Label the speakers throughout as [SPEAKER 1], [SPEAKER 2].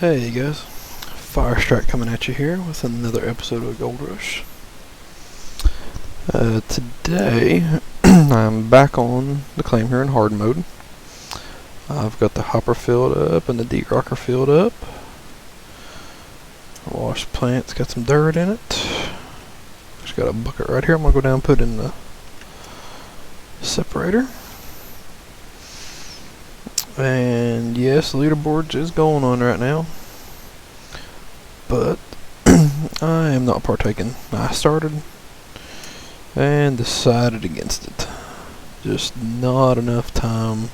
[SPEAKER 1] Hey guys, Firestrike coming at you here with another episode of Gold Rush. Today, I'm back on the claim here in hard mode. I've got the hopper filled up and the deep rocker filled up. Wash plant's got some dirt in it. Just got a bucket right here. I'm gonna go down and put in the separator. And yes, leaderboards is going on right now, but I am not partaking. I started and decided against it. Just not enough time,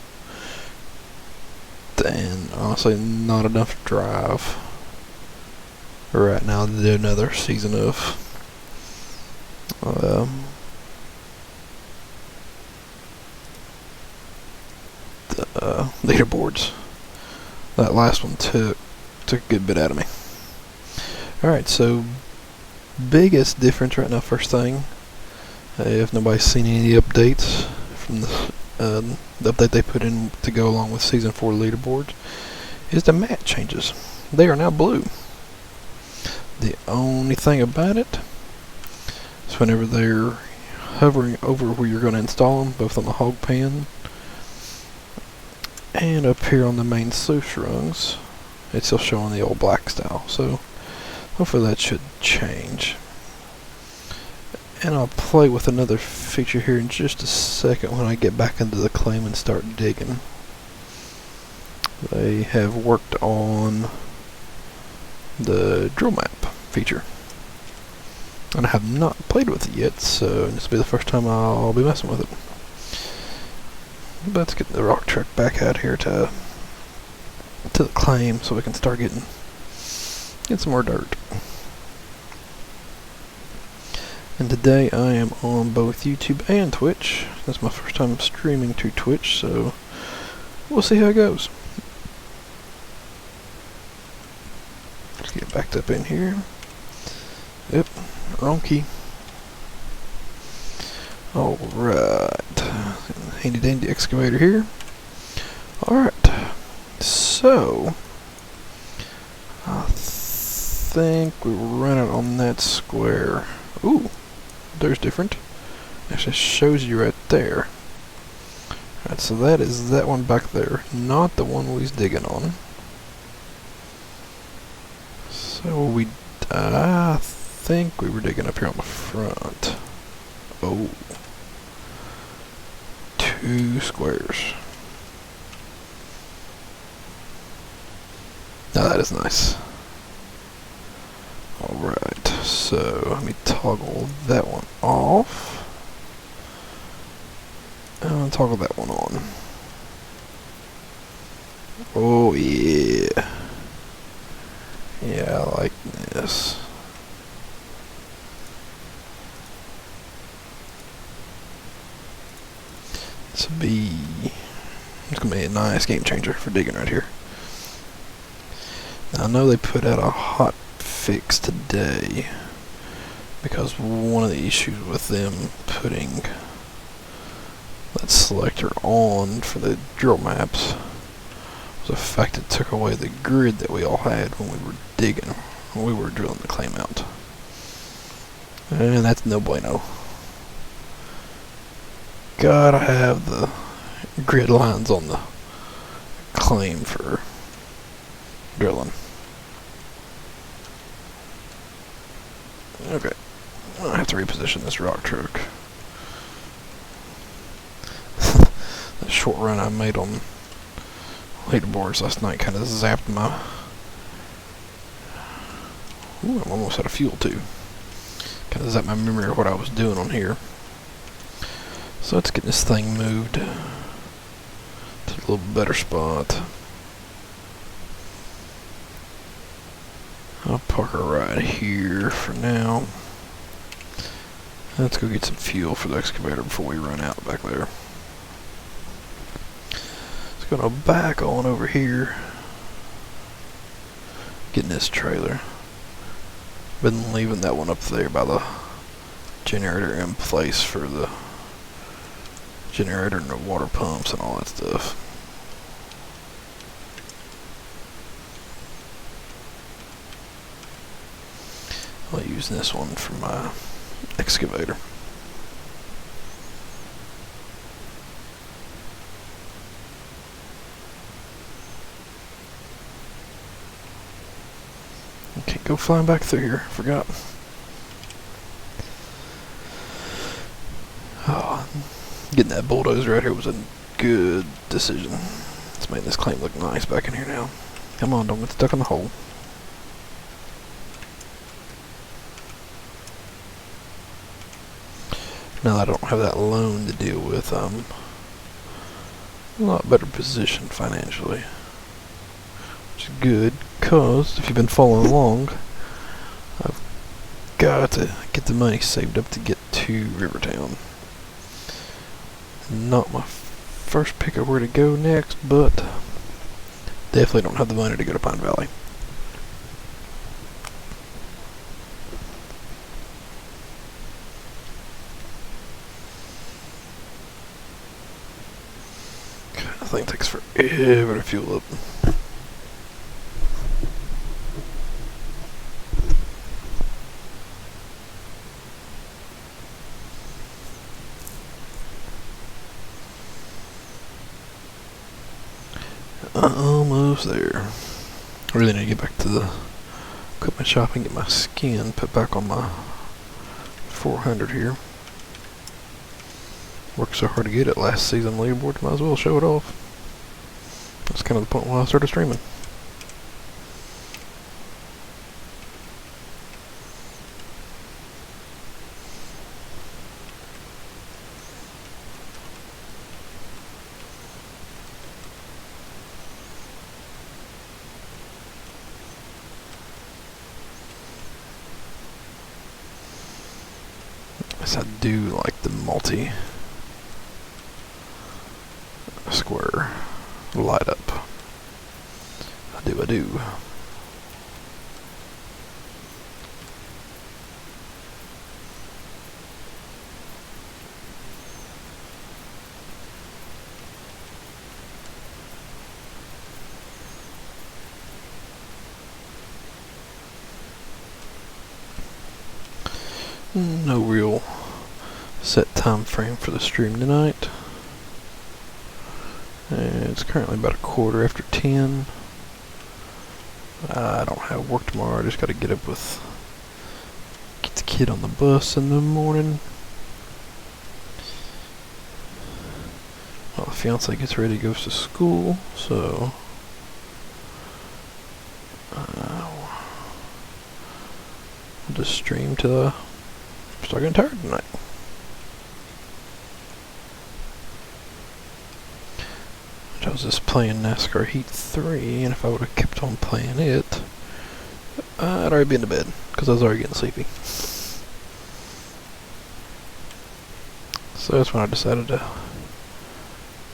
[SPEAKER 1] and honestly not enough drive right now to do another season of leaderboards. That last one took a good bit out of me. Alright, so biggest difference right now, first thing, if nobody's seen any updates from the update they put in to go along with Season 4 leaderboards, is the mat changes. They are now blue. The only thing about it is whenever they're hovering over where you're going to install them, both on the hog pan and up here on the main sluice rungs, it's still showing the old black style. So hopefully that should change. And I'll play with another feature here in just a second when I get back into the claim and start digging. They have worked on the drill map feature, and I have not played with it yet, so this will be the first time I'll be messing with it. But let's get the rock truck back out here to the claim so we can start getting some more dirt. And today I am on both YouTube and Twitch. That's my first time streaming to Twitch, so we'll see how it goes. Let's get backed up in here. Yep, wrong key. Alright. Handy dandy excavator here. Alright. So I think we ran it on that square. Ooh, there's different. Actually shows you right there. Alright, so that is that one back there, not the one we was digging on. So I think we were digging up here on the front. Oh. 2 squares. Now that is nice. Alright, so let me toggle that one off. And I'll toggle that one on. Oh yeah. Yeah, I like this. It's gonna be a nice game changer for digging right here. Now, I know they put out a hot fix today because one of the issues with them putting that selector on for the drill maps was the fact it took away the grid that we all had when we were digging, when we were drilling the claim out. And that's no bueno. Gotta have the grid lines on the claim for drilling. Okay, I have to reposition this rock truck. The short run I made on leaderboards last night kind of zapped my... Ooh, I'm almost out of fuel too. Kind of zapped my memory of what I was doing on here. So let's get this thing moved to a little better spot. I'll park her right here for now. Let's go get some fuel for the excavator before we run out back there. Let's go back on over here. Getting this trailer. Been leaving that one up there by the generator in place for the generator and the water pumps and all that stuff. use this one for my excavator. Can't go flying back through here. Forgot. Oh, getting that bulldozer right here was a good decision. Let's make this claim look nice back in here now. Come on, don't get stuck in the hole. Now that I don't have that loan to deal with, I'm a lot better positioned financially. Which is good, because if you've been following along, I've got to get the money saved up to get to Rivertown. Not my first pick of where to go next, but definitely don't have the money to go to Pine Valley. That thing takes forever to fuel up. Almost there. I really need to get back to the equipment shop and get my skin put back on my 400 here. Worked so hard to get it last season leaderboard, might as well show it off. That's kind of the point when I started streaming. I do like the multi square light up. I do. No real set time frame for the stream tonight. It's currently about 10:15. I don't have work tomorrow. I just got to get up with get the kid on the bus in the morning. Well, the fiance gets ready, goes to school, so I'll just stream till I start getting tired tonight. I was just playing NASCAR Heat 3, and if I would have kept on playing it, I'd already been to bed, because I was already getting sleepy. So that's when I decided to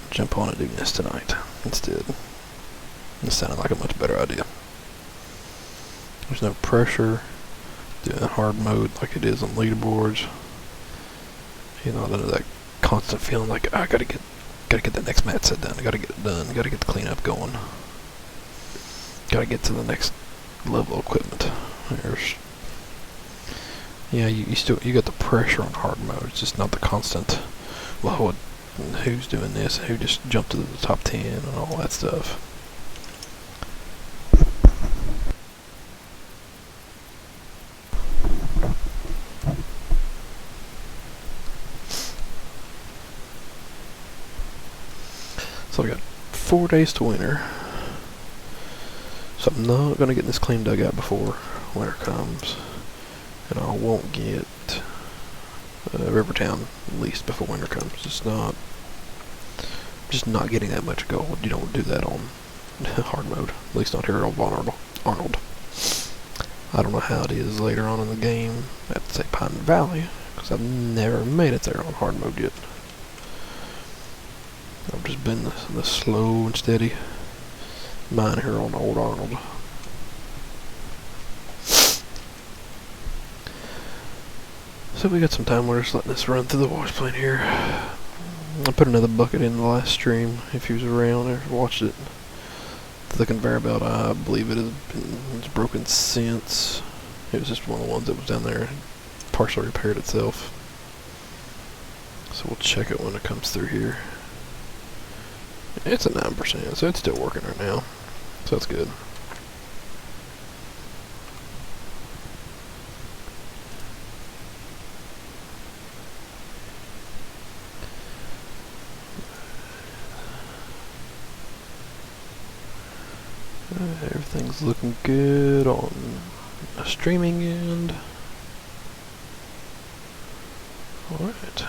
[SPEAKER 1] jump on and do this tonight instead. It sounded like a much better idea. There's no pressure doing hard mode like it is on leaderboards. You know, none of that constant feeling like I gotta get the next mat set down. I gotta get it done. I gotta get the cleanup going. Gotta get to the next level of equipment. Yeah, you got the pressure on hard mode. It's just not the constant. Well, who's doing this? Who just jumped to the top 10 and all that stuff. So we got 4 days to winter. So I'm not going to get this clean dugout before winter comes. And I won't get Rivertown at least before winter comes. Just not getting that much gold. You don't do that on hard mode. At least not here at Arnold. I don't know how it is later on in the game at, say, Pine Valley, because I've never made it there on hard mode yet. I've just been the slow and steady mine here on Old Arnold. So we got some time. We're just letting this run through the wash plant here. I put another bucket in the last stream. If you was around or watched it, the conveyor belt, I believe it's broken since It was just one of the ones that was down there and partially repaired itself. So we'll check it when it comes through here. It's at 9%, so it's still working right now. So that's good. Everything's looking good on the streaming end. Alright.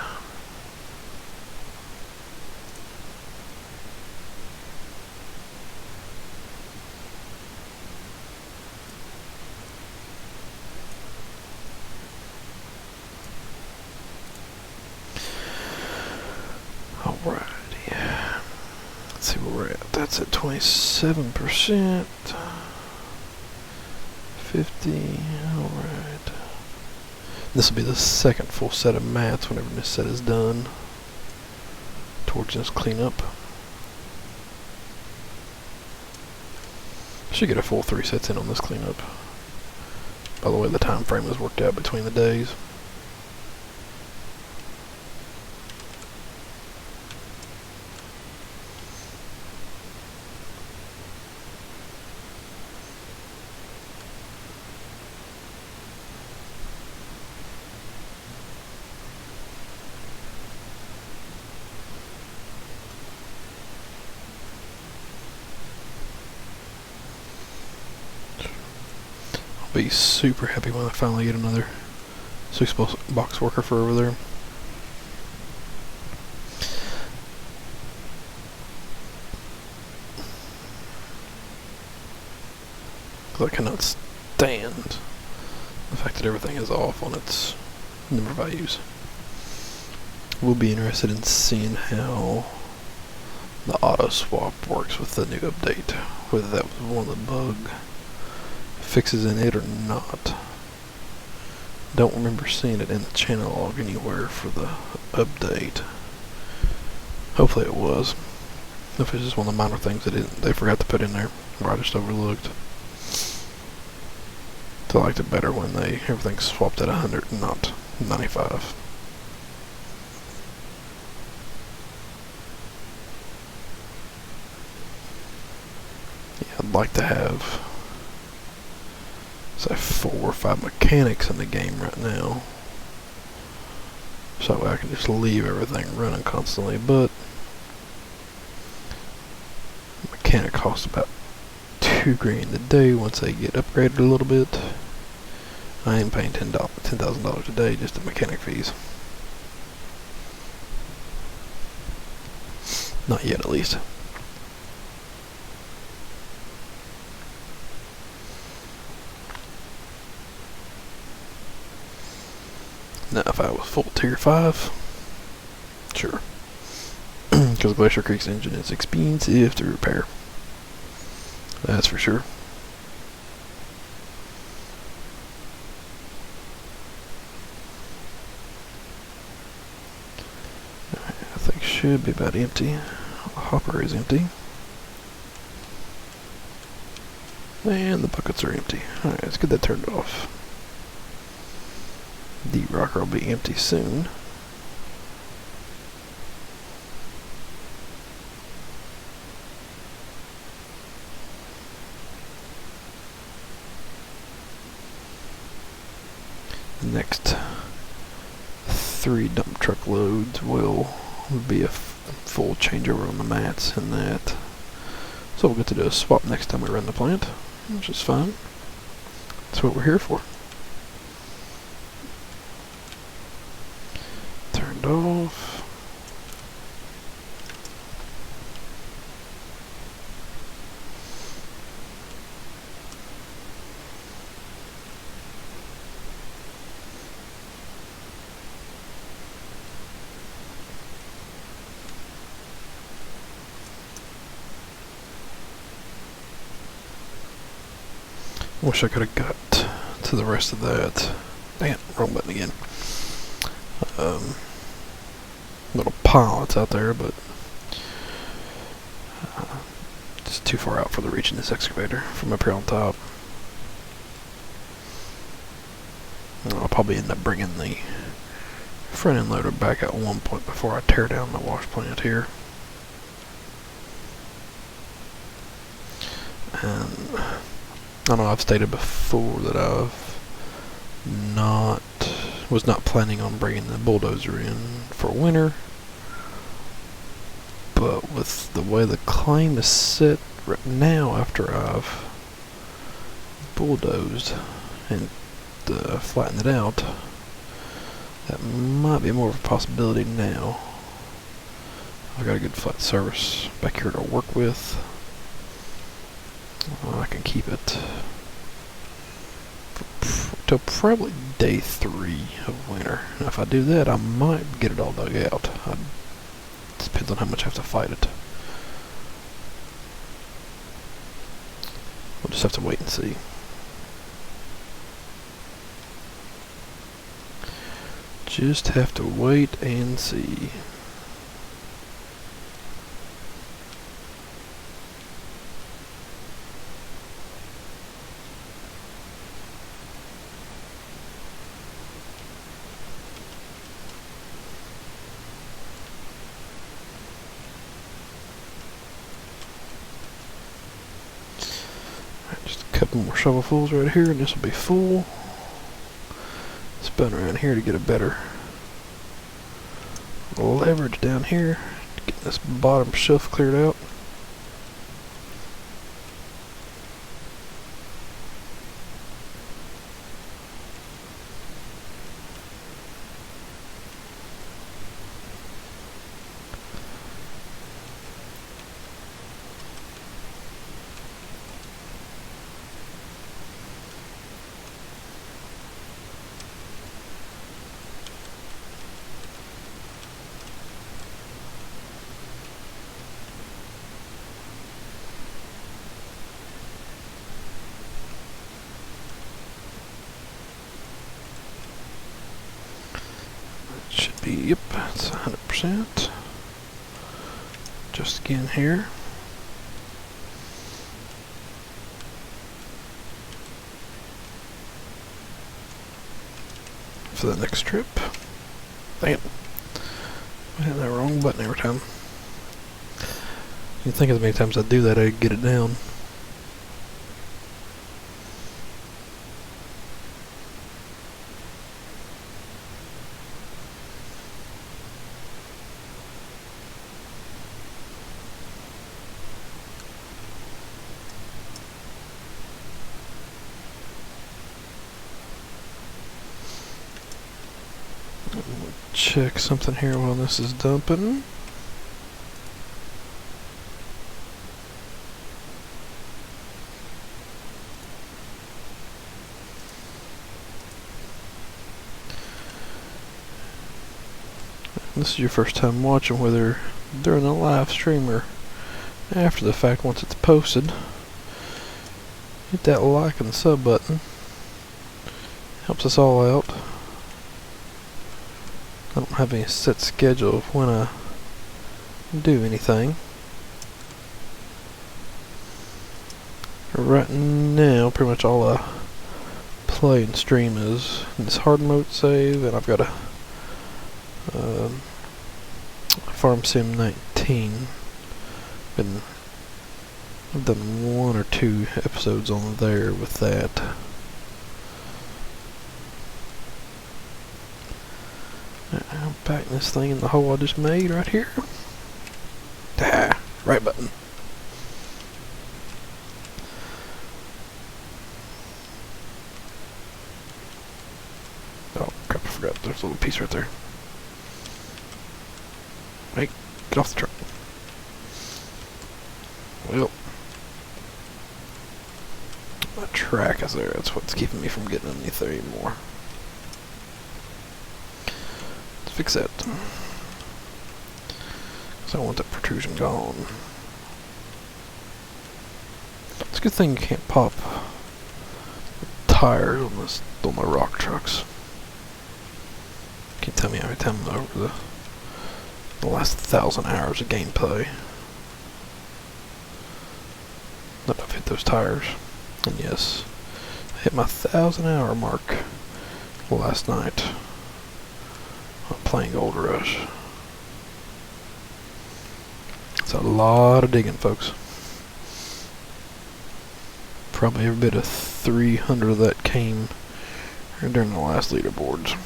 [SPEAKER 1] Alrighty. Let's see where we're at. That's at 27%. 50. Alright. This will be the second full set of mats whenever this set is done. Towards this cleanup. Should get a full 3 sets in on this cleanup. By the way, the time frame was worked out between the days. Be super happy when I finally get another sluice box worker for over there. Because I cannot stand the fact that everything is off on its number values. We'll be interested in seeing how the auto swap works with the new update, whether that was one of the bug fixes in it or not. Don't remember seeing it in the channel log anywhere for the update. Hopefully it was. If it's just one of the minor things they forgot to put in there, or I just overlooked. So I liked it better when everything swapped at 100 and not 95. Yeah, I'd like to have say 4 or 5 mechanics in the game right now, so I can just leave everything running constantly. But mechanic costs about $2,000 a day once they get upgraded a little bit. I ain't paying $10,000 a day just in mechanic fees. Not yet, at least. Now, if I was full tier 5, sure. Because Glacier Creek's engine is expensive to repair. That's for sure. Alright, I think should be about empty. The hopper is empty. And the buckets are empty. Alright, let's get that turned off. The rocker will be empty soon. The next 3 dump truck loads will be a full changeover on the mats and that. So we'll get to do a swap next time we run the plant, which is fine. That's what we're here for. Turned off. Wish I could have got to the rest of that. Dang it, wrong button again. Little pile that's out there, but just too far out for the reach in this excavator from up here on top. I'll probably end up bringing the front end loader back at one point before I tear down the wash plant here. And I know I've stated before that was not planning on bringing the bulldozer in for winter, but with the way the claim is set right now, after I've bulldozed and flattened it out, that might be more of a possibility now. I've got a good flat surface back here to work with. I can keep it till probably day 3 of winter. And if I do that, I might get it all dug out. It depends on how much I have to fight it. We'll just have to wait and see. Just have to wait and see. Just a couple more shovelfuls right here, and this will be full. Spin around here to get a better leverage down here to get this bottom shelf cleared out. Should be, yep, it's 100%. Just again here. For the next trip. Dang it. I hit that wrong button every time. You think as many times I do that, I'd get it down. Check something here while this is dumping. This is your first time watching, whether during the live stream or after the fact once it's posted. Hit that like and sub button. Helps us all out. I don't have any set schedule of when I do anything. Right now, pretty much all I play and stream is this hard mode save, and I've got a Farm Sim 19. I've done 1 or 2 episodes on there with that. I'm packing this thing in the hole I just made right here. Ah, right button. Oh crap, I forgot there's a little piece right there. Hey, get off the truck. Well, my track is there, that's what's keeping me from getting underneath there anymore. Fix that. Because I want that protrusion gone. It's a good thing you can't pop tires on my rock trucks. Can't tell me how many times over the last 1,000 hours of gameplay that I've hit those tires. And yes, I hit my 1,000 hour mark last night playing Gold Rush. It's a lot of digging, folks. Probably every bit of 300 of that came during the last leaderboards.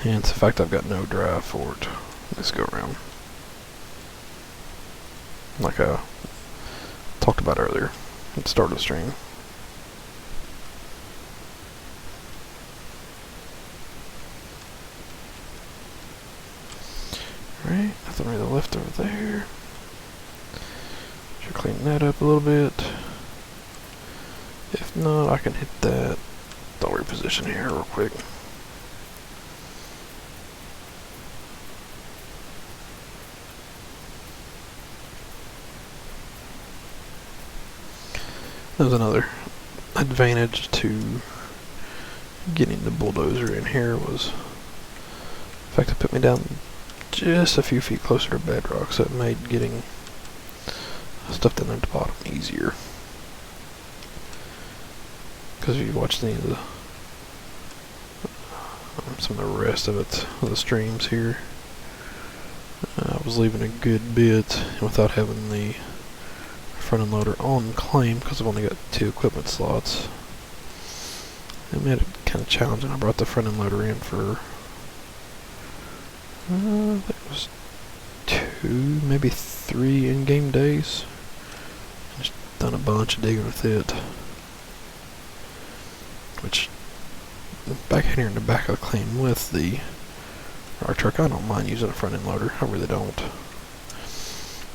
[SPEAKER 1] Hence the fact I've got no drive for it. Let's go around. Like I talked about earlier at the start of the stream. Alright, nothing really left over there. Should clean that up a little bit. If not, I can hit that. I'll reposition here real quick. There's another advantage to getting the bulldozer in here was the fact it put me down just a few feet closer to bedrock, so it made getting stuff down at the bottom easier. Because if you watch any of the some of the rest of it, of the streams here, I was leaving a good bit without having the front end loader on claim because I've only got 2 equipment slots. It made it kind of challenging. I brought the front end loader in for I think it was 2, maybe 3 in-game days. Just done a bunch of digging with it. Which, back here in the back of the claim with the our truck, I don't mind using a front end loader. I really don't.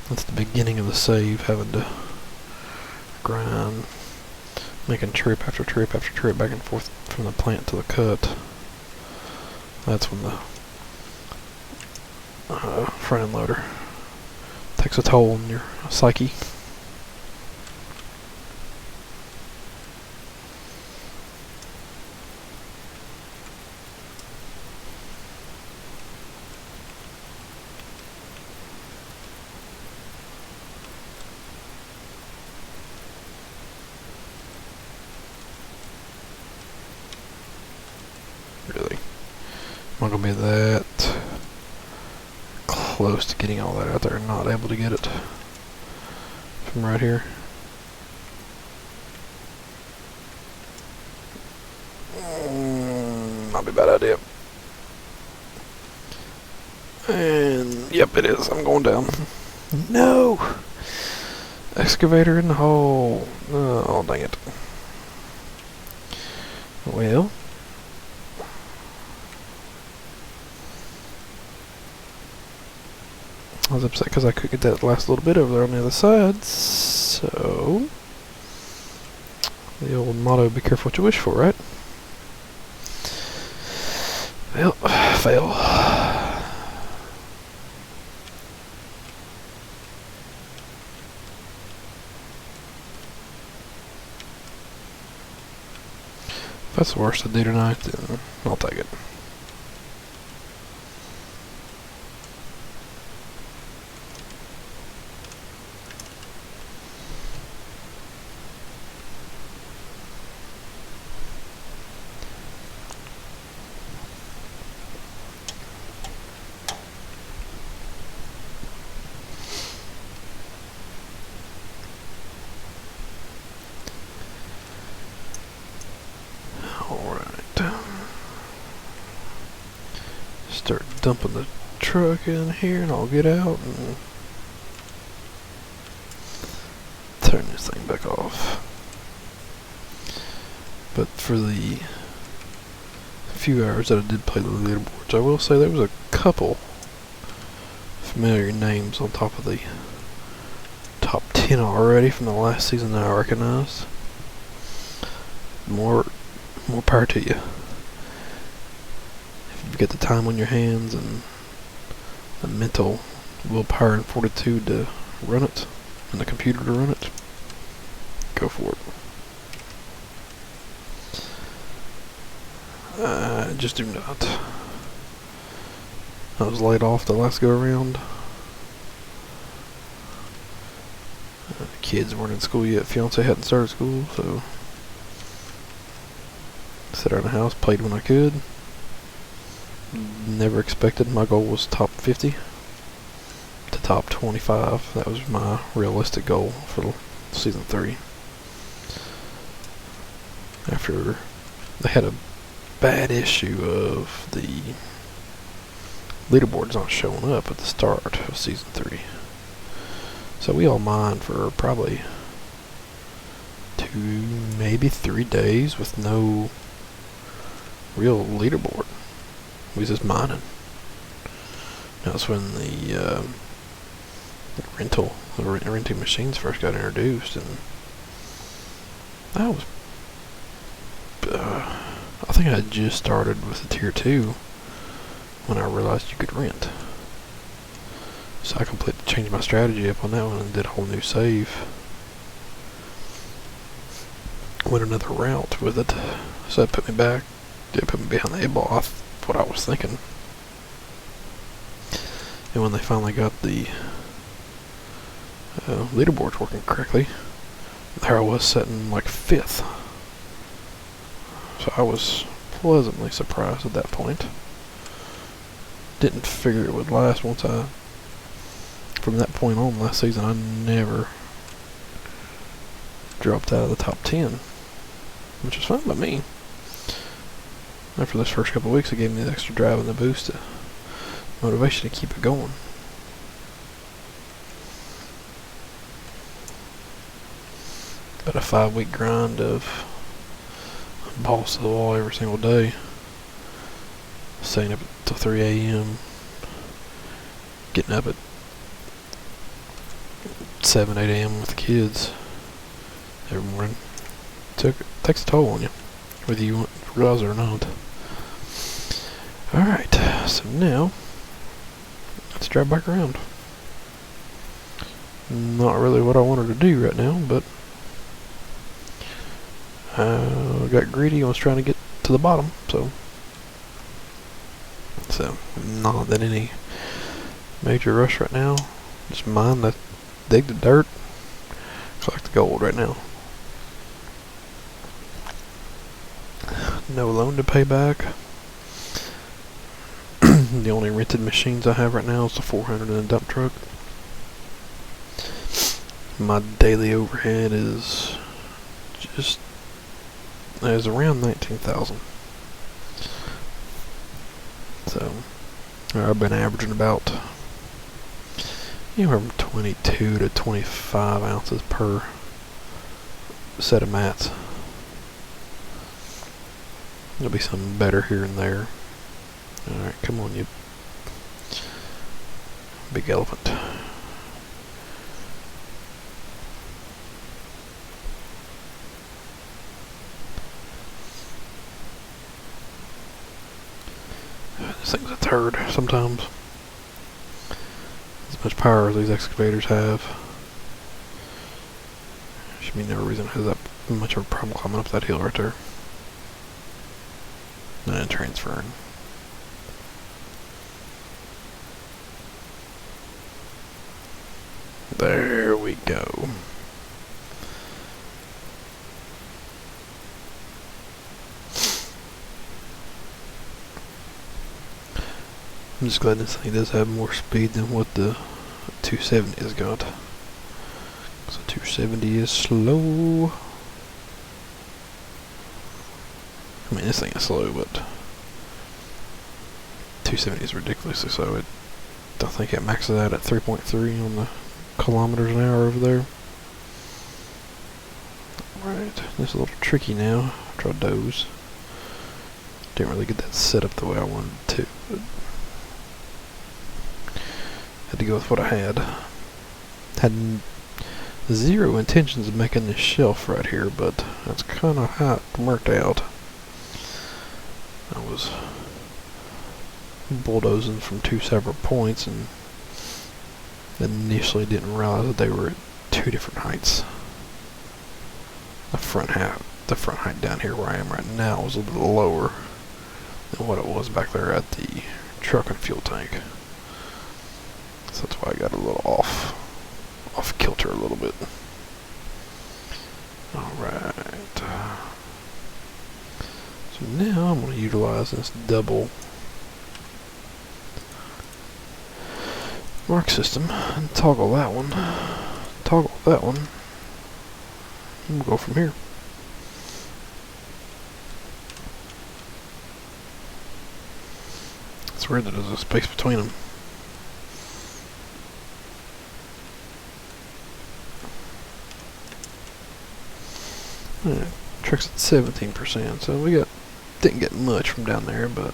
[SPEAKER 1] That's the beginning of the save, having to grind, making trip after trip after trip back and forth from the plant to the cut. That's when the front end loader takes a toll on your psyche. Really, I'm not gonna be that close to getting all that out there and not able to get it from right here. Not be a bad idea. And yep, it is. I'm going down. No! Excavator in the hole. Oh, dang it. Well, I was upset because I could get that last little bit over there on the other side, so the old motto, be careful what you wish for, right? Well, fail. If that's the worst I do tonight, then I'll take it. Start dumping the truck in here and I'll get out and turn this thing back off. But for the few hours that I did play the leaderboards, I will say there was a couple familiar names on top of the top 10 already from the last season that I recognized. More power to you. If you get the time on your hands and the mental willpower and fortitude to run it, and the computer to run it, go for it. I just do not. I was laid off the last go around. Kids weren't in school yet. Fiance hadn't started school, so Sat around the house, played when I could. Never expected. My goal was top 50 to top 25. That was my realistic goal for season 3. After they had a bad issue of the leaderboards not showing up at the start of season 3. So we all mined for probably 2, maybe 3 days with no real leaderboard. We was just mining. That's when the renting machines first got introduced, and I was I think I had just started with the tier 2 when I realized you could rent. So I completely changed my strategy up on that one and did a whole new save. Went another route with it, so it put me back. It put me behind the 8-ball off what I was thinking. And when they finally got the leaderboards working correctly, there I was sitting like 5th. So I was pleasantly surprised at that point. Didn't figure it would last from that point on last season, I never dropped out of the top 10, which was fine by me. After this first couple of weeks, it gave me the extra drive and the boost, motivation to keep it going. About a 5-week grind of balls to the wall every single day, staying up till 3 a.m., getting up at 7, 8 a.m. with the kids every morning. Takes a toll on you, whether you realize it or not. Alright, so now let's drive back around. Not really what I wanted to do right now, but I got greedy and was trying to get to the bottom, so not in any major rush right now. Just dig the dirt, collect the gold right now. No loan to pay back. The only rented machines I have right now is the 400 and the dump truck. My daily overhead is around 19,000. So I've been averaging about anywhere from 22 to 25 ounces per set of mats. There'll be some better here and there. Alright, come on, you big elephant. This thing's a turd sometimes. As much power as these excavators have, should be no reason it has that much of a problem climbing up that hill right there. And then transferring. There we go. I'm just glad this thing does have more speed than what the 270 has got. So 270 is slow. I mean, this thing is slow, but 270 is ridiculously slow. I think it maxes out at 3.3 on the kilometers an hour over there. Right, this is a little tricky now after I doze. Didn't really get that set up the way I wanted to, but had to go with what I had. Had zero intentions of making this shelf right here, but that's kind of how it worked out. I was bulldozing from 2 separate points and initially didn't realize that they were at 2 different heights. The front height down here where I am right now was a little lower than what it was back there at the truck and fuel tank. So that's why I got a little off kilter a little bit. Alright. So now I'm going to utilize this double mark system and toggle that one, and we'll go from here. It's weird that there's a space between them. Yeah, trick's at 17%, so we didn't get much from down there, but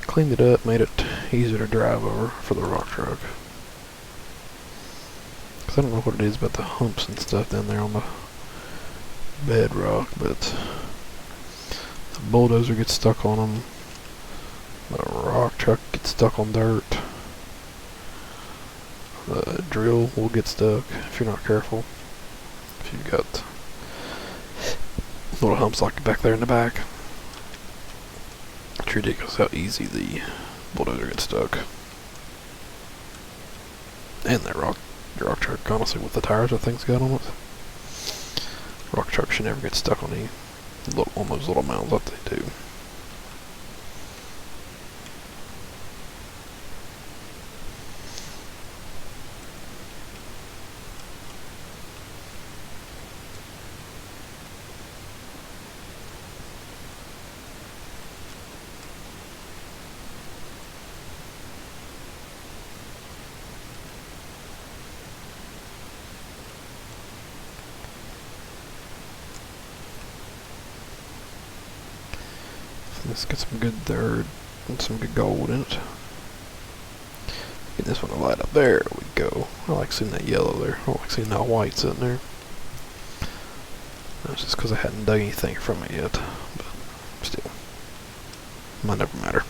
[SPEAKER 1] cleaned it up, made it easier to drive over for the rock truck. Cause I don't know what it is about the humps and stuff down there on the bedrock, but the bulldozer gets stuck on them. The rock truck gets stuck on dirt. The drill will get stuck if you're not careful. If you've got little humps like back there in the back. It's ridiculous how easy the bulldozer gets stuck. And that rock truck, honestly, with the tires that thing's got on it. Rock truck should never get stuck on those little mounds like they do. Let's get some good dirt and some good gold in it. Get this one to light up. There we go. I like seeing that yellow there. I like seeing that white sitting there. That's just because I hadn't dug anything from it yet. But still, might never matter.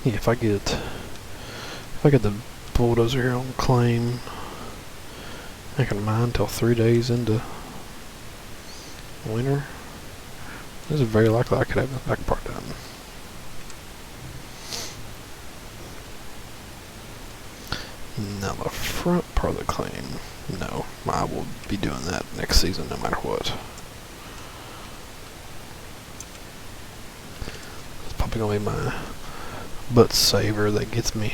[SPEAKER 1] Yeah, if I get the bulldozer here on claim, I can mine until 3 days into winter. This is very likely I could have the back part done. Now the front part of the claim, no, I will be doing that next season no matter what. It's probably gonna be my butt saver that gets me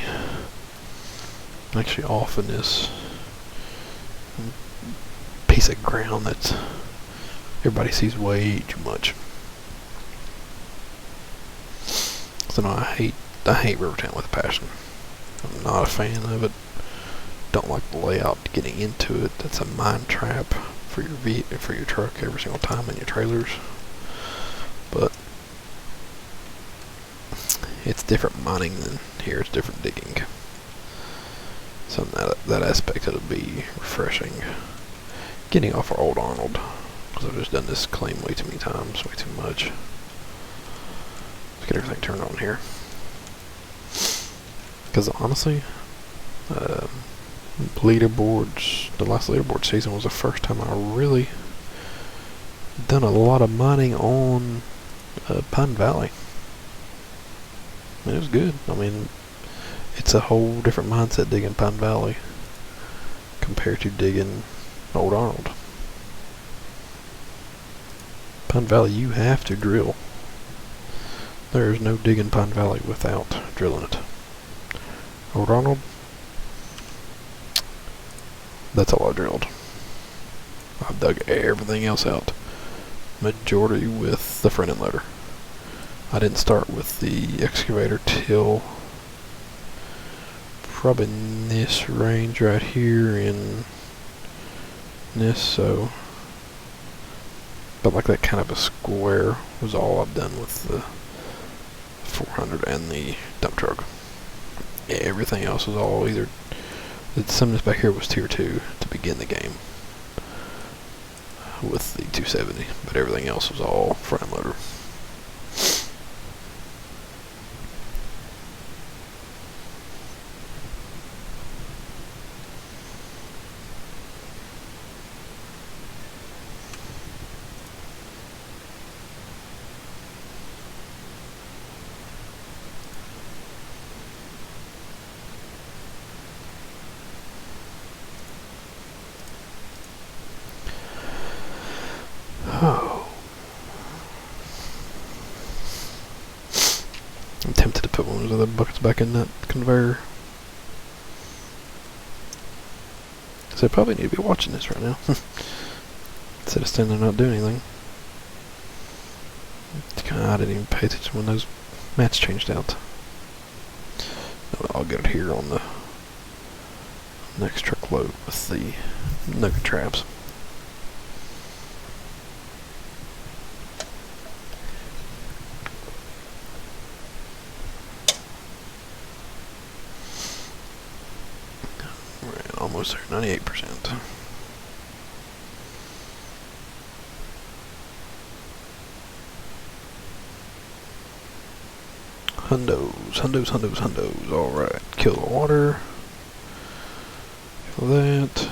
[SPEAKER 1] actually off in this piece of ground that everybody sees way too much. So no, I hate Rivertown with a passion. I'm not a fan of it. Don't like the layout getting into it. It's a mine trap for your truck every single time in your trailers. But it's different mining than here. It's different digging. So that aspect it'll be refreshing. Getting off our old Arnold, because I've just done this claim way too many times, way too much. Let's get everything turned on here. Because honestly, leaderboards, the last leaderboard season was the first time I really done a lot of mining on Pine Valley. It was good. I mean, it's a whole different mindset digging Pine Valley compared to digging Old Arnold. Pine Valley, you have to drill. There is no digging Pine Valley without drilling it. Old Arnold, that's all I drilled. I dug everything else out. Majority with the front end loader. I didn't start with the excavator till probably in this range right here in this, so but like that kind of a square was all I've done with the 400 and the dump truck. Yeah, everything else was all either, some of this back here was tier 2 to begin the game with the 270, but everything else was all front end loader. tempted to put one of those other buckets back in that conveyor. So I probably need to be watching this right now. Instead of standing there not doing anything. I didn't even pay attention when those mats changed out. I'll get it here on the next truckload with the nugget traps. We're almost there, 98%. Hundos. Alright, kill the water. Kill that.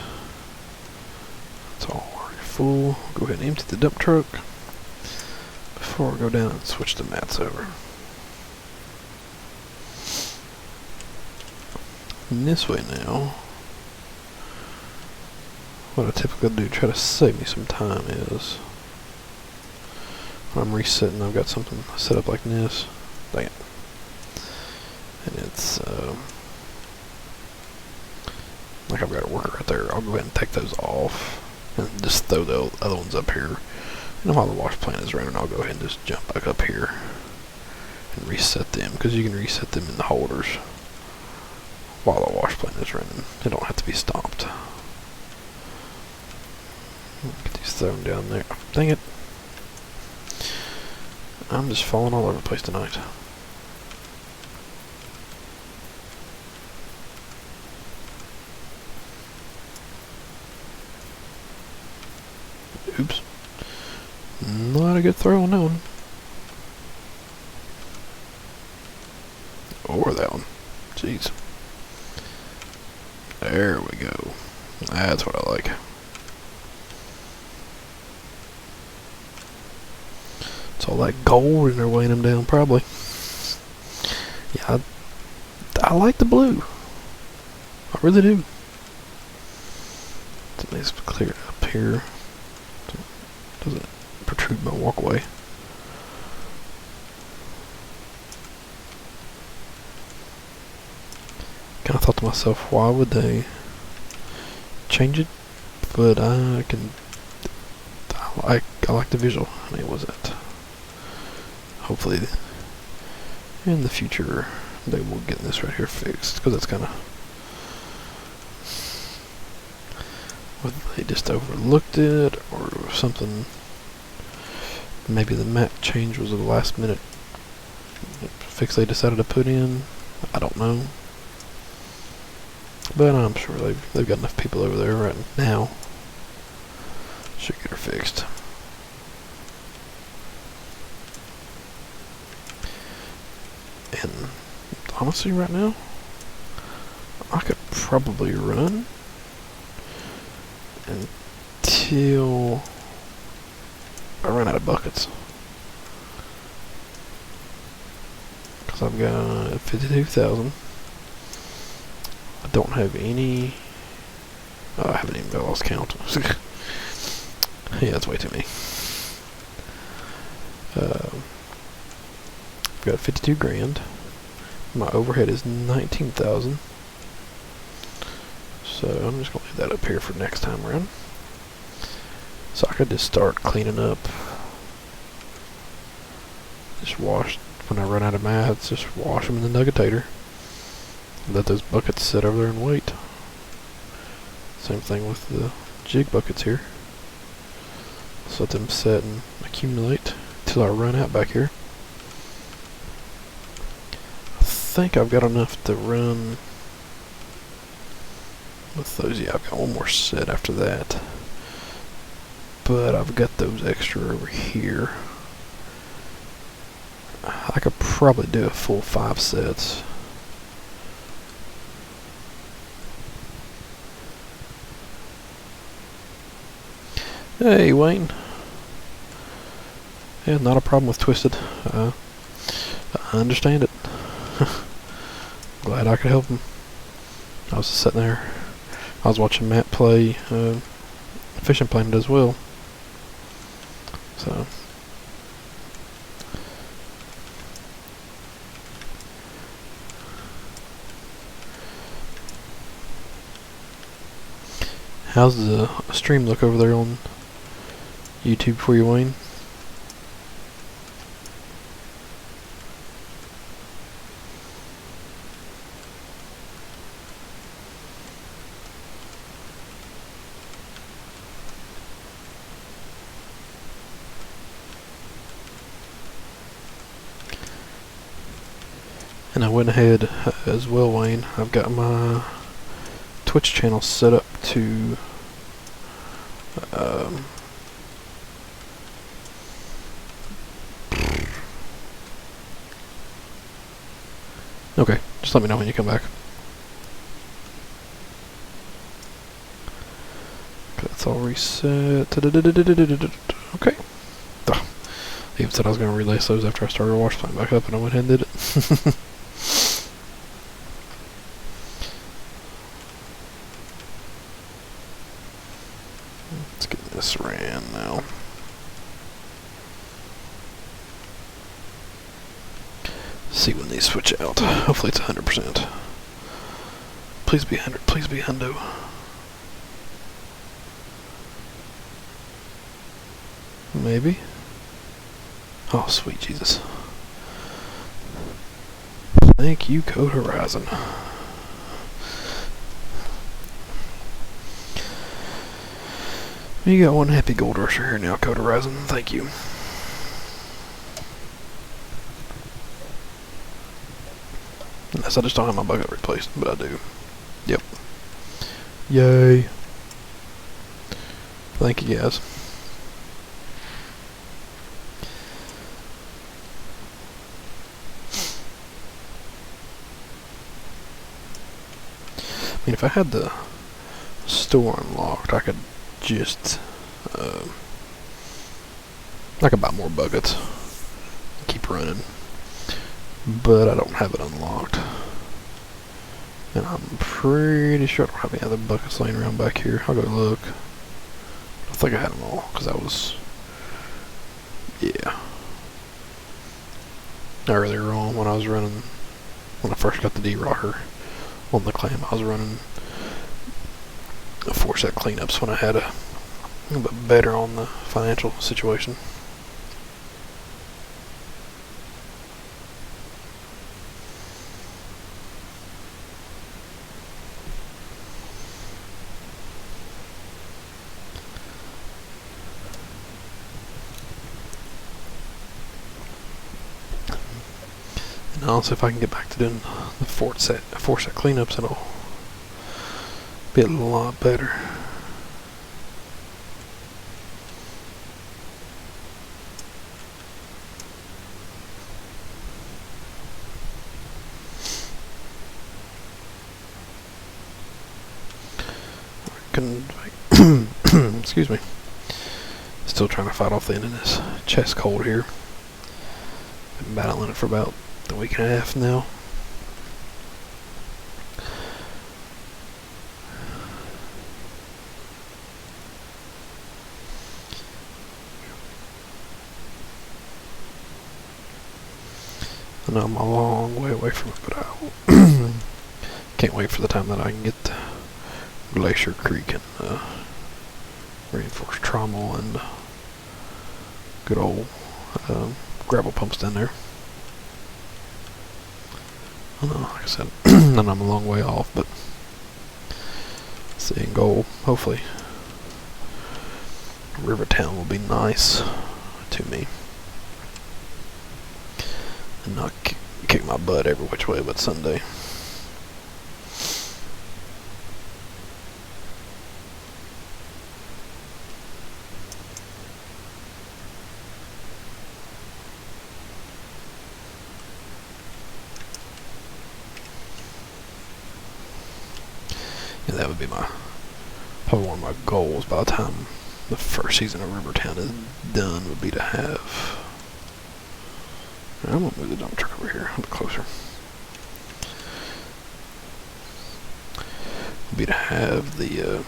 [SPEAKER 1] It's all already full. Go ahead and empty the dump truck before we go down and switch the mats over. And this way now, what I typically do to try to save me some time is when I'm resetting, I've got something set up like this. Dang it. And it's like I've got a worker right there. I'll go ahead and take those off and just throw the other ones up here. And while the wash plant is running, I'll go ahead and just jump back up here and reset them, because you can reset them in the holders while the wash plant is running. They don't have to be stopped. Get these thrown down there. Dang it. I'm just falling all over the place tonight. Oops. Not a good throw on that one. Or that one. Jeez. There we go. That's what I like. It's all that gold and they're weighing them down, probably. Yeah, I like the blue. I really do. It's nice to clear it up here. Doesn't protrude my walkway. Kind of thought to myself, why would they change it? But I like the visual. I mean, what was that? Hopefully, in the future, they will get this right here fixed, because that's kind of whether they just overlooked it or something. Maybe the mat change was a last minute fix they decided to put in. I don't know, but I'm sure they've got enough people over there right now. Should get her fixed. And honestly, right now, I could probably run until I run out of buckets. Because I've got 52,000. I don't have any. Oh, I haven't even lost count. Yeah, that's way too many. I've got 52 grand. My overhead is 19,000. So I'm just gonna leave that up here for next time around. So I could just start cleaning up. Just wash when I run out of mats. Just wash them in the nuggetator. Let those buckets sit over there and wait. Same thing with the jig buckets here. Just let them set and accumulate till I run out back here. I think I've got enough to run with those. Yeah, I've got one more set after that. But I've got those extra over here. I could probably do a full 5 sets. Hey, Wayne. Yeah, not a problem with Twisted. I understand it. Glad I could help him. I was just sitting there. I was watching Matt play Fishing Planet as well. So How's the stream look over there on YouTube for you, Wayne? And I went ahead as well, Wayne. I've got my Twitch channel set up to okay, just let me know when you come back. That's all reset. Okay. I even said I was going to release those after I started Watch Time back up, and I went ahead and did it. Let's get this ran now. See when these switch out. Hopefully it's 100%. Please be 100. Please be hundo. Maybe. Oh, sweet Jesus. Thank you, Code Horizon. You got one happy gold rusher here now, Code Horizon. Thank you. Unless I just don't have my bucket replaced, but I do. Yep. Yay. Thank you, guys. I mean, if I had the store unlocked, I could just, I could buy more buckets and keep running, but I don't have it unlocked, and I'm pretty sure I don't have any other buckets laying around back here. I'll go look. I think I had them all, because I was, yeah, earlier on when I was running, when I first got the D-Rocker on the clam, I was running 4-set cleanups when I had a little bit better on the financial situation. And also, if I can get back to doing the 4-set cleanups, it'll be a lot better. Excuse me. Still trying to fight off the end of this chest cold here. Been battling it for about a week and a half now. I know I'm a long way away from it, but I can't wait for the time that I can get to Glacier Creek and reinforced trommel and good old gravel pumps down there. I don't know, like I said, and I'm a long way off, but seeing goal, hopefully Rivertown will be nice to me and not kick my butt every which way but Sunday. Yeah, that would be probably one of my goals by the time the first season of Rivertown is done, would be to have. I'm gonna move the dump truck over here a bit closer. Would be to have the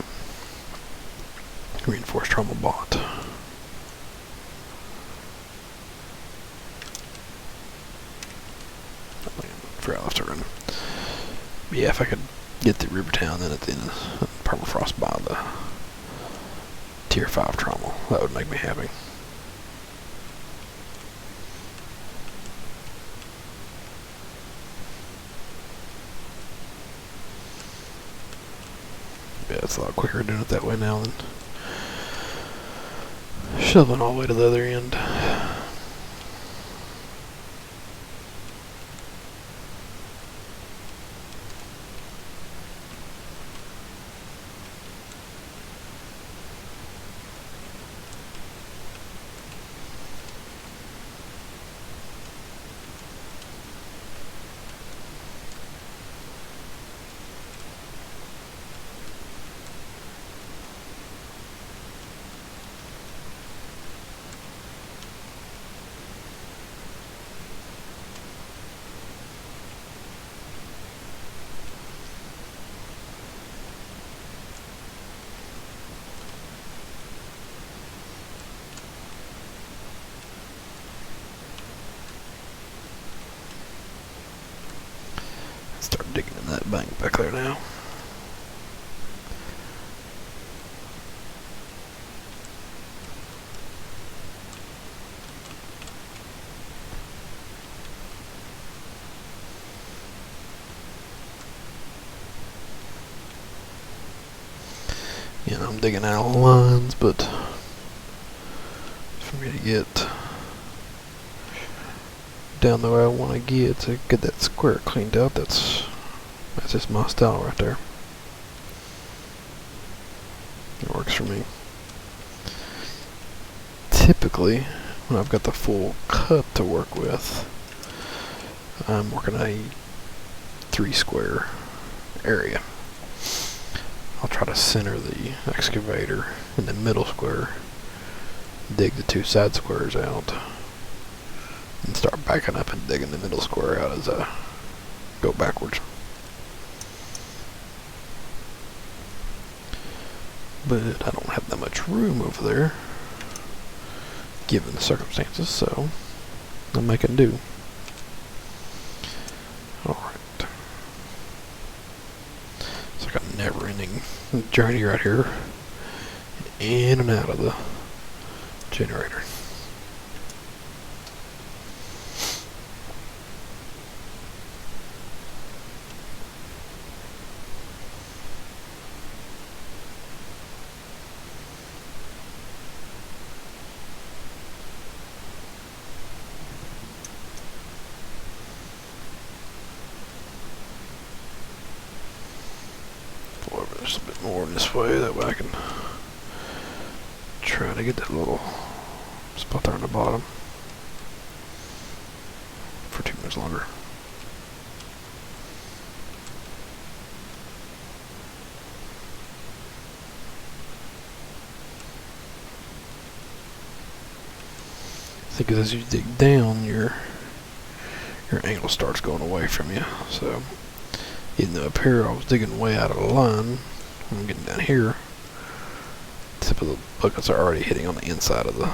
[SPEAKER 1] reinforced trommel bought. I forgot left to run. Yeah, if I could get the Rivertown, then at the end of permafrost buy the tier 5 trommel. That would make me happy. Yeah, it's a lot quicker doing it that way now than shoveling all the way to the other end. Start digging in that bank back there now. You know, I'm digging out of lines, but for me to get down the way I want to get to get that square cleaned up, that's just my style right there. It works for me. Typically, when I've got the full cut to work with, I'm working a 3 square area. I'll try to center the excavator in the middle square, dig the 2 side squares out, and start backing up and digging the middle square out as I go backwards. But I don't have that much room over there, given the circumstances, so I'm making do. Alright. It's like a never-ending journey right here, in and out of the generator. Just a bit more in this way, that way I can try to get that little spot there on the bottom for 2 minutes longer. I think as you dig down, your angle starts going away from you. So even though up here I was digging way out of the line, I'm getting down here, the tip of the buckets are already hitting on the inside of the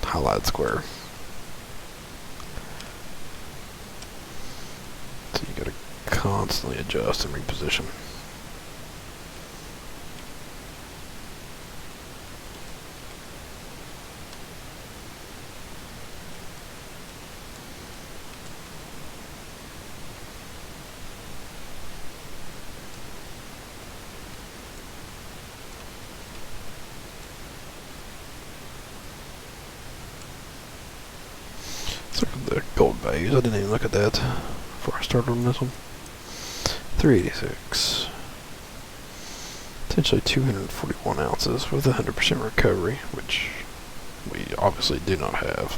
[SPEAKER 1] highlighted square. So you gotta constantly adjust and reposition. Let's look at the gold values. I didn't even look at that before I started on this one. 386. Essentially 241 ounces with 100% recovery, which we obviously do not have.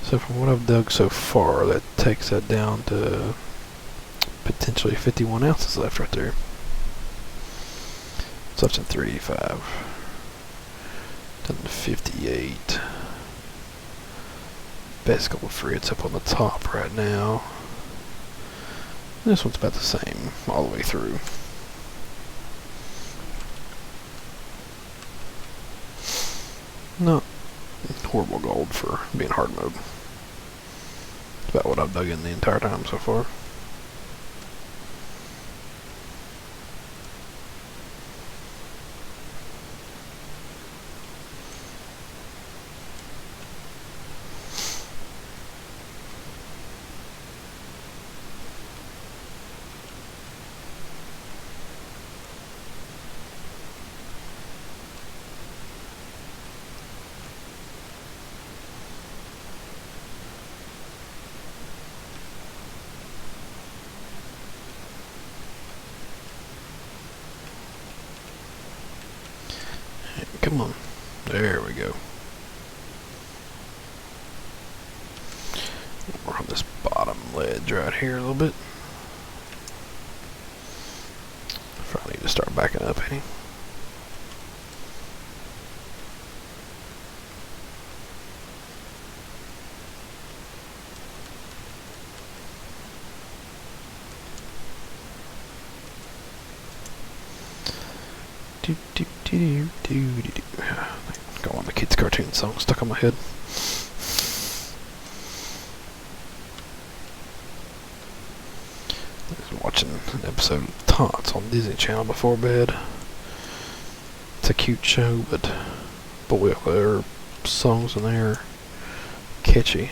[SPEAKER 1] So from what I've dug so far, that takes that down to potentially 51 ounces left right there. So that's in 385. Down to 58. Best gold frits up on the top right now. This one's about the same all the way through. Not horrible gold for being hard mode. That's about what I've dug in the entire time so far. Come on. There we go. We're on this bottom ledge right here a little bit. Probably need to start backing up any. Got one of the kids' cartoon songs stuck on my head. I was watching an episode of Tots on Disney Channel before bed. It's a cute show, but boy, there are songs in there catchy.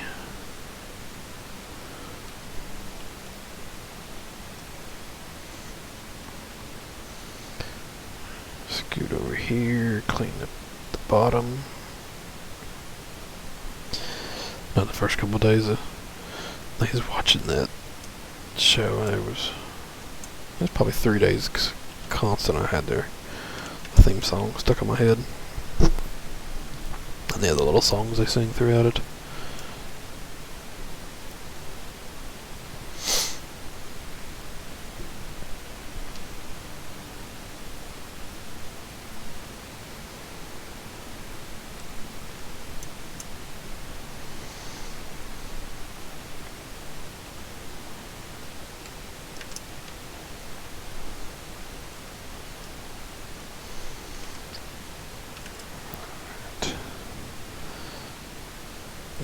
[SPEAKER 1] Scoot over here, clean up the bottom. Not the first couple of days I was watching that show, and it was probably 3 days constant. I had their theme song stuck in my head, and the other little songs they sing throughout it.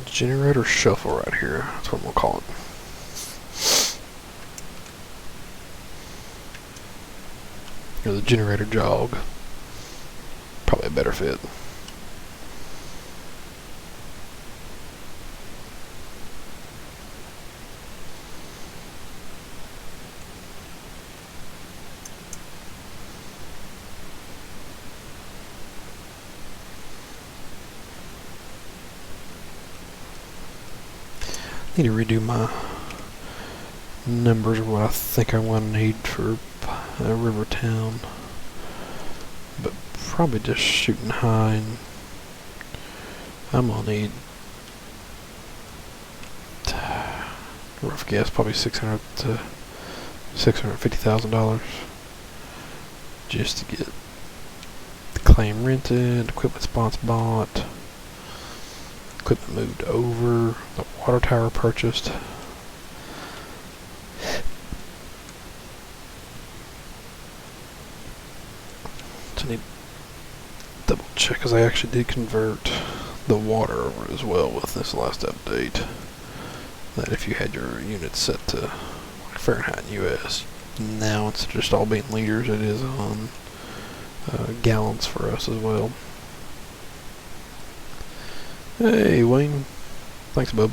[SPEAKER 1] Generator shuffle right here. That's what I'm gonna call it. Or the generator jog. Probably a better fit. Need to redo my numbers of what I think I want to need for Rivertown, but probably just shooting high, and I'm gonna need, rough guess, probably $600,000 to $650,000 just to get the claim rented, equipment spots bought, equipment moved over, the water tower purchased. So I need to double check, because I actually did convert the water over as well with this last update. That if you had your units set to like Fahrenheit and US, now it's just all being liters, it is on gallons for us as well. Hey Wayne, thanks bub.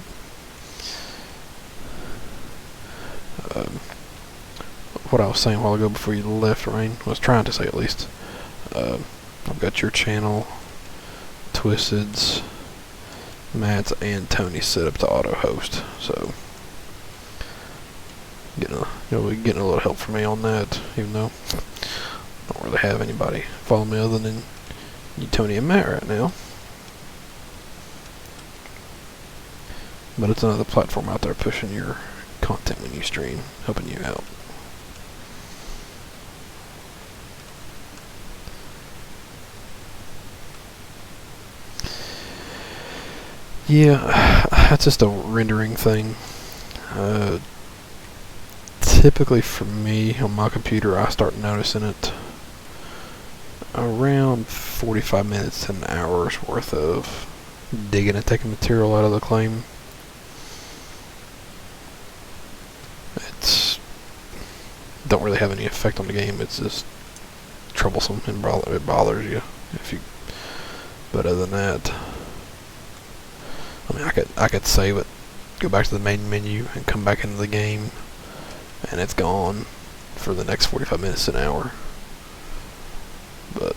[SPEAKER 1] What I was saying a while ago before you left, Rain, was trying to say at least. I've got your channel, Twisted's, Matt's, and Tony's set up to auto host, so getting a little help from me on that, even though I don't really have anybody follow me other than you, Tony, and Matt right now. But it's another platform out there pushing your content when you stream, helping you out. Yeah, that's just a rendering thing. Typically for me, on my computer, I start noticing it around 45 minutes to an hour's worth of digging and taking material out of the claim. It's don't really have any effect on the game. It's just troublesome and it bothers you if you. But other than that, I mean, I could save it, go back to the main menu, and come back into the game, and it's gone for the next 45 minutes to an hour. But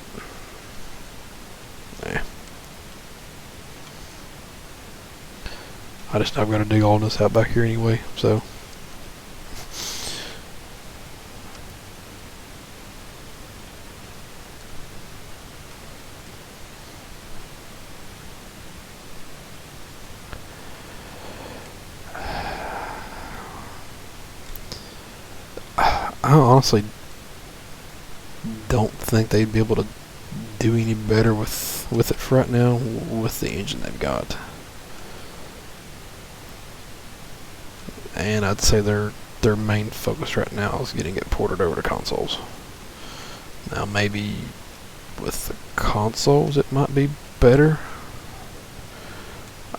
[SPEAKER 1] I've got to dig all this out back here anyway, so. I honestly don't think they'd be able to do any better with it for right now with the engine they've got. And I'd say their main focus right now is getting it ported over to consoles. Now maybe with the consoles it might be better.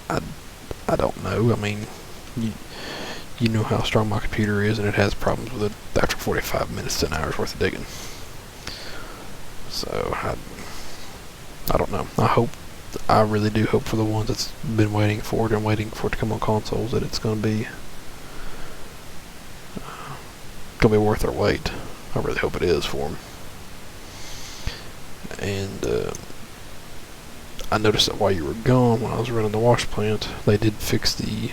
[SPEAKER 1] I don't know. I mean, you know how strong my computer is, and it has problems with it after 45 minutes to an hour's worth of digging. So I don't know. I really do hope for the ones that's been waiting for it and waiting for it to come on consoles that it's going to be worth their weight. I really hope it is for them. And I noticed that while you were gone, when I was running the wash plant, they did fix the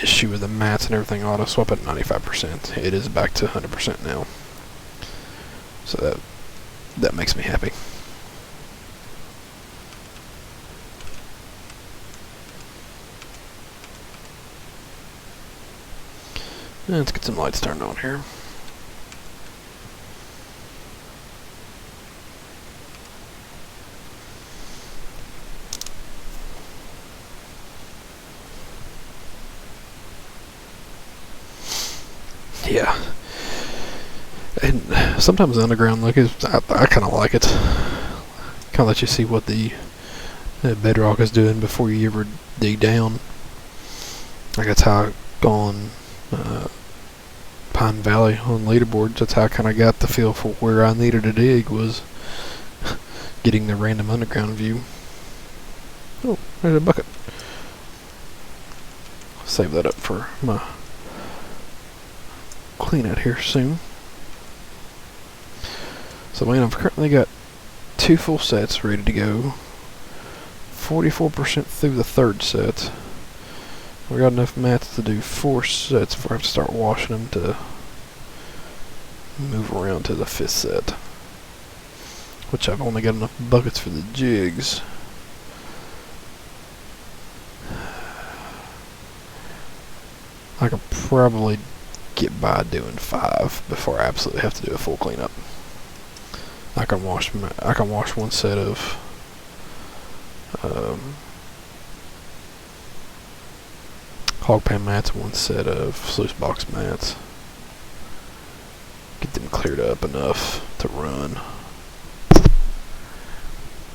[SPEAKER 1] issue with the mats and everything auto swap at 95%. It is back to 100% now. So that makes me happy. And let's get some lights turned on here. Yeah. And sometimes the underground look is, I kind of like it. Kind of let you see what the bedrock is doing before you ever dig down. Like that's how I on Pine Valley on leaderboards. That's how I kind of got the feel for where I needed to dig, was getting the random underground view. Oh, there's a bucket. I'll save that up for my clean out here soon. So man, I've currently got 2 full sets ready to go. 44% through the 3rd set. We got enough mats to do 4 sets before I have to start washing them to move around to the 5th set. Which I've only got enough buckets for the jigs. I could probably get by doing 5 before I absolutely have to do a full cleanup. I can wash 1 set of hog pan mats and 1 set of sluice box mats. Get them cleared up enough to run.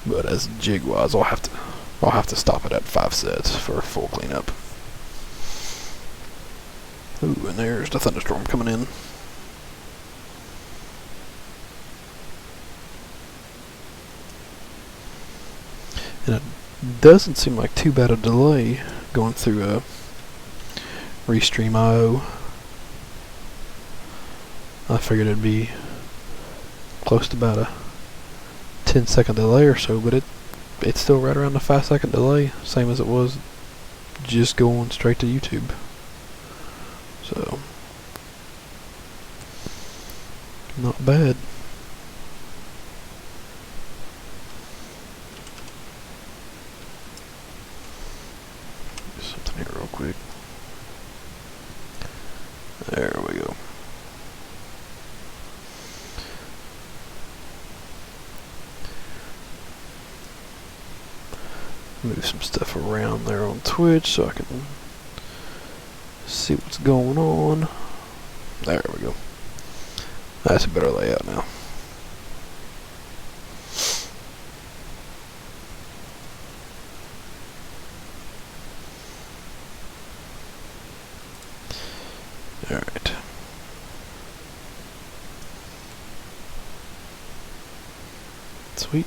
[SPEAKER 1] But as jig wise, I'll have to stop it at 5 sets for a full cleanup. Ooh, and there's the thunderstorm coming in. And it doesn't seem like too bad a delay going through a Restream IO. I figured it'd be close to about a 10-second delay or so, but it's still right around the 5-second delay, same as it was just going straight to YouTube. So, not bad. Do something here real quick. There we go. Move some stuff around there on Twitch so I can see what's going on. There we go. That's a better layout now. Alright. Sweet.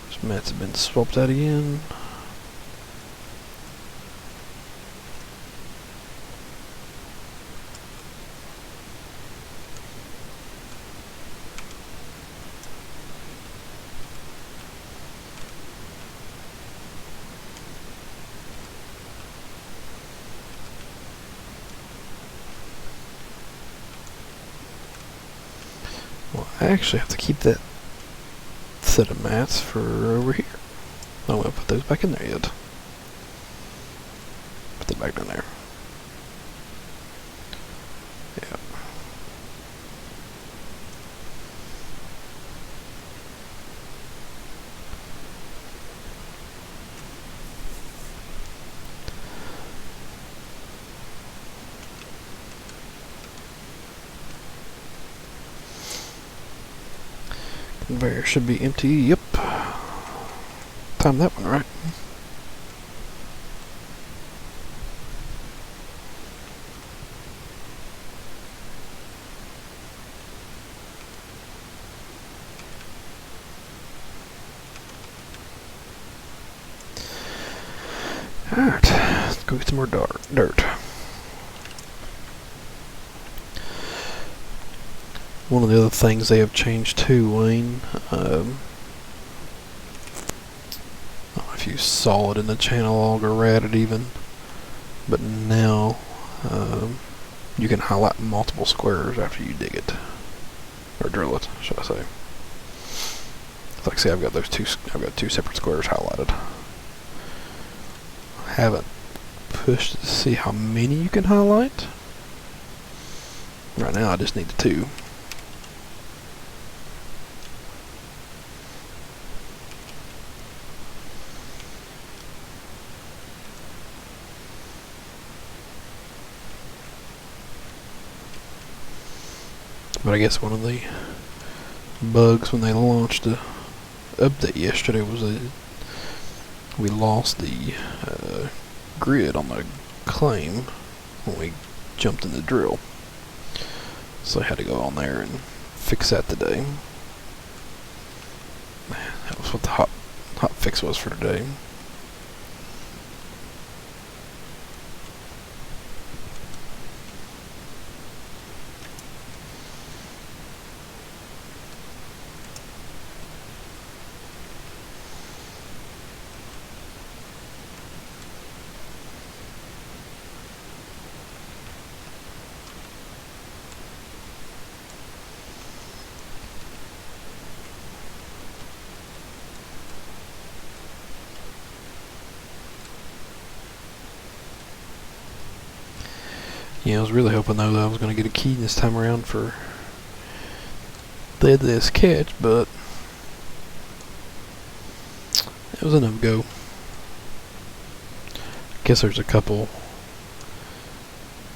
[SPEAKER 1] Those mats have been swapped out again. Well, I actually have to keep that set of mats for over here. I don't want to put those back in there yet. Put them back down there. Conveyor should be empty. Yep. Time that one right. Alright, let's go get some more dirt. One of the other things they have changed too, Wayne, I don't know if you saw it in the channel log or read it even, but now you can highlight multiple squares after you dig it, or drill it, should I say. Like I say, I've got two separate squares highlighted. Haven't pushed to see how many you can highlight. Right now I just need the 2. But I guess one of the bugs when they launched the update yesterday was that we lost the grid on the claim when we jumped in the drill. So I had to go on there and fix that today. That was what the hot fix was for today. Yeah, I was really hoping though that I was going to get a key this time around for this catch, but it was a no-go. I guess there's a couple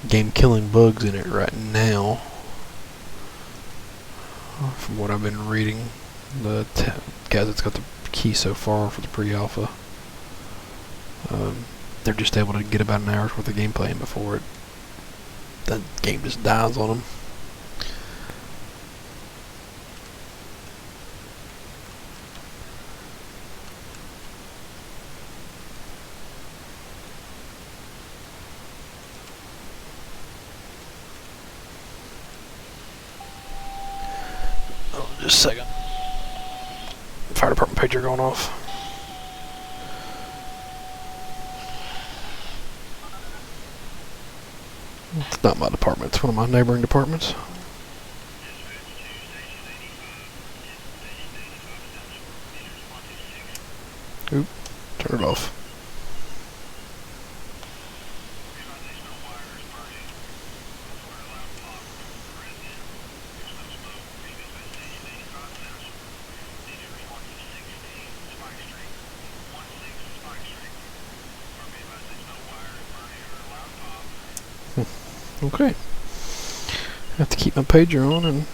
[SPEAKER 1] game-killing bugs in it right now, from what I've been reading. The guys that's got the key so far for the pre-alpha, they're just able to get about an hour's worth of gameplay in before the game just dies on them. Oh, just a second. Fire department pager going off. It's not my department, it's one of my neighboring departments. Oop, turn it off. Okay. I have to keep my pager on, and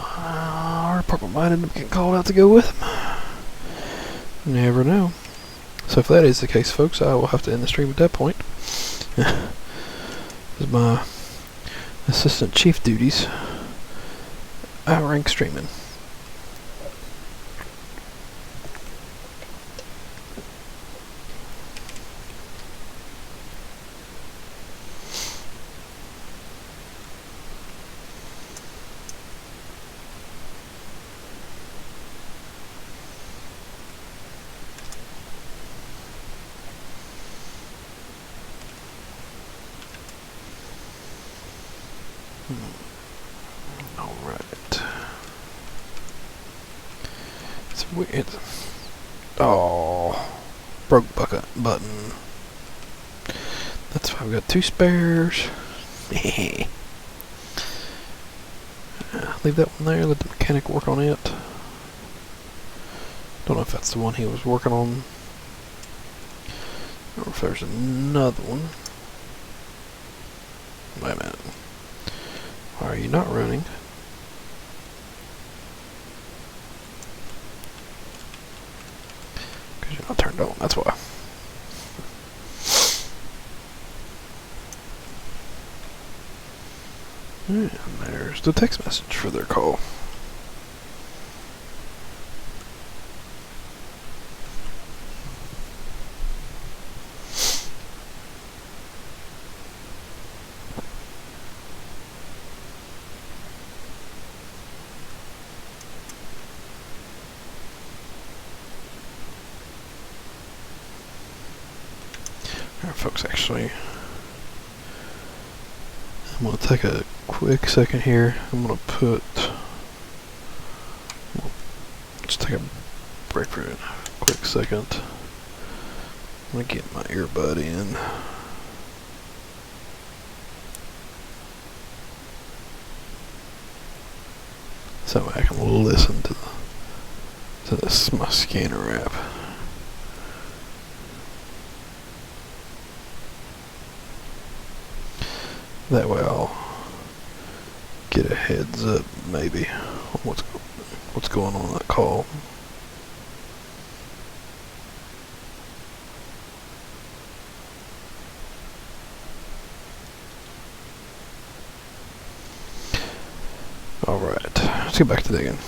[SPEAKER 1] our department might end up getting called out to go with them. Never know. So if that is the case, folks, I will have to end the stream at that point. This is my assistant chief duties. Outrank streaming. Alright. It's weird. Oh, broke bucket button. That's why I've got 2 spares. Leave that one there, let the mechanic work on it. Don't know if that's the one he was working on, or if there's another one. Wait a minute. Why are you not running? turned on, that's why. And there's the text message for their call. Alright folks, actually, I'm going to take a quick second here. I'm going to just take a break for a quick second. I'm going to get my earbud in. So I can listen to this, my scanner app. That way I'll get a heads up maybe on what's going on that call. Alright, let's get back to digging.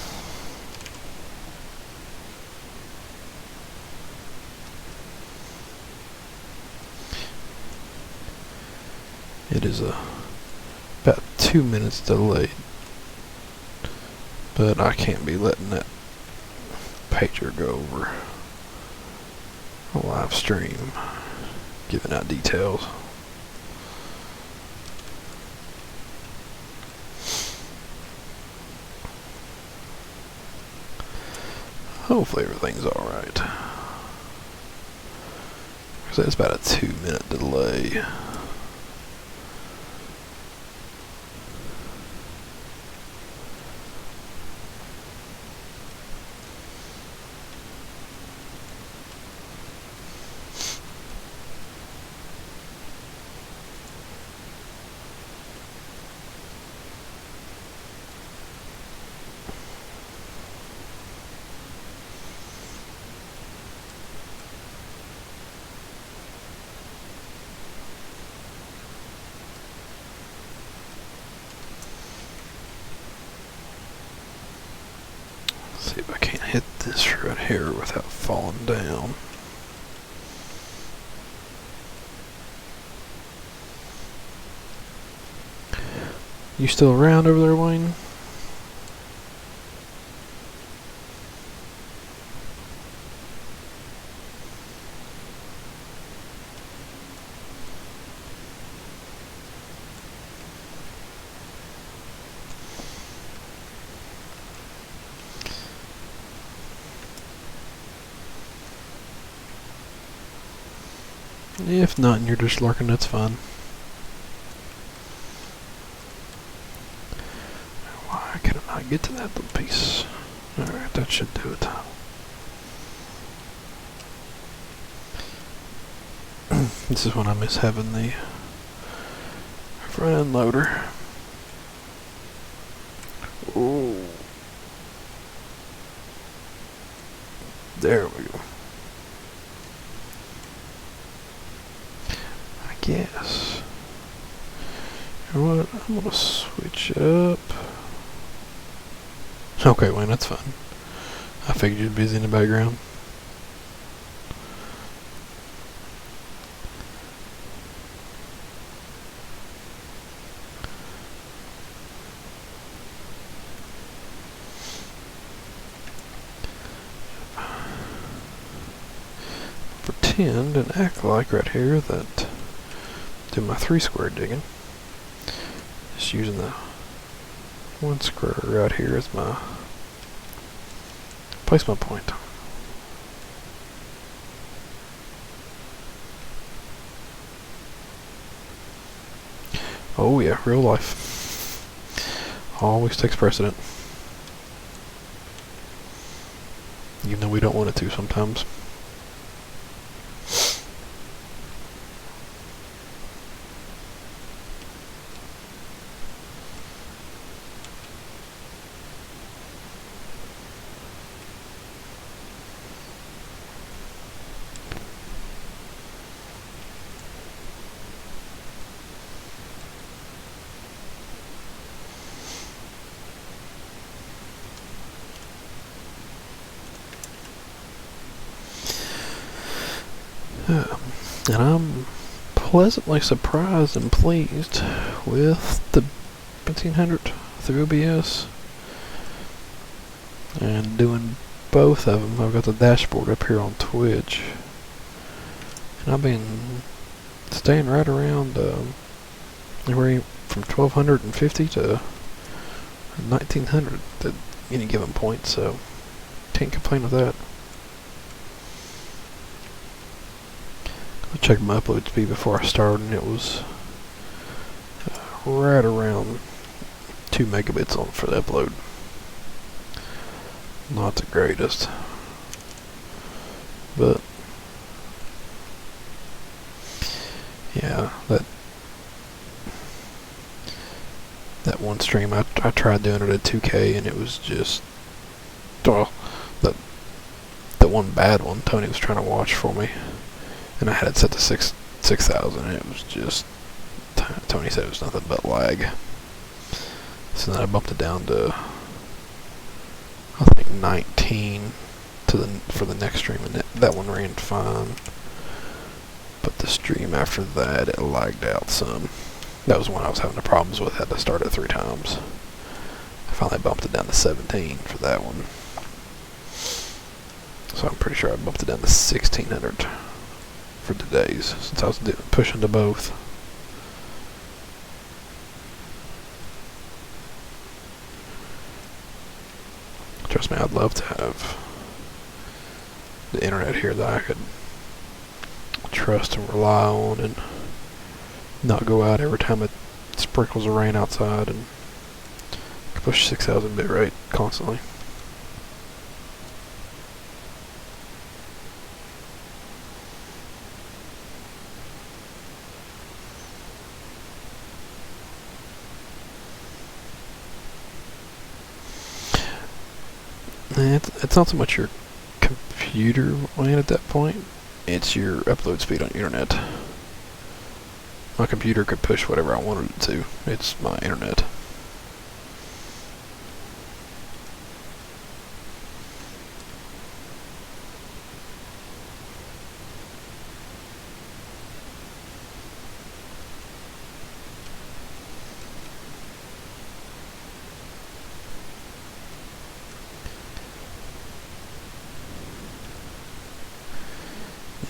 [SPEAKER 1] It is about 2 minutes delayed, but I can't be letting that pager go over a live stream, giving out details. Hopefully everything's alright. So it's about a 2-minute delay. See if I can't hit this right here without falling down. You still around over there, Wayne? If not and you're just lurking, that's fine. Why can I not get to that little piece? Alright, that should do it. This is when I miss having the front end loader. Oh, there we go. I guess. You know what? I'm gonna switch it up. Okay, Wayne, that's fine. I figured you'd be busy in the background. Pretend and act like right here that do my 3 square digging. Just using the 1 square right here as my placement point. Oh yeah, real life always takes precedent, even though we don't want it to sometimes. And I'm pleasantly surprised and pleased with the 1500 through OBS. And doing both of them, I've got the dashboard up here on Twitch. And I've been staying right around anywhere from 1250 to 1900 at any given point, so can't complain with that. I checked my upload speed before I started, and it was right around 2 megabits on for the upload. Not the greatest, but yeah, that one stream I tried doing it at 2K, and it was just, well, that one bad one Tony was trying to watch for me, and I had it set to 6,000, and it was just, Tony said it was nothing but lag. So then I bumped it down to, I think, 19 for the next stream, and that one ran fine. But the stream after that, it lagged out some. That was when I was having the problems with. Had to start it 3 times. I finally bumped it down to 17 for that one. So I'm pretty sure I bumped it down to 1600 for today's, since I was pushing to both. Trust me, I'd love to have the internet here that I could trust and rely on, and not go out every time it sprinkles of rain outside, and push 6,000 bit rate constantly. It's not so much your computer land at that point, it's your upload speed on your internet. My computer could push whatever I wanted it to. It's my internet.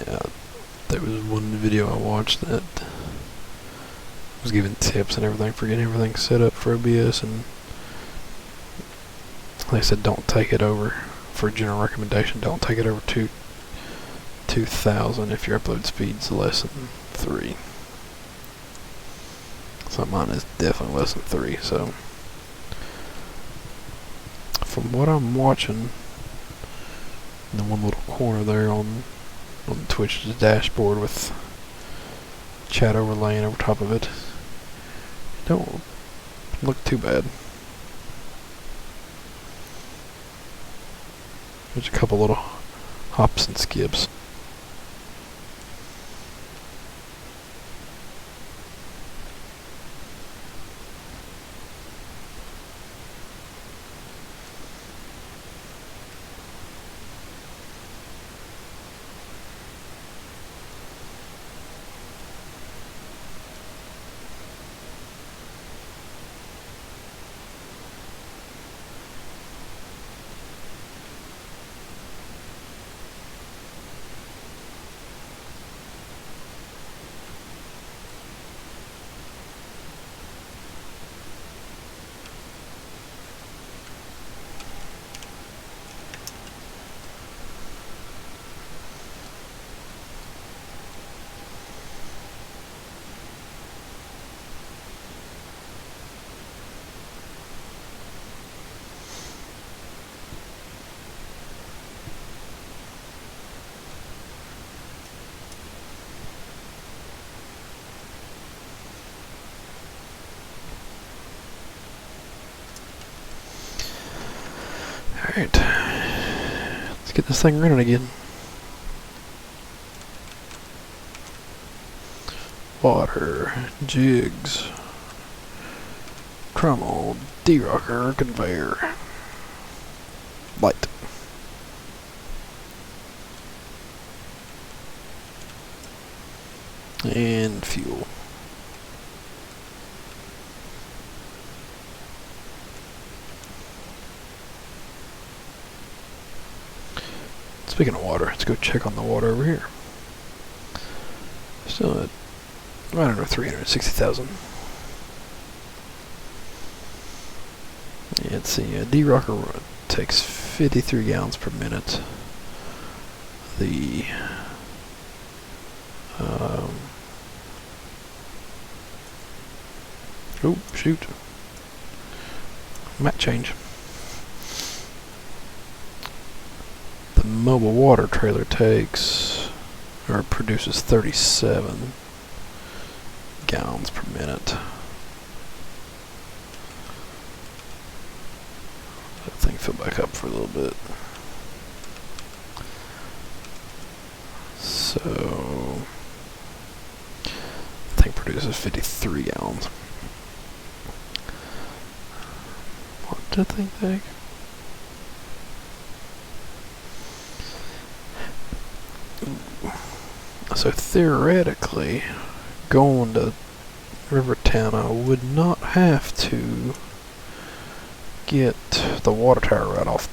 [SPEAKER 1] Yeah, there was one video I watched that was giving tips and everything for getting everything set up for OBS, and they said don't take it over, for a general recommendation, don't take it over 2,000 if your upload speed's less than 3. So mine is definitely less than 3, so from what I'm watching in the one little corner there on Twitch's dashboard with chat overlaying over top of it, don't look too bad. There's a couple little hops and skips. Alright, let's get this thing running again. Water, jigs, trommel, D-rocker, conveyor, light. And fuel. Speaking of water, let's go check on the water over here. Still at right under 360,000. Let's see, a D-Rocker takes 53 gallons per minute. The oh shoot, map change. The mobile water trailer takes or produces 37 gallons per minute. That thing fill back up for a little bit. So that thing produces 53 gallons. What did that thing take? So theoretically, going to Rivertown, I would not have to get the water tower right off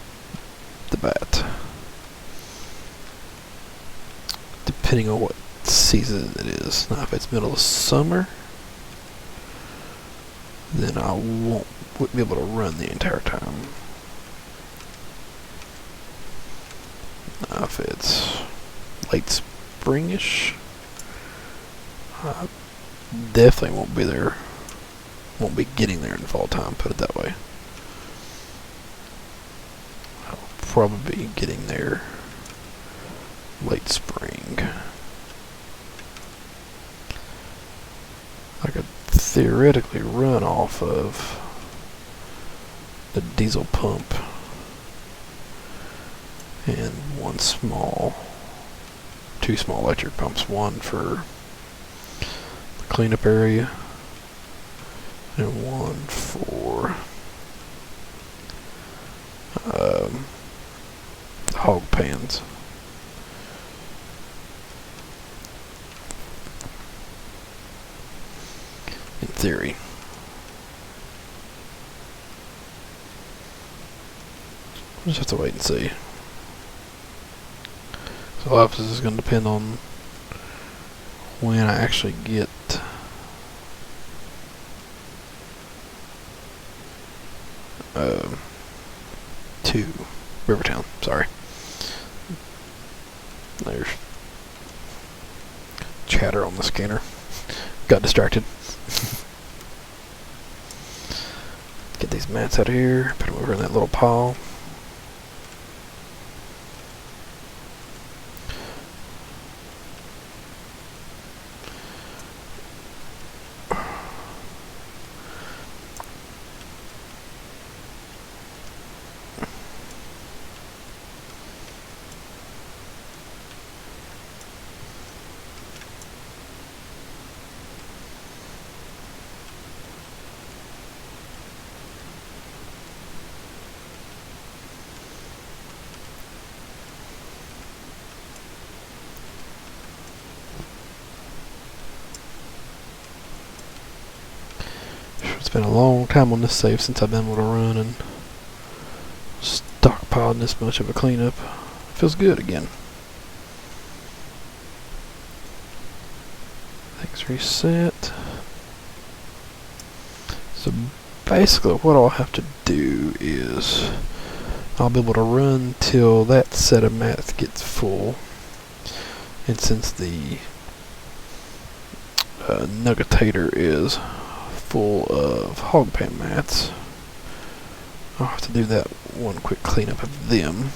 [SPEAKER 1] the bat. Depending on what season it is. Now, if it's middle of summer, then I wouldn't be able to run the entire time. Now, if it's late springish, I definitely won't be there. Won't be getting there in fall time, put it that way. I'll probably be getting there late spring. I could theoretically run off of the diesel pump and two small electric pumps, one for the cleanup area and one for hog pans. In theory. We'll just have to wait and see. So a lot of this is going to depend on when I actually get to Rivertown. Sorry. There's chatter on the scanner. Got distracted. Get these mats out of here. Put them over in that little pile. It's been a long time on this save since I've been able to run and stockpile this much of a cleanup. Feels good again. Things reset. So basically what I'll have to do is I'll be able to run till that set of mats gets full. And since the nuggetator is full of hog pan mats, I'll have to do that one quick cleanup of them,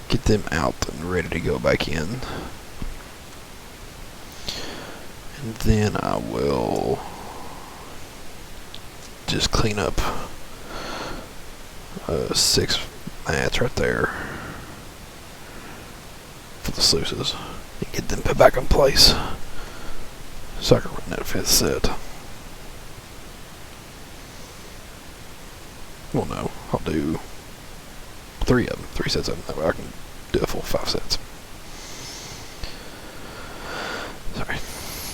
[SPEAKER 1] get them out and ready to go back in, and then I will just clean up 6 mats right there for the sluices and get them put back in place so I can run that 5th set. Well, no, I'll do 3 of them, 3 sets of them. That way I can do a full 5 sets.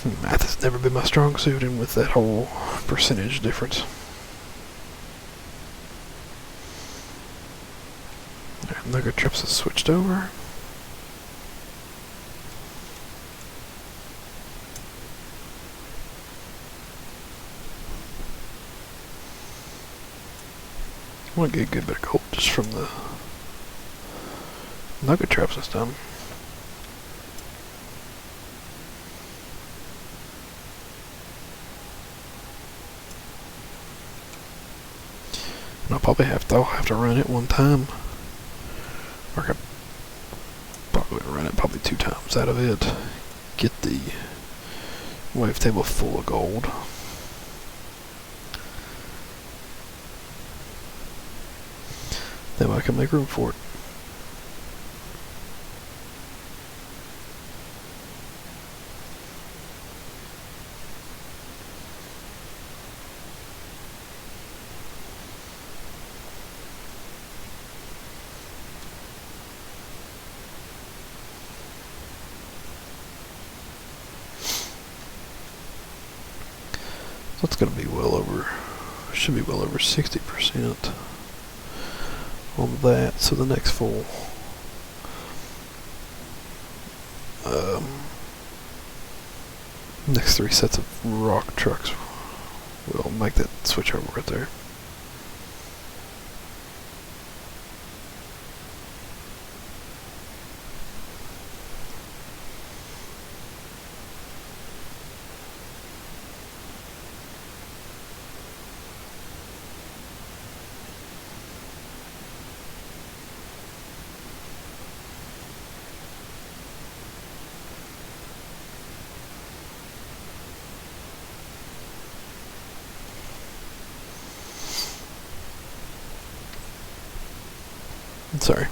[SPEAKER 1] Math has never been my strong suit, and with that whole percentage difference. Alright, nugget trips has switched over. I want to get a good bit of gold just from the nugget traps this time. And I'll have to run it one time. Or I could probably run it probably 2 times out of it. Get the wavetable full of gold. That way I can make room for it. So it's going to be should be well over 60% on that. So the next full next 3 sets of rock trucks will make that switch over right there. Sorry,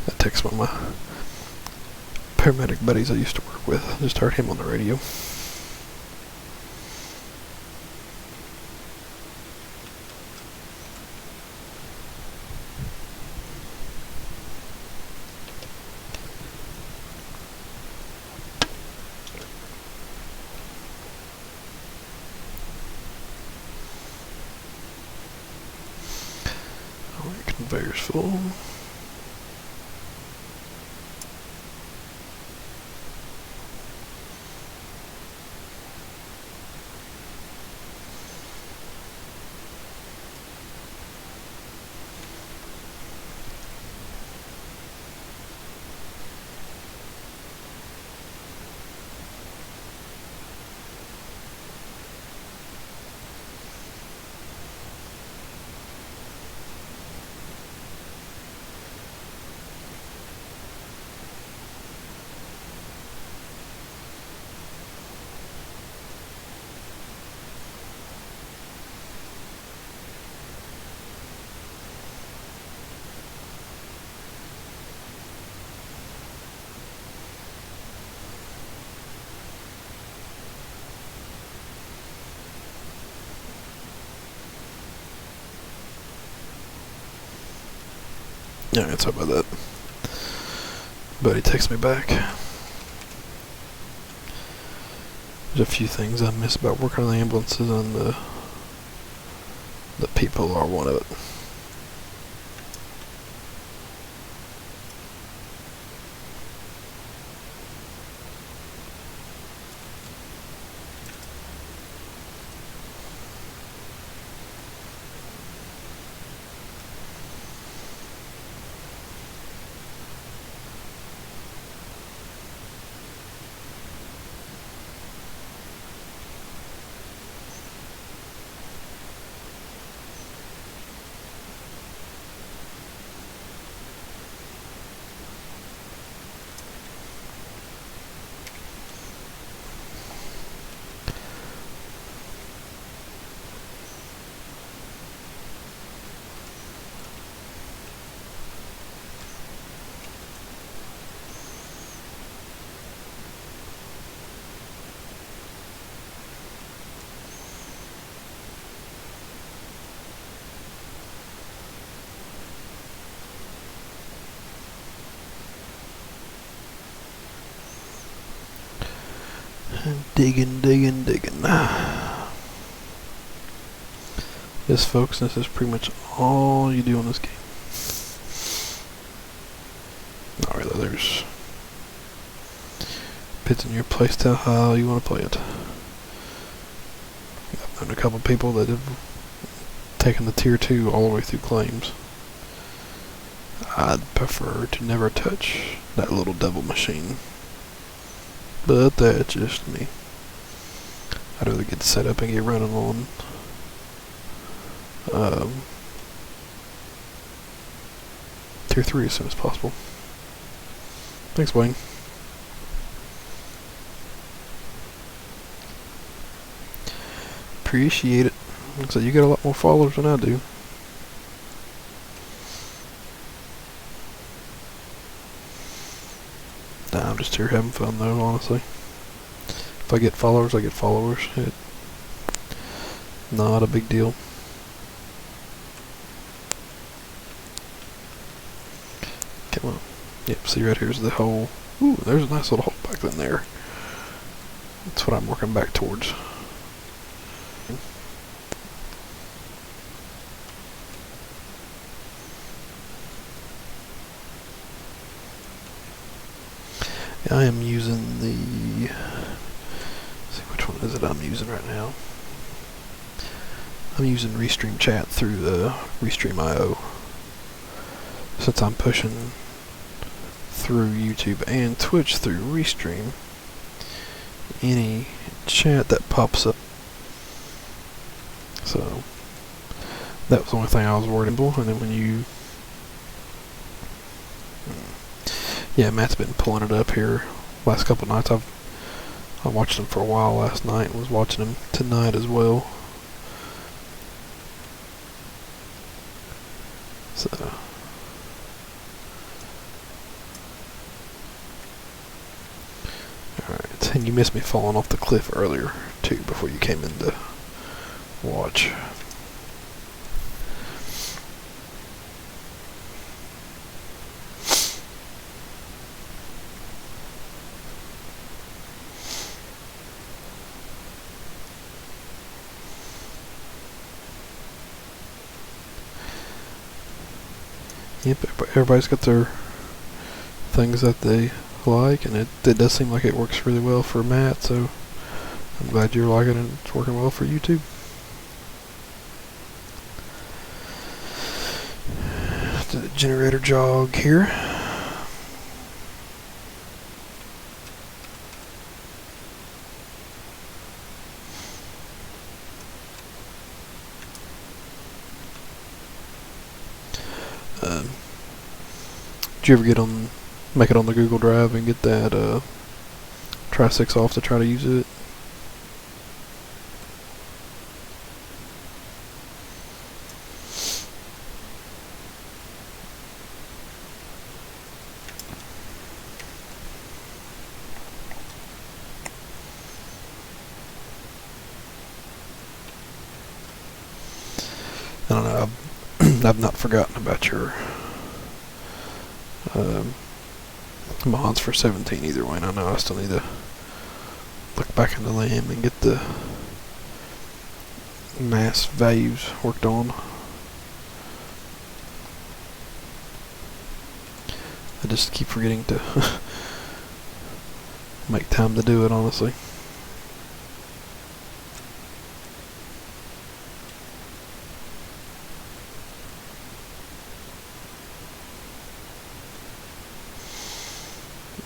[SPEAKER 1] that text one of my paramedic buddies I used to work with. I just heard him on the radio. Alright, conveyor's full. Yeah, sorry about that. Buddy texts me back. There's a few things I miss about working on the ambulances, and the people are one of it. Digging. Yes, folks, this is pretty much all you do in this game. Not really, there's depends on your playstyle, how you want to play it. I've known a couple people that have taken the tier 2 all the way through claims. I'd prefer to never touch that little devil machine. But that's just me. I'd rather get set up and get running on tier 3 as soon as possible. Thanks, Wayne. Appreciate it. So you get a lot more followers than I do. Nah, I'm just here having fun though, honestly. If I get followers, I get followers. Not a big deal. Come on. Yep, see right here's the hole. Ooh, there's a nice little hole back in there. That's what I'm working back towards. I am using the, let's see which one is it I'm using right now. I'm using Restream Chat through the Restream IO. Since I'm pushing through YouTube and Twitch through Restream, any chat that pops up. So that was the only thing I was worried about. And then when you, yeah, Matt's been pulling it up here last couple nights. I watched him for a while last night and was watching him tonight as well. So alright, and you missed me falling off the cliff earlier too before you came in to watch. Yep, everybody's got their things that they like, and it does seem like it works really well for Matt, so I'm glad you're liking it and it's working well for you too. Do the generator jog here. Did you ever make it on the Google Drive and get that Tri-6 off to try to use it? I don't know, I've not forgotten about your mods for 17 either way, and I know I still need to look back in the LAM and get the mass values worked on. I just keep forgetting to make time to do it, honestly.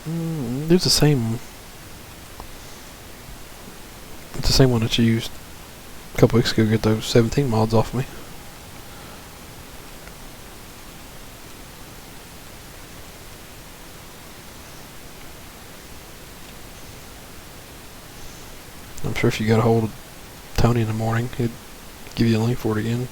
[SPEAKER 1] There's the same. It's the same one that you used a couple weeks ago to get those 17 mods off me. I'm sure if you got a hold of Tony in the morning, he'd give you a link for it again.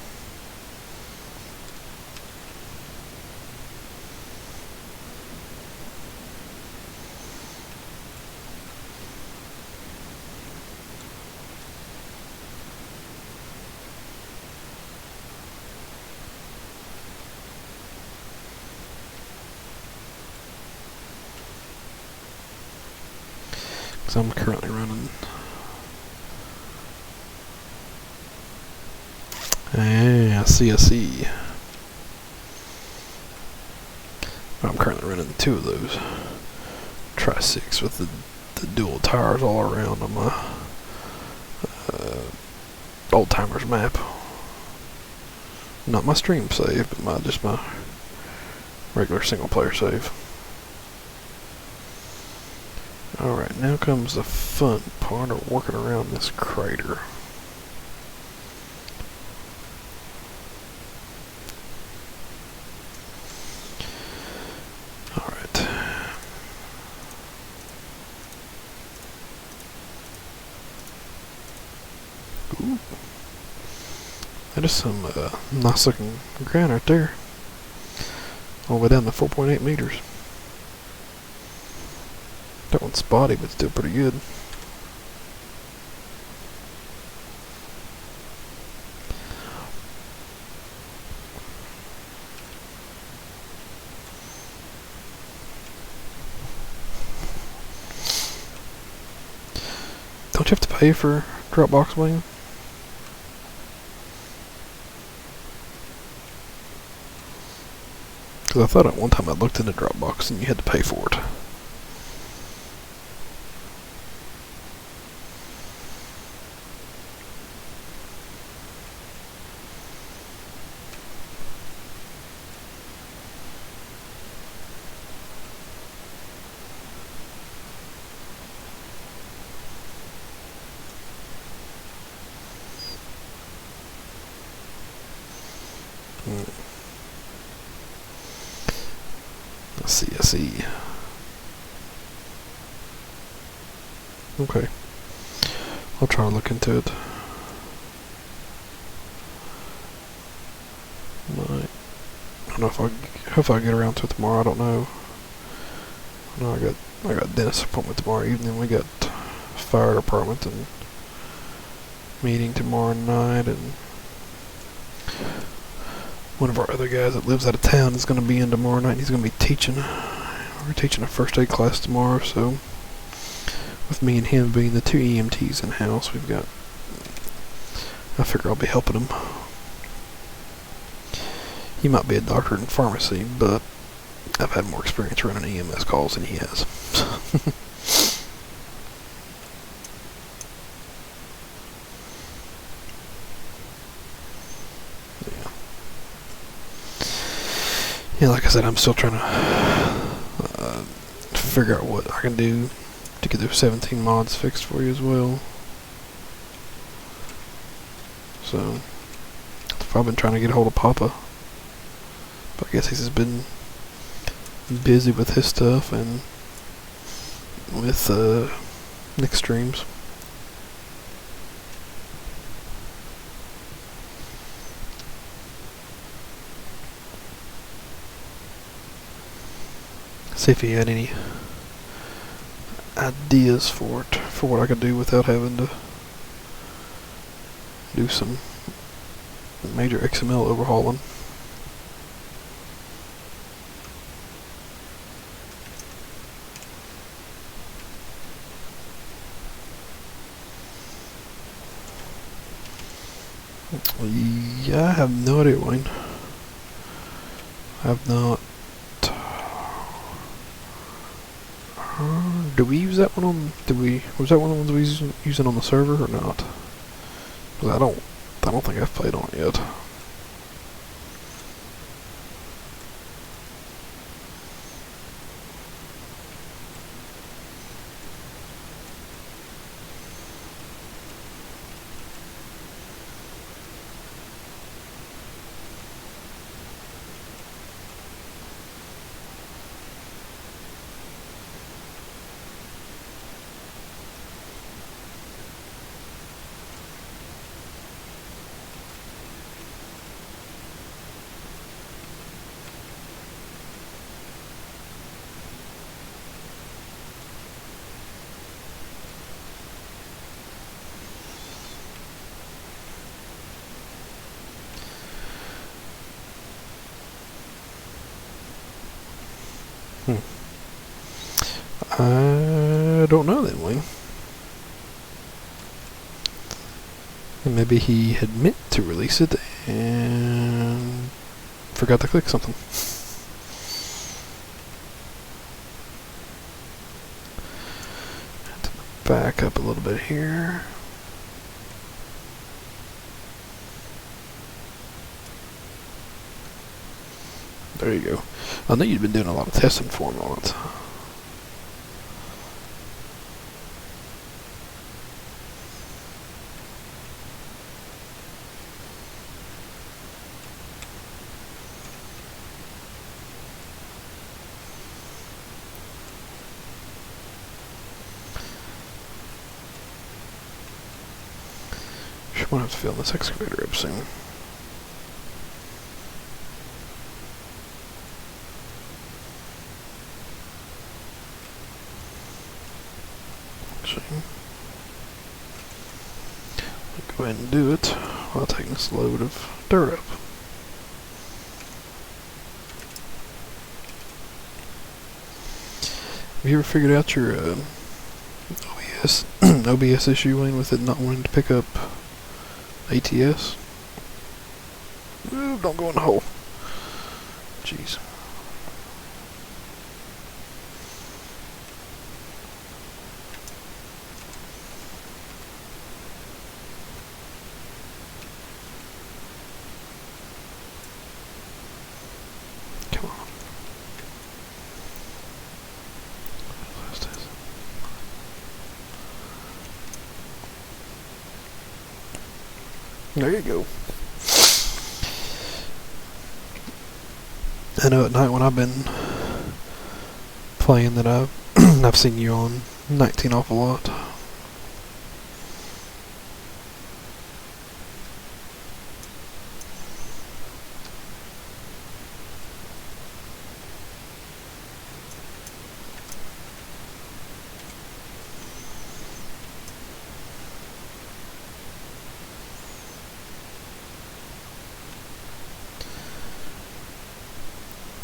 [SPEAKER 1] So I'm currently running. I see. I'm currently running 2 of those Tri-6 with the dual tires all around on my old timers map. Not my stream save, but just my regular single player save. Alright, now comes the fun part of working around this crater. Alright. Ooh. That is some nice looking ground right there. All the way down to 4.8 meters. That one's spotty, but still pretty good. Don't you have to pay for Dropbox, William? Because I thought at one time I looked into Dropbox and you had to pay for it. I see. Okay. I'll try to look into it. I don't know if I get around to it tomorrow. I don't know. No, I got dentist appointment tomorrow evening. We got fire department and meeting tomorrow night, and one of our other guys that lives out of town is going to be in tomorrow night. He's going to be teaching. We're teaching a first aid class tomorrow, so with me and him being the 2 EMTs in house, I figure I'll be helping him. He might be a doctor in pharmacy, but I've had more experience running EMS calls than he has. Yeah, like I said, I'm still trying to figure out what I can do to get those 17 mods fixed for you as well. So, I've been trying to get a hold of Papa, but I guess he's just been busy with his stuff and with Nick streams. See if he had any ideas for what I could do without having to do some major XML overhauling. Yeah, I have no idea, Wayne. I have not. Do we use that one on? Was that one of the ones we was using on the server or not? 'Cause I don't think I've played on it yet. I don't know then, Wayne. And maybe he had meant to release it and forgot to click something. Have to back up a little bit here. There you go. I know you've been doing a lot of testing for me on it. Should want to have to fill this excavator up soon. Go ahead and do it while taking this load of dirt up. Have you ever figured out your OBS issue, Wayne, with it not wanting to pick up ATS? Ooh, don't go in the hole. Jeez. There you go. I know at night when I've been playing that I've seen you on 19 awful lot.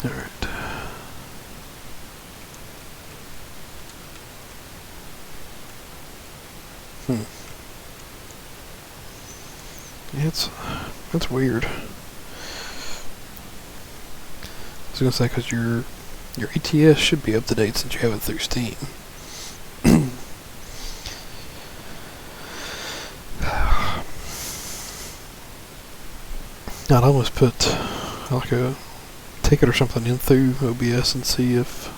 [SPEAKER 1] Alright. Yeah, it's weird. I was gonna say, because your ETS should be up to date since you have it through Steam. I'd almost put like a ticket or something in through OBS and see if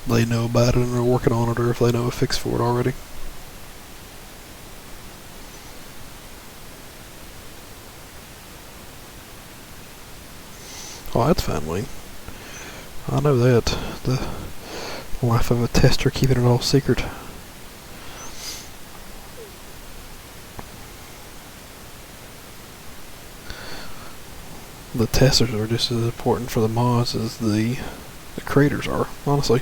[SPEAKER 1] they know about it and are working on it, or if they know a fix for it already. Oh, that's fine, Wayne. I know that. The life of a tester, keeping it all secret. The testers are just as important for the mods as the creators are, honestly.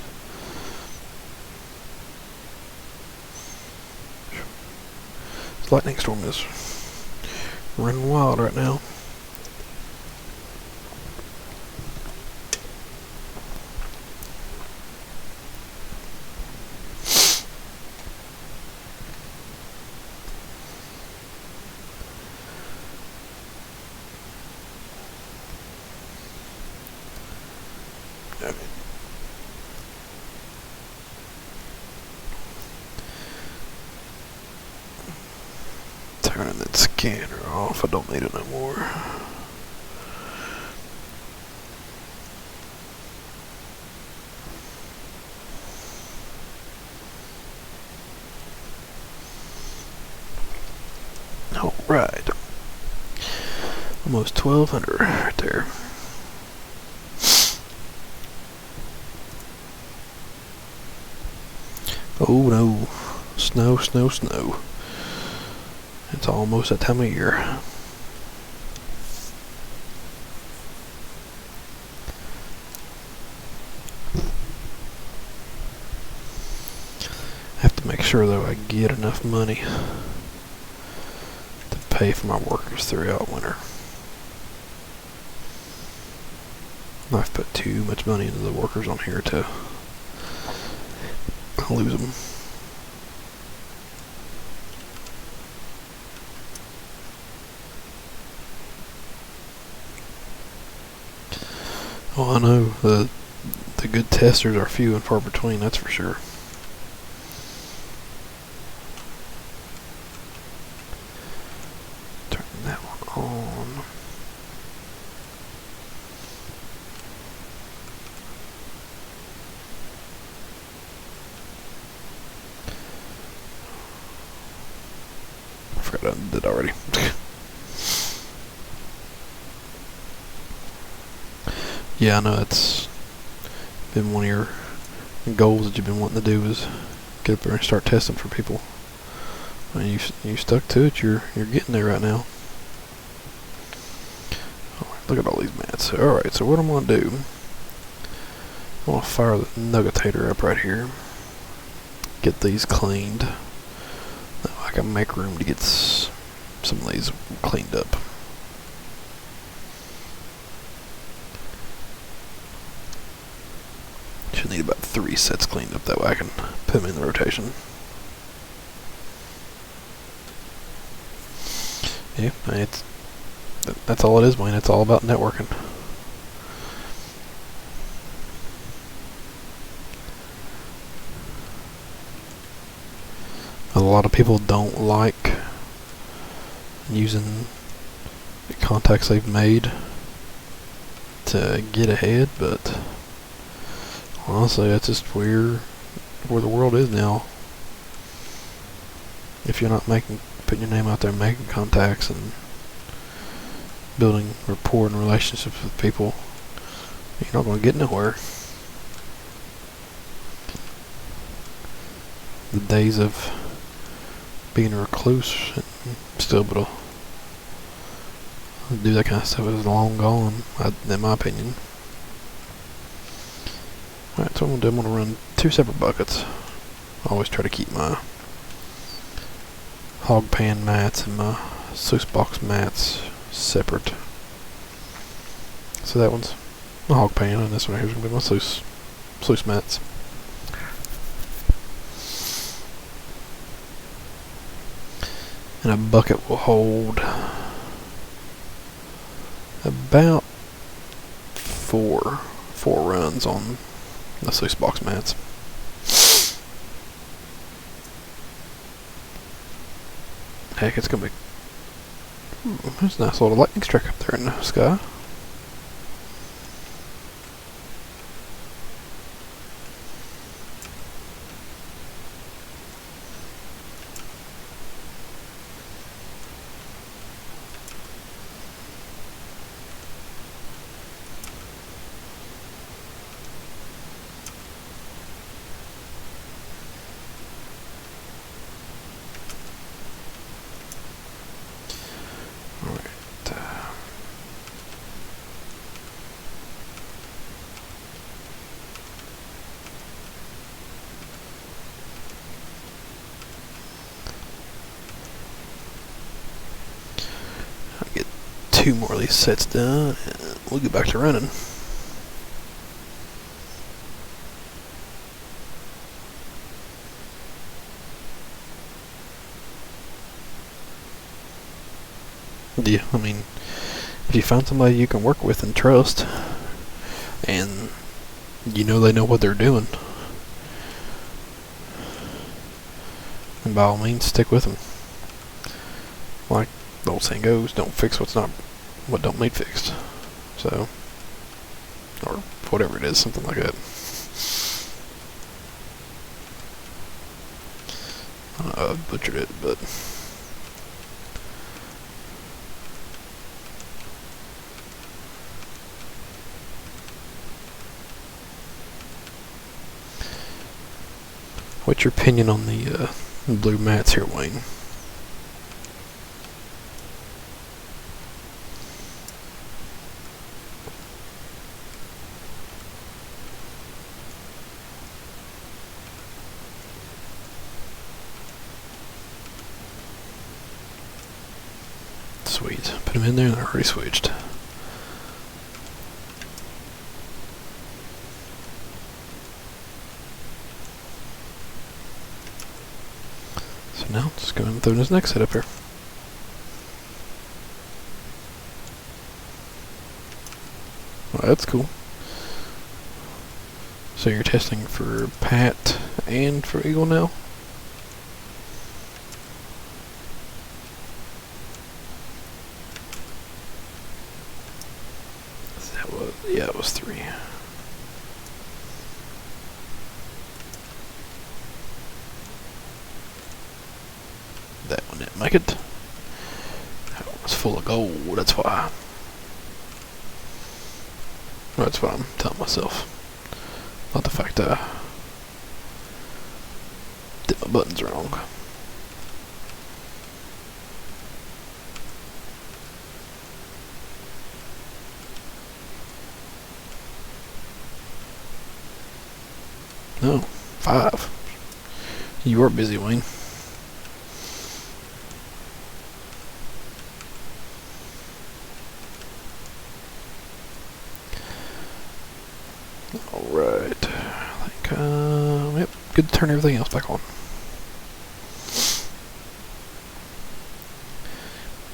[SPEAKER 1] This lightning storm is running wild right now. Turning that scanner off. I don't need it no more. Alright. Almost 1200 right there. Oh no. Snow, snow, snow. It's almost that time of year. Have to make sure though I get enough money to pay for my workers throughout winter. I've put too much money into the workers on here to lose them. Oh, I know. The good testers are few and far between, that's for sure. Turn that one on. I forgot I did already. Yeah, I know it's been one of your goals that you've been wanting to do is get up there and start testing for people. I mean, you stuck to it. You're getting there right now. Look at all these mats. All right, so what I'm gonna do? I'm gonna fire the nuggetator up right here. Get these cleaned. That way I can make room to get some of these cleaned up. Should need about 3 sets cleaned up, that way I can put them in the rotation. Yeah, that's all it is, Wayne. It's all about networking. A lot of people don't like using the contacts they've made to get ahead, but honestly, that's just where the world is now. If you're not putting your name out there, making contacts and building rapport and relationships with people, you're not going to get nowhere. The days of being a recluse and still able to do that kind of stuff is long gone, in my opinion. Alright, so what I'm going to do, I'm going to run 2 separate buckets. I always try to keep my hog pan mats and my sluice box mats separate. So that one's my hog pan, and this one here is going to be my sluice mats. And a bucket will hold about four runs on the sluice box mats. Heck, it's gonna be. There's a nice little lightning strike up there in the sky. I'll get 2 more of these sets done, and we'll get back to running. Yeah, I mean, if you find somebody you can work with and trust, and you know they know what they're doing, then by all means stick with them. Like the old saying goes, don't fix what don't need fixed. So, or whatever it is, something like that. I butchered it, but what's your opinion on the blue mats here, Wayne? Sweet. Put them in there and they're already switched. So now, just go ahead and throw this next set up here. Well, that's cool. So you're testing for Pat and for Eagle now? Yeah, it was 3. That one didn't make it. That one was full of gold, that's why. That's what I'm telling myself. Not the fact that I did my buttons wrong. No, 5. You are busy, Wayne. Alright. I think, yep, good to turn everything else back on.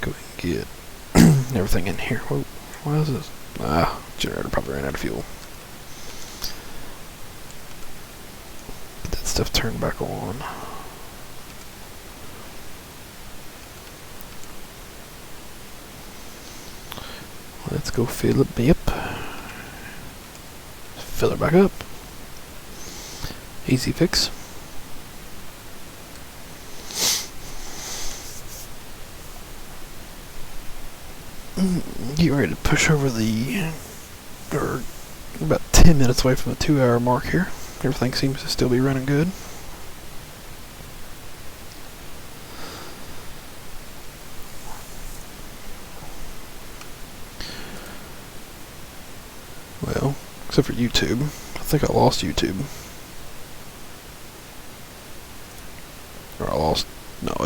[SPEAKER 1] Go ahead and get everything in here. Whoa, why is this? Generator probably ran out of fuel. Get that stuff turned back on. Let's go fill it up. Fill it back up. Easy fix. Get ready to push over we're about 10 minutes away from the 2-hour mark here. Everything seems to still be running good. Well, except for YouTube. I think I lost YouTube. Or I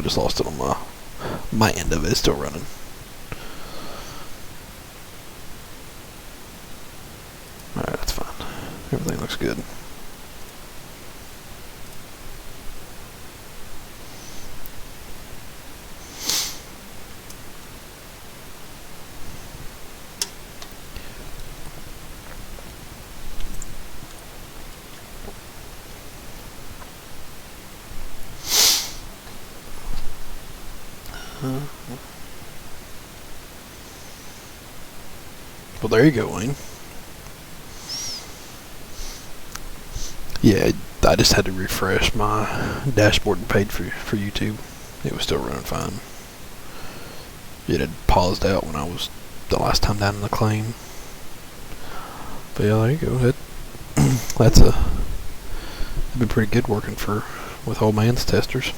[SPEAKER 1] just lost it on my end of it. It's still running. Alright, that's fine. Everything looks good. Well, there you go, Wayne. Yeah, I just had to refresh my dashboard page for YouTube. It was still running fine. It had paused out when I was the last time down in the claim. But yeah, there you go. That'd been pretty good working with old man's testers.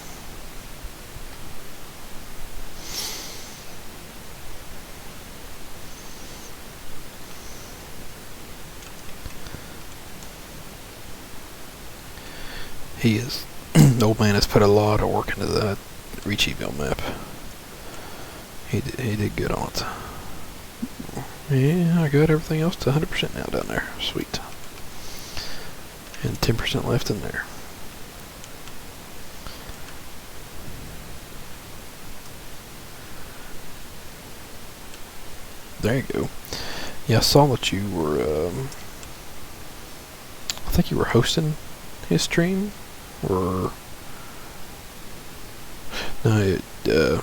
[SPEAKER 1] The old man has put a lot of work into that Reacheville map. He did good on it. Yeah, I got everything else to 100% now down there. Sweet. And 10% left in there. There you go. Yeah, I saw that you were, I think you were hosting his stream, or no, you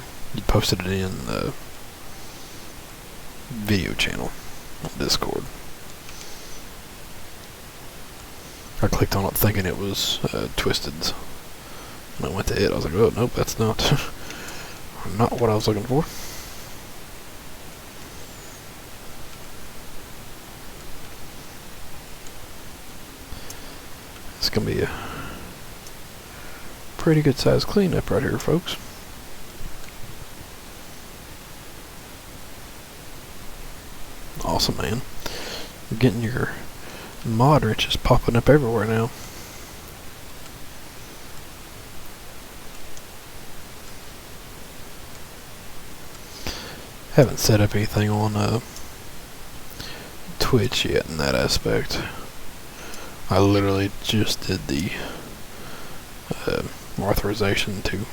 [SPEAKER 1] posted it in the video channel on Discord. I clicked on it thinking it was Twisted's. When I went to it, I was like, oh, nope, that's not not what I was looking for. It's gonna be a pretty good sized cleanup right here, folks. Awesome, man. You're getting your mod riches popping up everywhere now. Haven't set up anything on Twitch yet in that aspect. I literally just did the authorization to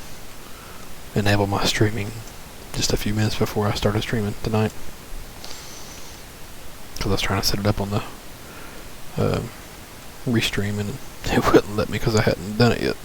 [SPEAKER 1] enable my streaming just a few minutes before I started streaming tonight, because I was trying to set it up on the restreaming, and it wouldn't let me because I hadn't done it yet.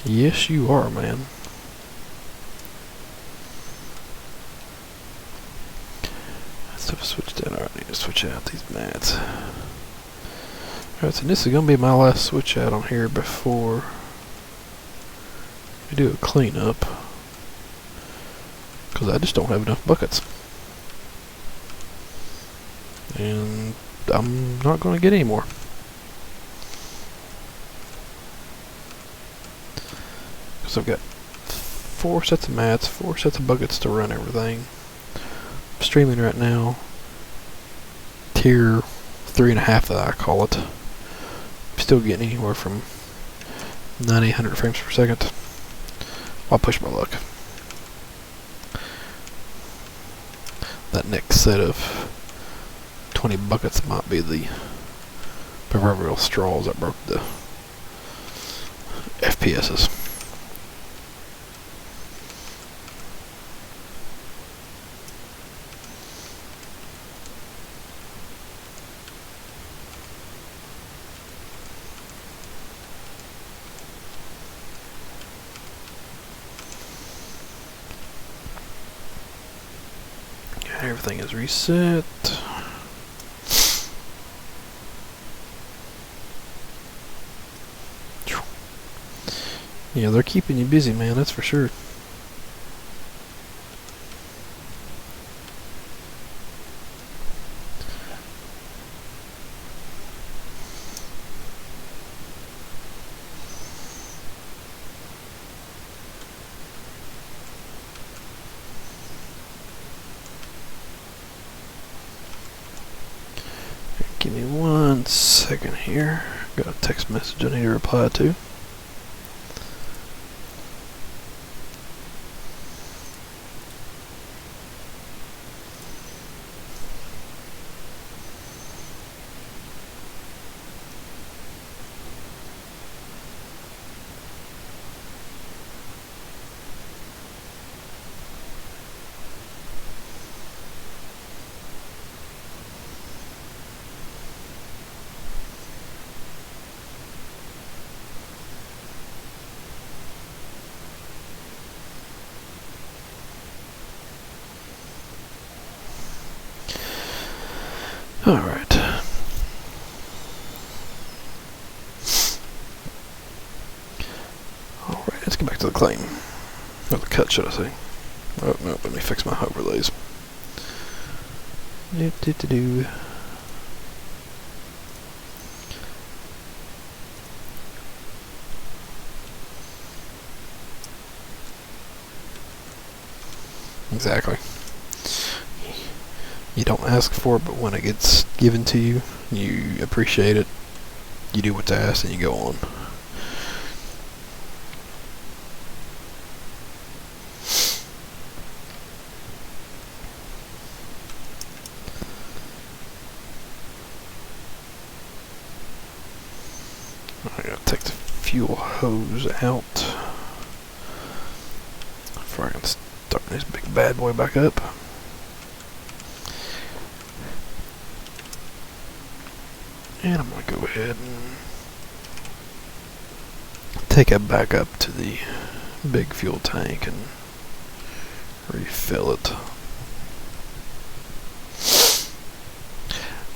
[SPEAKER 1] Yes, you are, man. Stuff switched in. Alright, I need to switch out these mats. Alright, so this is going to be my last switch out on here before we do a cleanup, because I just don't have enough buckets. And I'm not going to get any more. Because I've got 4 sets of mats, 4 sets of buckets to run everything. I'm streaming right now, tier 3.5 that I call it. I'm still getting anywhere from 900 frames per second. I'll push my luck. That next set of 20 buckets might be the proverbial straws that broke the FPSs. Everything is reset. Yeah, they're keeping you busy, man, that's for sure. Give me 1 second here. Got a text message I need to reply to. Alright. Alright, let's get back to the claim. Or the cut, should I say. Oh, no, let me fix my overlays. Do. Exactly. You don't ask for it, but when it gets given to you, you appreciate it. You do what's asked and you go on. I gotta take the fuel hose out before I can start this big bad boy back up. And I'm going to go ahead and take it back up to the big fuel tank and refill it.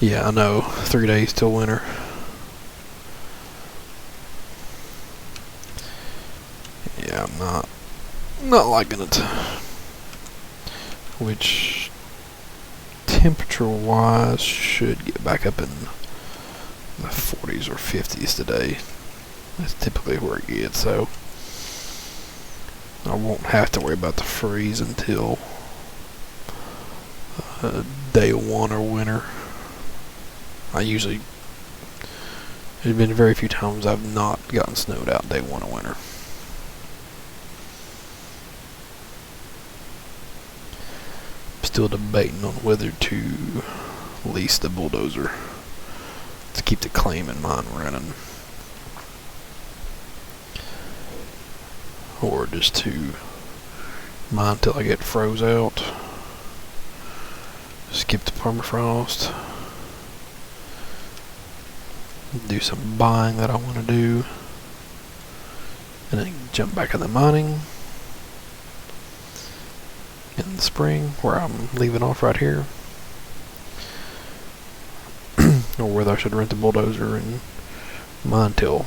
[SPEAKER 1] Yeah, I know, 3 days till winter. Yeah, I'm not liking it. Which, temperature-wise, should get back up in the 40s or 50s today. That's typically where it gets, so I won't have to worry about the freeze until day 1 or winter. There's been very few times I've not gotten snowed out day 1 of winter. Still debating on whether to lease the bulldozer to keep the claiming mine running, or just to mine till I get froze out, skip the permafrost, do some buying that I want to do, and then jump back in the mining in the spring, where I'm leaving off right here, or whether I should rent a bulldozer and mine till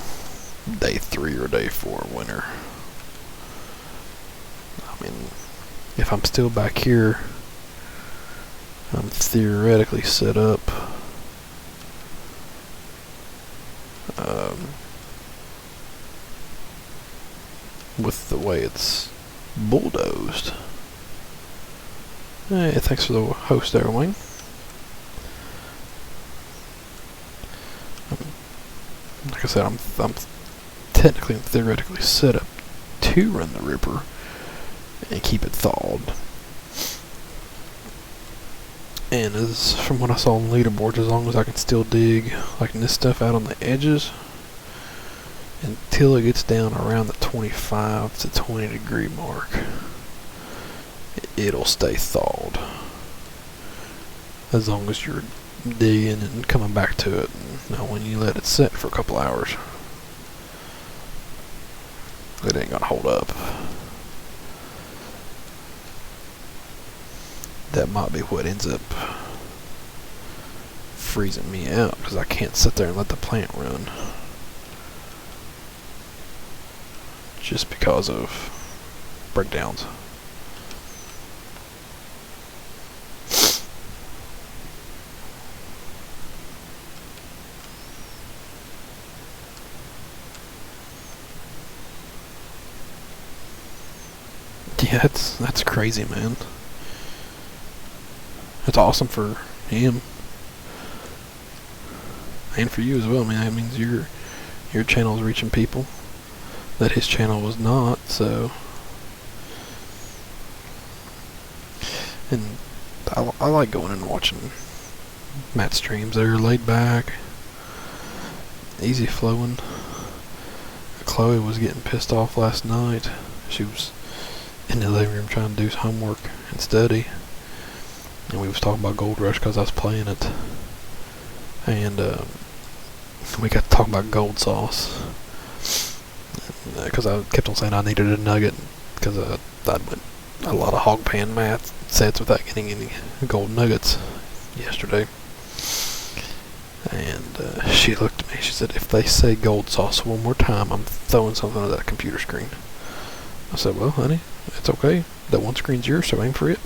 [SPEAKER 1] day 3 or day 4 of winter. I mean, if I'm still back here, I'm theoretically set up with the way it's bulldozed. Hey, thanks for the host there, Wayne. Like I said, I'm technically and theoretically set up to run the ripper and keep it thawed. And as from what I saw on leaderboards, as long as I can still dig like this stuff out on the edges until it gets down around the 25 to 20 degree mark, it'll stay thawed. As long as you're digging and coming back to it. Now when you let it sit for a couple hours, it ain't gonna hold up. That might be what ends up freezing me out, because I can't sit there and let the plant run just because of breakdowns. Yeah, that's crazy, man. It's awesome for him and for you as well. I mean, that means your channel is reaching people that his channel was not. So, and I like going and watching Matt's streams. They're laid back, easy flowing. Chloe was getting pissed off last night. She was in the living room trying to do homework and study, and we was talking about Gold Rush because I was playing it, and we got to talking about gold sauce, because I kept on saying I needed a nugget, because I'd went a lot of hog pan math sets without getting any gold nuggets yesterday. And she looked at me, she said, "If they say gold sauce one more time, I'm throwing something at that computer screen." I said, "Well, honey, it's okay. That one screen's yours, so aim for it."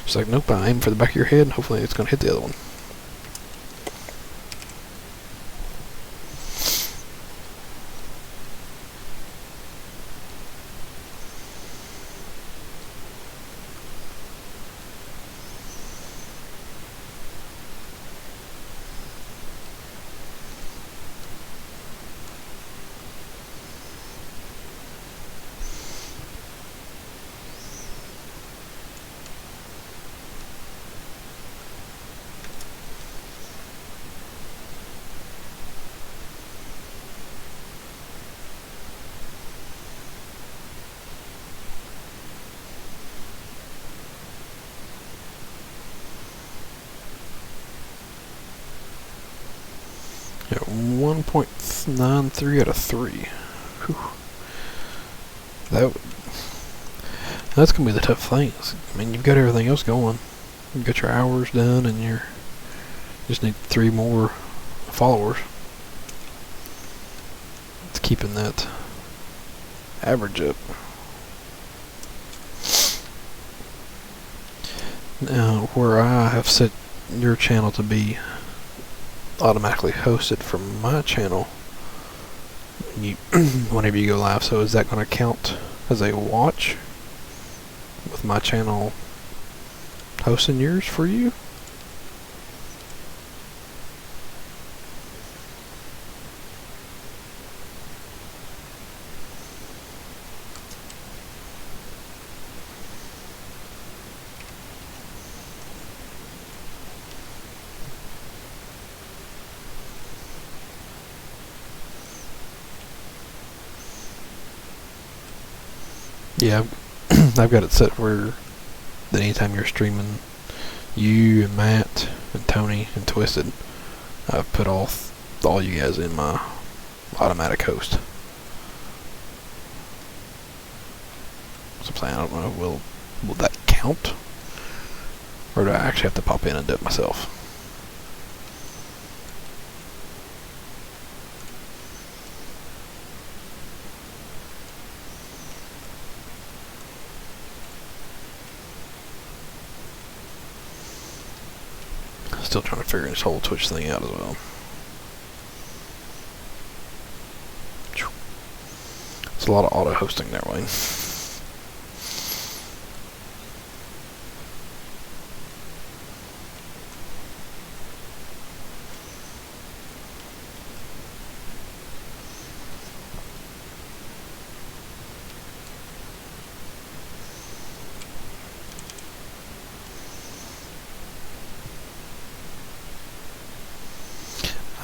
[SPEAKER 1] She's like, "Nope, I aim for the back of your head, and hopefully it's going to hit the other one." Yeah, 1.93 out of 3. Whew. That's gonna be the tough thing. I mean, you've got everything else going. You've got your hours done, and you just need 3 more followers. It's keeping that average up. Now, where I have set your channel to be automatically hosted from my channel whenever you go live, so is that going to count as a watch with my channel hosting yours for you? Yeah, I've got it set where that anytime you're streaming, you and Matt and Tony and Twisted, I've put all you guys in my automatic host. So I'm saying, I don't know, will that count? Or do I actually have to pop in and do it myself? Still trying to figure this whole Twitch thing out as well. It's a lot of auto hosting there, Wayne.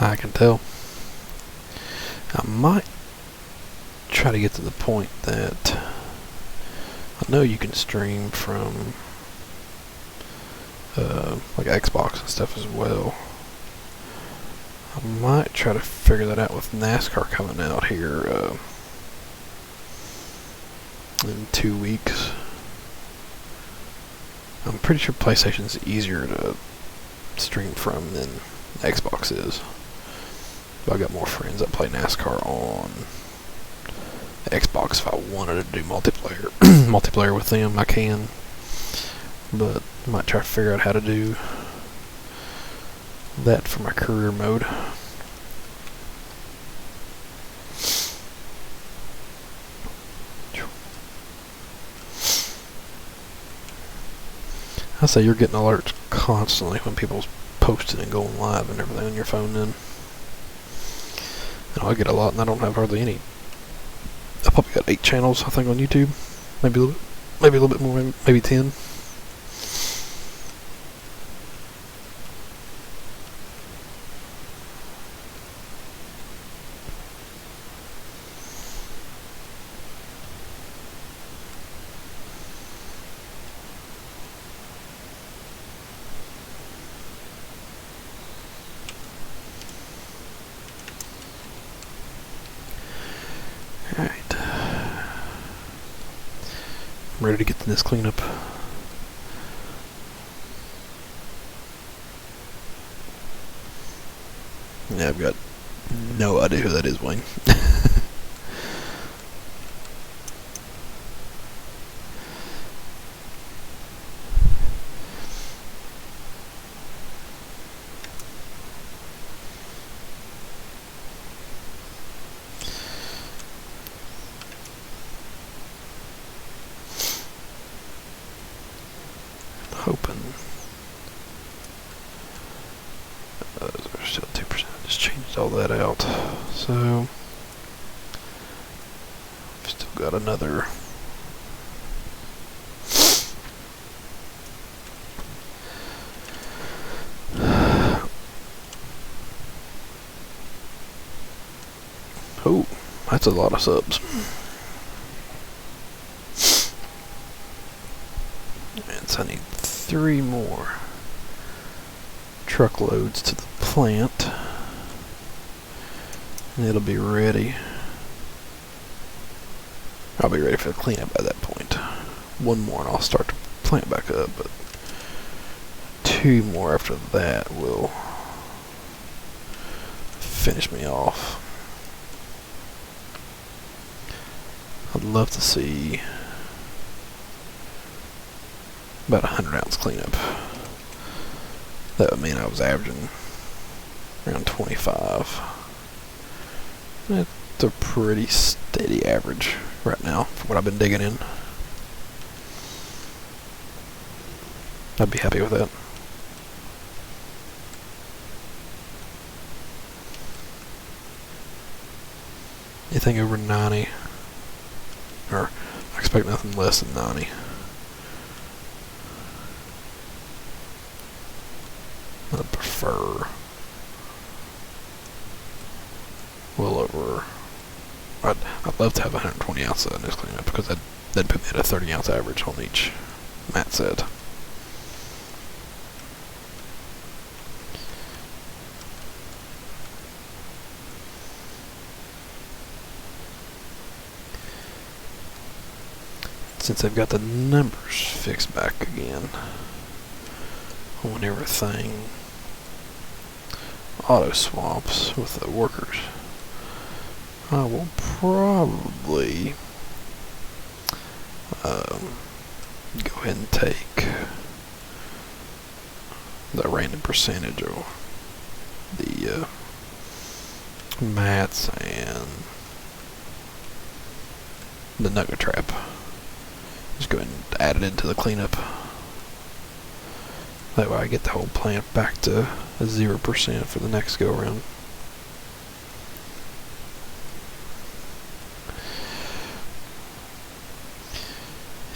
[SPEAKER 1] I can tell. I might try to get to the point that I know you can stream from like Xbox and stuff as well. I might try to figure that out with NASCAR coming out here in 2 weeks. I'm pretty sure PlayStation's easier to stream from than Xbox is. But I got more friends that play NASCAR on Xbox. If I wanted to do multiplayer with them, I can. But I might try to figure out how to do that for my career mode. I say you're getting alerts constantly when people's posting and going live and everything on your phone then. And I get a lot and I don't have hardly any. I probably got 8 channels I think on YouTube. Maybe a little bit more, maybe 10. Alright. I'm ready to get to this cleanup. Yeah, I've got no idea who that is, Wayne. Hoping those are still 2%. Just changed all that out. So I've still got another oh, that's a lot of subs. And so I need 3 more truckloads to the plant and it'll be ready. I'll be ready for the cleanup by that point. 1 more and I'll start the plant back up, but 2 more after that will finish me off. I'd love to see about 100-ounce cleanup. That would mean I was averaging around 25. That's a pretty steady average right now from what I've been digging in. I'd be happy with that. Anything over 90, or I expect nothing less than 90. I prefer well over. I'd love to have 120 ounces in this cleanup because That'd put me at a 30 ounce average on each mat set. Since I've got the numbers fixed back again on everything, auto swaps with the workers, I will probably go ahead and take the random percentage of the mats and the nugget trap. Just go ahead and add it into the cleanup. That way I get the whole plant back to 0% for the next go around.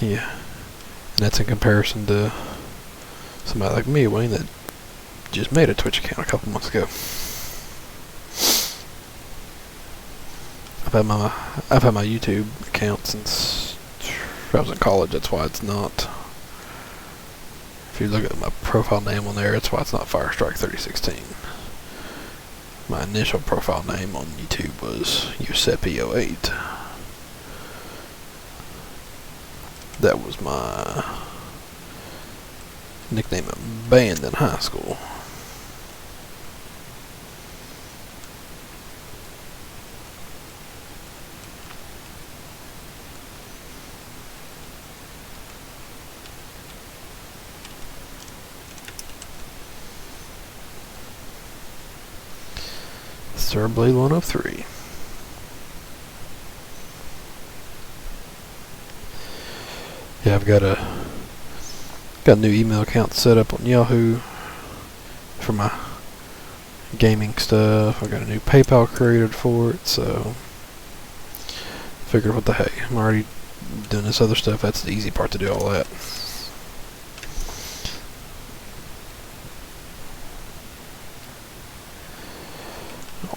[SPEAKER 1] Yeah, and that's in comparison to somebody like me, Wayne, that just made a Twitch account a couple months ago. I've had my YouTube account since I was in college. That's why it's not. If you look at my profile name on there, that's why it's not Firestrike 3016. My initial profile name on YouTube was Giuseppe08. That was my nickname in band in high school. Starblade 103. Yeah, I've got a new email account set up on Yahoo for my gaming stuff. I got a new PayPal created for it, so I figured what the heck, I'm already doing this other stuff. That's the easy part, to do all that.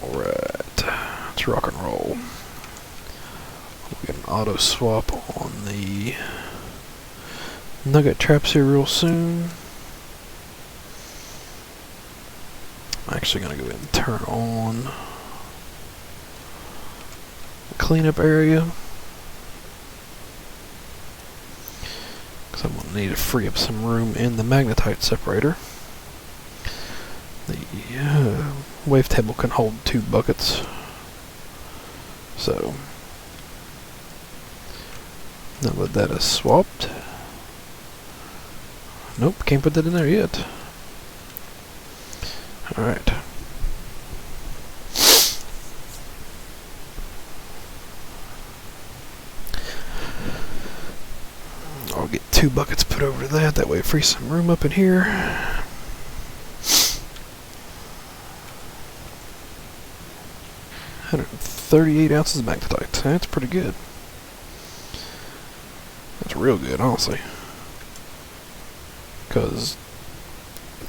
[SPEAKER 1] Alright, let's rock and roll. We'll get an auto swap on the nugget traps here real soon. I'm actually going to go ahead and turn on the cleanup area, because I'm going to need to free up some room in the magnetite separator. The wavetable can hold 2 buckets, so now that that is swapped, nope, can't put that in there yet. Alright. I'll get 2 buckets put over to that way it frees some room up in here. 138 ounces of magnetite. That's pretty good. That's real good, honestly. Because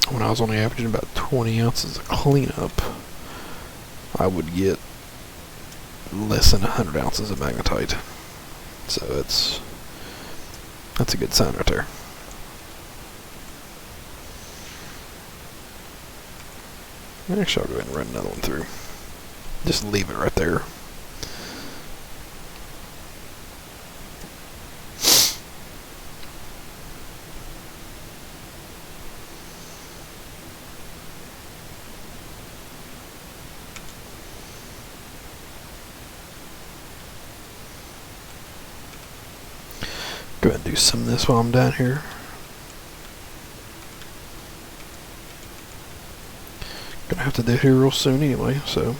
[SPEAKER 1] when I was only averaging about 20 ounces of cleanup, I would get less than 100 ounces of magnetite. So that's a good sign right there. Actually, I'll go ahead and run another one through. Just leave it right there. Go ahead and do some of this while I'm down here. Gonna have to do it here real soon anyway, so.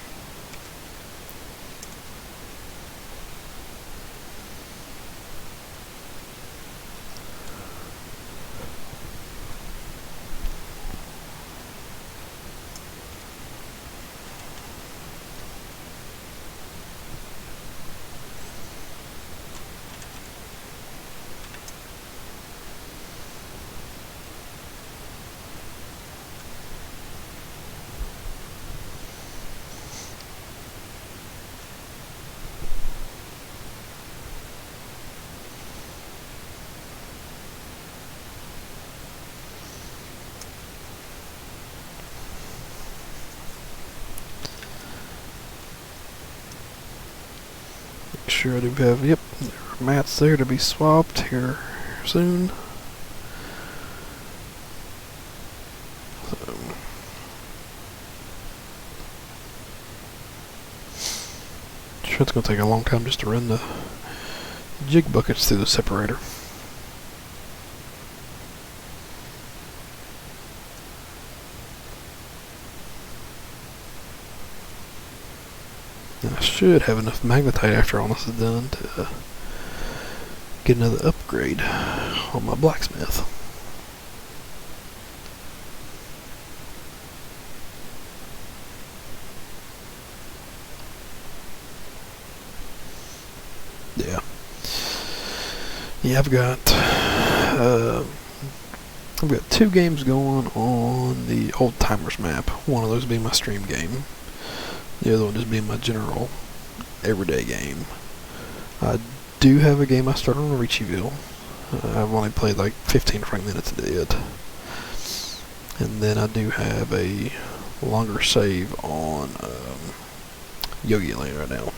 [SPEAKER 1] Make sure I do have, yep, there are mats there to be swapped here soon. So, sure it's going to take a long time just to run the jig buckets through the separator. I should have enough magnetite after all this is done to get another upgrade on my blacksmith. Yeah, I've got 2 games going on the old timers map. One of those being my stream game. The other one just being my general everyday game. I do have a game I started on Richeyville. I've only played like 15 or 20 minutes into it. And then I do have a longer save on Yogi Land right now.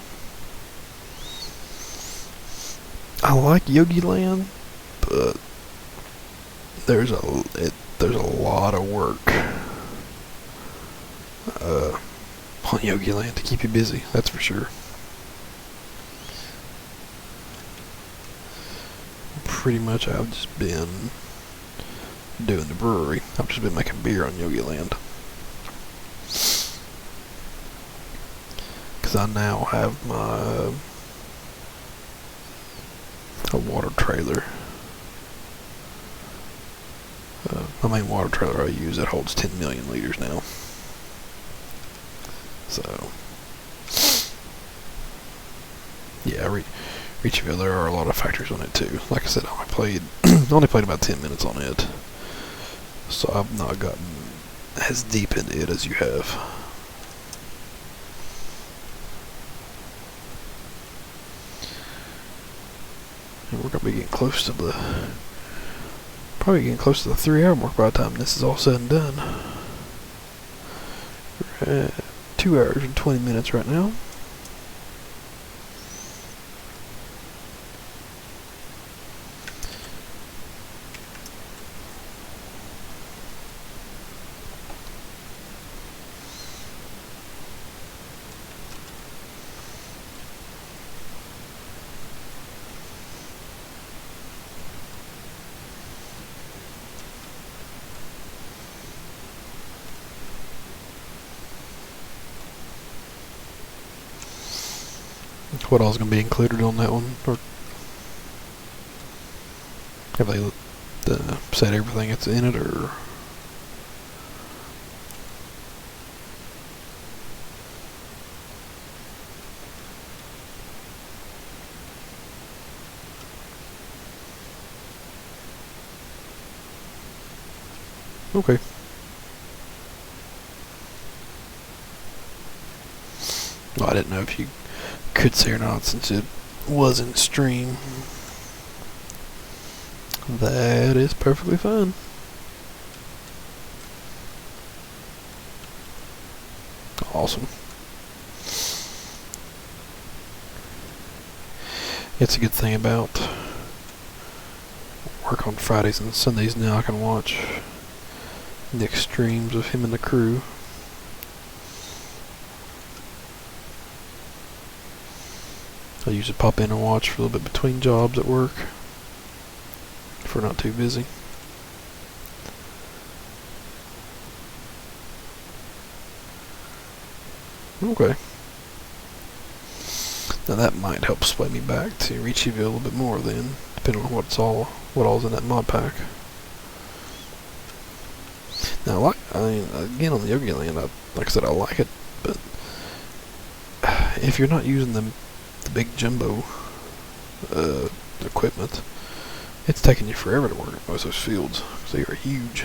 [SPEAKER 1] I like Yogi Land, but there's a lot of work on Yogi Land to keep you busy. That's for sure. Pretty much, I've just been doing the brewery. I've just been making beer on Yogi Land. Because I now have my a water trailer. My main water trailer I use that holds 10 million liters now. So, yeah, Richeyville, there are a lot of factors on it too. Like I said, I only played about 10 minutes on it, so I've not gotten as deep into it as you have. And we're gonna be getting close to the 3-hour mark by the time this is all said and done. We're at 2 hours and 20 minutes right now. What all is going to be included on that one? Or have they said everything that's in it, or? Okay. Well, I didn't know if you could say or not since it was in stream. That is perfectly fine. Awesome. It's a good thing about work on Fridays and Sundays now. I can watch the extremes of him and the crew. I usually pop in and watch for a little bit between jobs at work if we're not too busy. Okay. Now that might help sway me back to Richeyville a little bit more then, depending on what all's in that mod pack. Now, again on the Yogi Land, like I said, I like it, but if you're not using the big jumbo equipment, it's taking you forever to work at most of those fields because they are huge.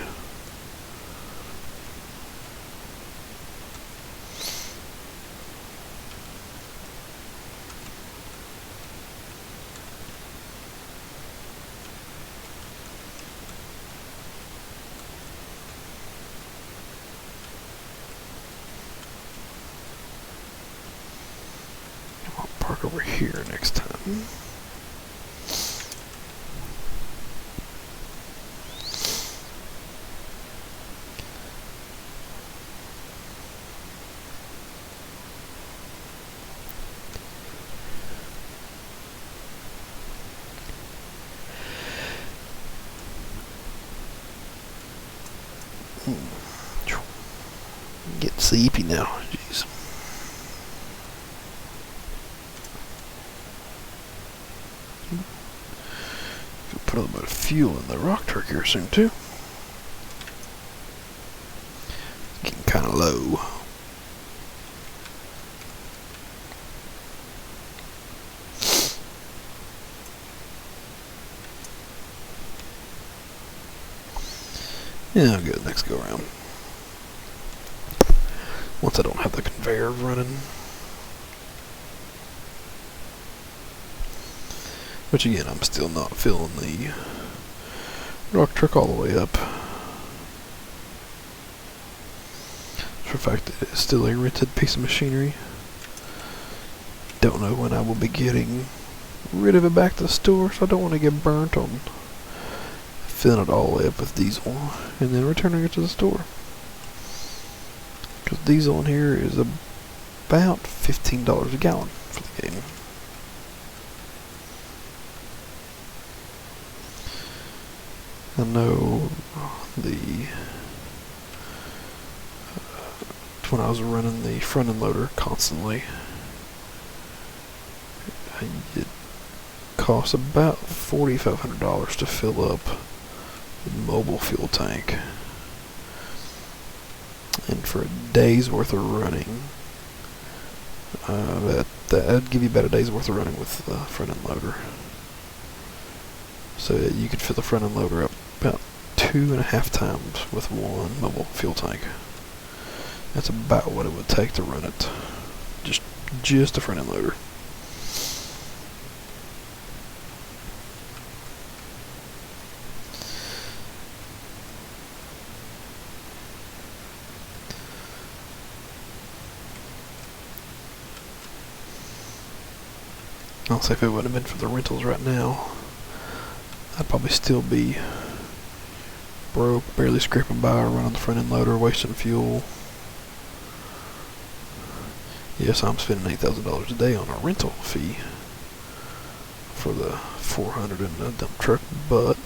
[SPEAKER 1] truck over here next time. Get sleepy now, jeez. Put a little bit of fuel in the rock truck here soon too. Getting kind of low. Yeah, I'll good. Next go around. Once I don't have the conveyor running. Which again, I'm still not filling the rock truck all the way up. For the fact that it's still a rented piece of machinery. Don't know when I will be getting rid of it back to the store, so I don't want to get burnt on filling it all the way up with diesel and then returning it to the store. Because diesel in here is about $15 a gallon for the game. I know when I was running the front end loader constantly, it cost about $4,500 to fill up the mobile fuel tank. And for a day's worth of running, that'd give you about a day's worth of running with the front end loader. So you could fill the front end loader up about 2.5 times with one mobile fuel tank. That's about what it would take to run it. Just a front end loader. I'll say if it wouldn't have been for the rentals right now, I'd probably still be broke, barely scraping by, running the front end loader, wasting fuel. Yes, I'm spending $8,000 a day on a rental fee for the 400 in the dump truck, but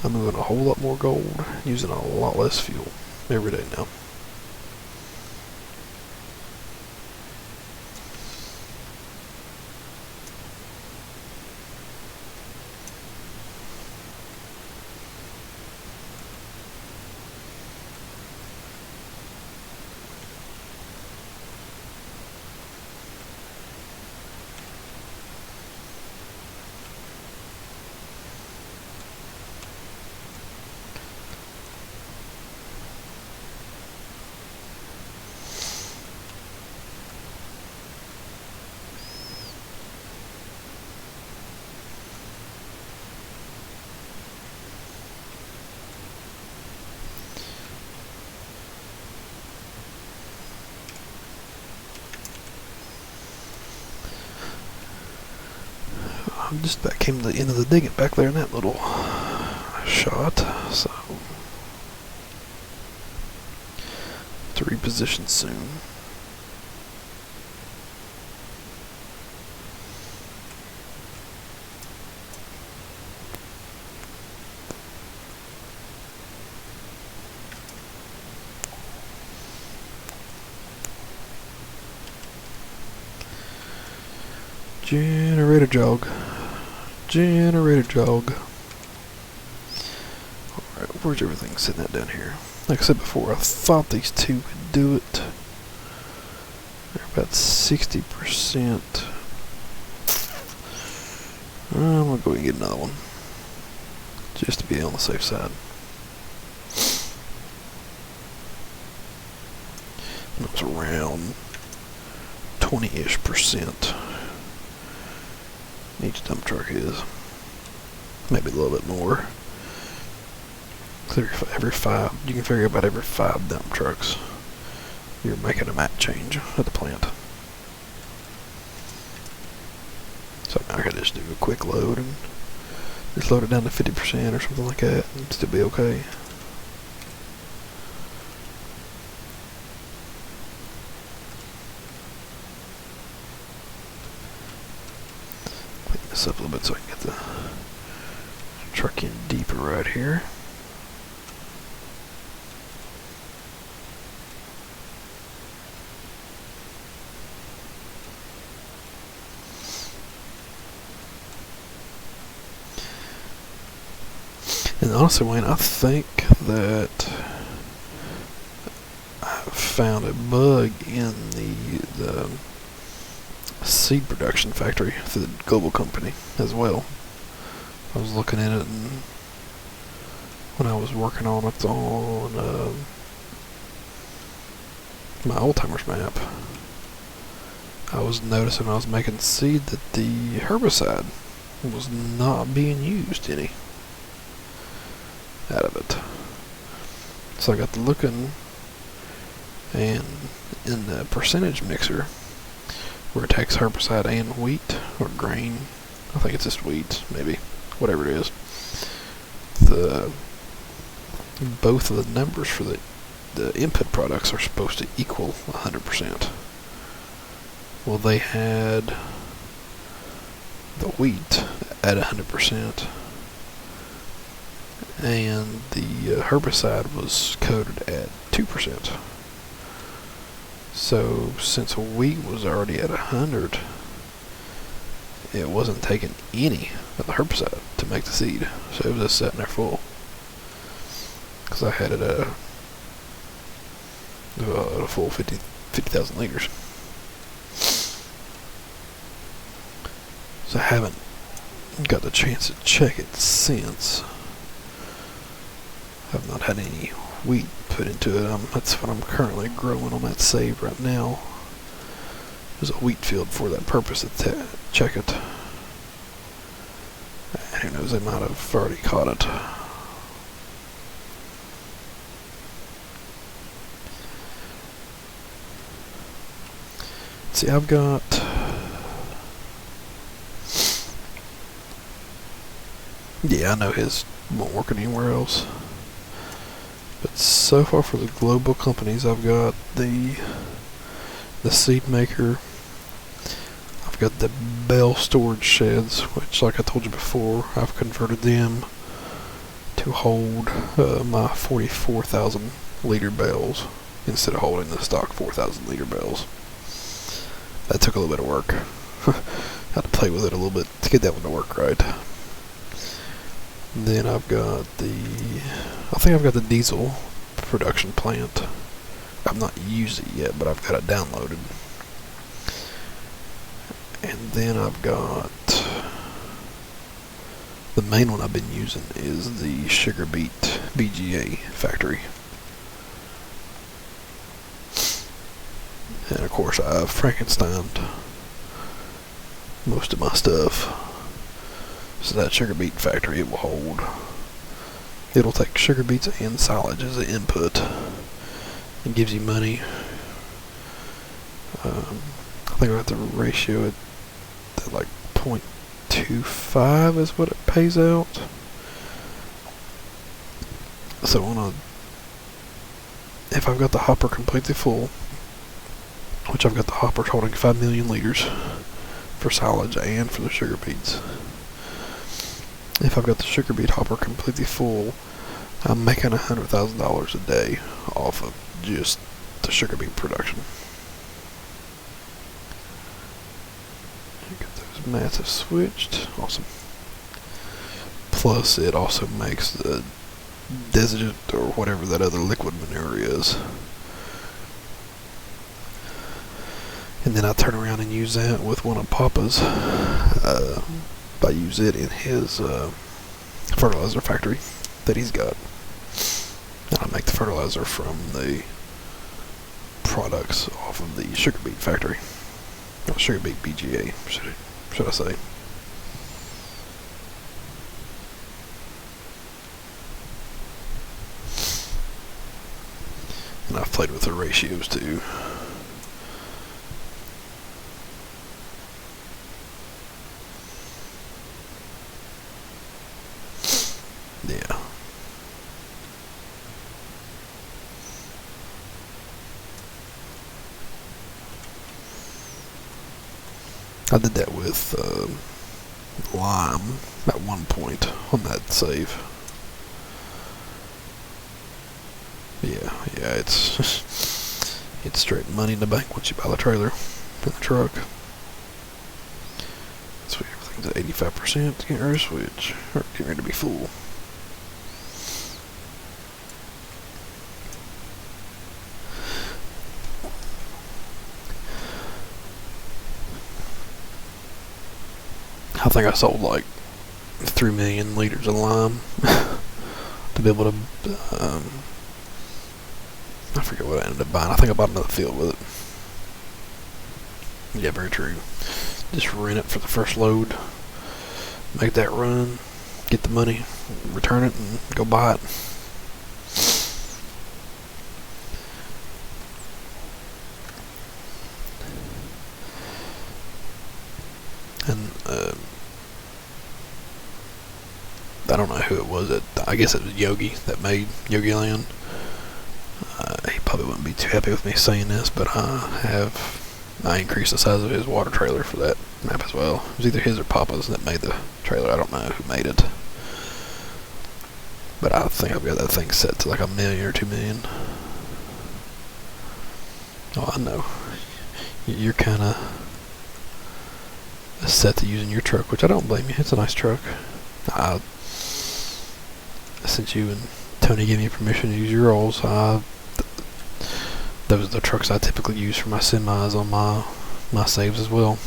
[SPEAKER 1] I'm moving a whole lot more gold, using a lot less fuel every day now. I'm just about came to the end of the digging back there in that little shot, so to reposition soon. Generator jog. Generator jog. Alright, where's everything sitting at down here? Like I said before, I thought these two could do it. They're about 60%. I'm gonna go ahead and get another one. Just to be on the safe side. And it's around 20-ish%. Each dump truck is. Maybe a little bit more. Every 5, you can figure about every 5 dump trucks, you're making a mat change at the plant. just do a quick load and just load it down to 50% or something like that and still be okay. Clean this up a little bit so I can get the truck in deeper right here. And honestly, Wayne, I think that I found a bug in the seed production factory for the global company as well. I was looking at it, and when I was working on it on my old-timers map, I was noticing when I was making seed that the herbicide was not being used any out of it. So I got to looking, and in the percentage mixer where it takes herbicide and wheat or grain, I think it's just wheat, maybe, whatever it is, both of the numbers for the input products are supposed to equal 100%. Well, they had the wheat at 100%, and the herbicide was coded at 2%. So since wheat was already at 100, it wasn't taking any of the herbicide to make the seed, so it was just sitting there full. Because I had it at a full 50,000 liters. So I haven't got the chance to check it since. I've not had any wheat put into it. That's what I'm currently growing on that save right now. There's a wheat field for that purpose to check it. And who knows, they might have already caught it. See, I've got I know his won't work anywhere else. But so far for the global companies, I've got the seed maker. I've got the bale storage sheds, which, like I told you before, I've converted them to hold my 44,000 liter bales instead of holding the stock 4,000 liter bales. That took a little bit of work. Had to play with it a little bit to get that one to work right. Then I've got I think I've got the diesel production plant. I've not used it yet, but I've got it downloaded. And then I've got the main one I've been using is the sugar beet BGA factory. And of course I've Frankensteined most of my stuff. So that sugar beet factory, it will hold. It'll take sugar beets and silage as an input. It gives you money. I think I have to ratio it at like 0.25 is what it pays out. So if I've got the hopper completely full, which I've got the hoppers holding 5 million liters for silage and for the sugar beets. If I've got the sugar beet hopper completely full, I'm making $100,000 a day off of just the sugar beet production. Get those mats switched. Awesome. Plus, it also makes the desert or whatever that other liquid manure is. And then I turn around and use that with one of Papa's. I use it in his fertilizer factory that he's got. And I make the fertilizer from the products off of the sugar beet factory. Or sugar beet BGA, should I say. And I've played with the ratios too. Yeah. I did that with lime at one point on that save. Yeah, it's straight money in the bank once you buy the trailer and the truck. So everything's at 85% to get rid of switch, or get ready to be full. I think I sold like 3 million liters of lime to be able to, I forget what I ended up buying. I think I bought another field with it. Yeah, very true. Just rent it for the first load, make that run, get the money, return it, and go buy it. And I don't know who it was. I guess it was Yogi that made Yogi Land. He probably wouldn't be too happy with me saying this, but I increased the size of his water trailer for that map as well. It was either his or Papa's that made the trailer. I don't know who made it, but I think I've got that thing set to like 1 million or 2 million. Oh, I know. You're kind of set to using your truck, which I don't blame you. It's a nice truck. Since you and Tony gave me permission to use your rolls, those are the trucks I typically use for my semis on my saves as well.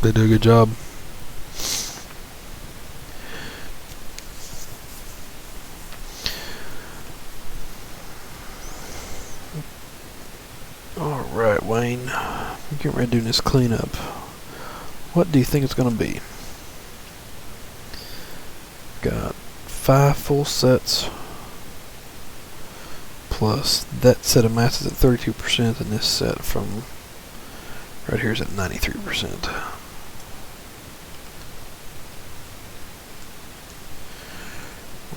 [SPEAKER 1] They do a good job. Alright, Wayne. I'm getting ready to do this cleanup. What do you think it's going to be? Got 5 full sets plus that set of mats is at 32% and this set from right here is at 93%.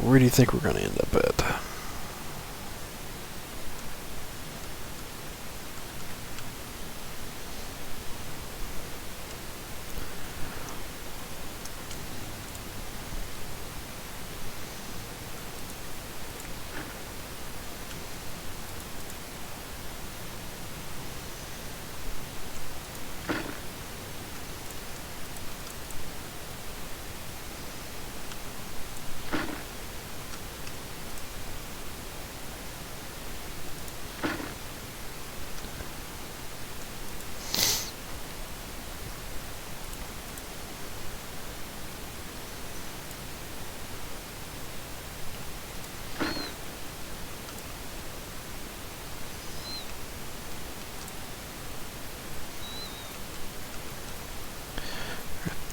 [SPEAKER 1] Where do you think we're going to end up at?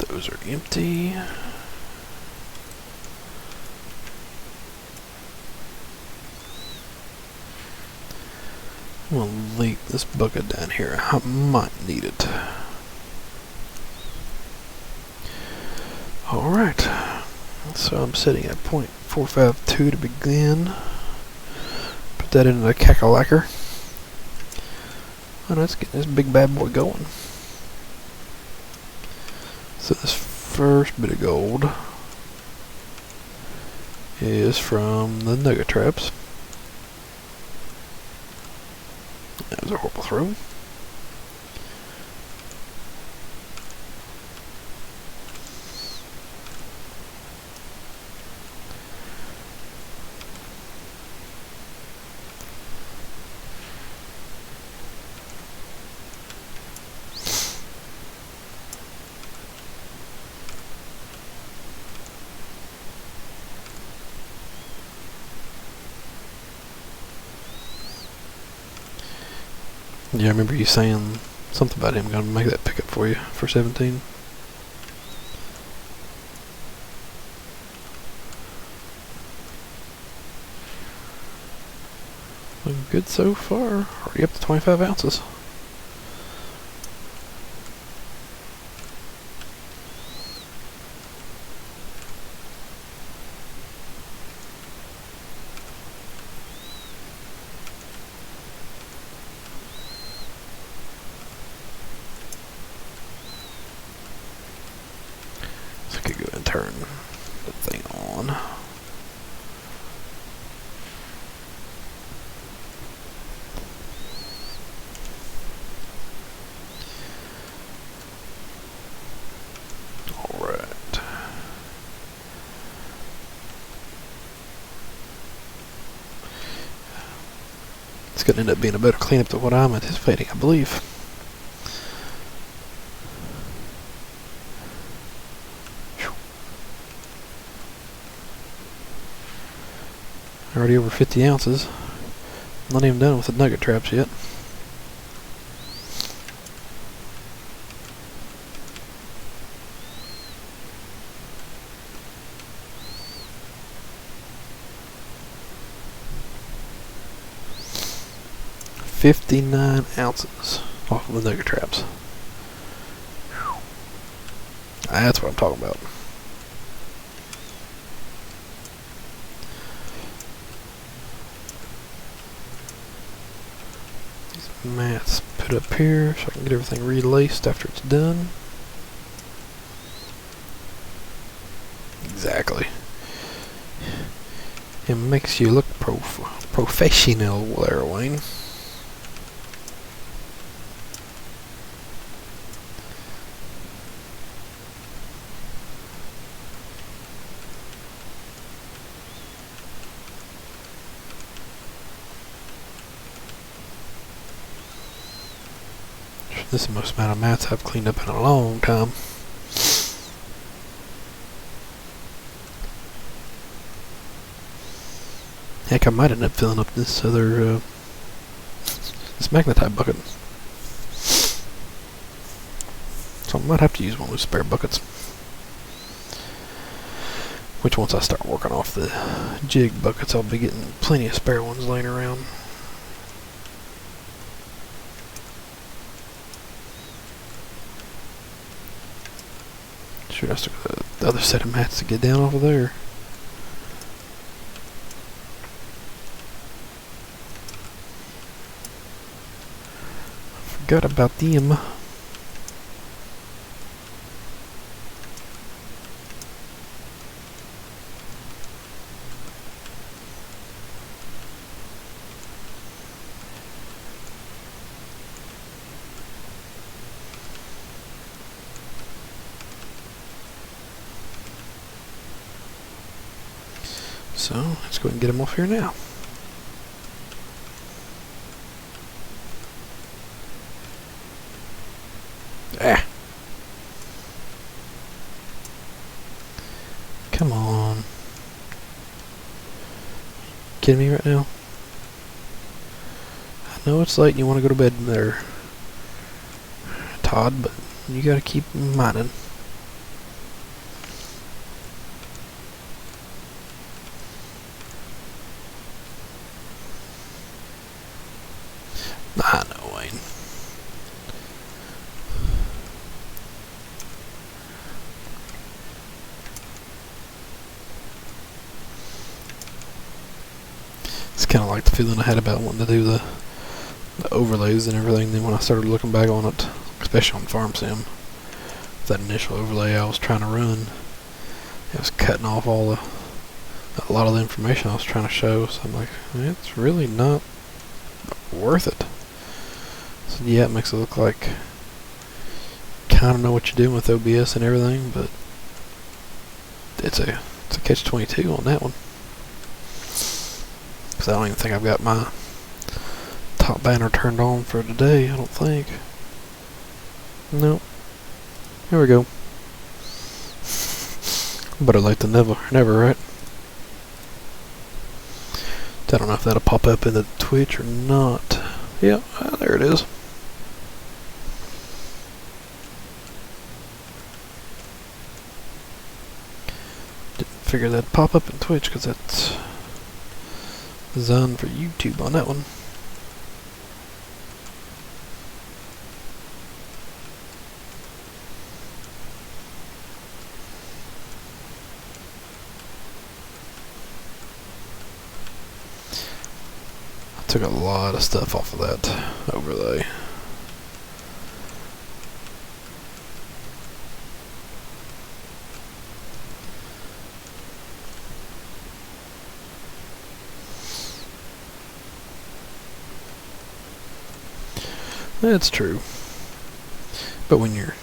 [SPEAKER 1] Those are empty. I'm going to leave this bucket down here. I might need it. Alright. So I'm setting at 0.452 to begin. Put that into the calculator. And let's get this big bad boy going. So this first bit of gold is from the nugget traps. That was a horrible throw. Yeah, I remember you saying something about him going to make that pickup for you for 17. Looking good so far. Already up to 25 ounces. turn the thing on. Alright. It's going to end up being a better cleanup than what I'm anticipating, I believe. Already over 50 ounces. Not even done with the nugget traps yet. $59 ounces off of the nugget traps. That's what I'm talking about. These mats put up here so I can get everything relaced after it's done. Exactly. It makes you look professional there, Wayne. This is the most amount of mats I've cleaned up in a long time. Heck, I might end up filling up this other, this magnetite bucket. So I might have to use one of those spare buckets. Which once I start working off the jig buckets, I'll be getting plenty of spare ones laying around. Shoot, I still got the other set of mats to get down off of there. Forgot about them. So, let's go ahead and get them off here now. Ah! Come on. Kidding me right now? I know it's late and you want to go to bed there, Todd, but you gotta keep mining. I know, Wayne. It's kind of like the feeling I had about wanting to do the overlays and everything. Then when I started looking back on it, especially on Farm Sim, that initial overlay I was trying to run, it was cutting off a lot of the information I was trying to show. So I'm like, it's really not worth it. So yeah, it makes it look like kind of know what you're doing with OBS and everything, but it's a catch-22 on that one. Because I don't even think I've got my top banner turned on for today, I don't think. Nope. Here we go. Better late than never, right? I don't know if that'll pop up in the Twitch or not. Yeah, there it is. Didn't figure that'd pop up in Twitch because that's designed for YouTube on that one. Took a lot of stuff off of that overlay. That's true. But when you're,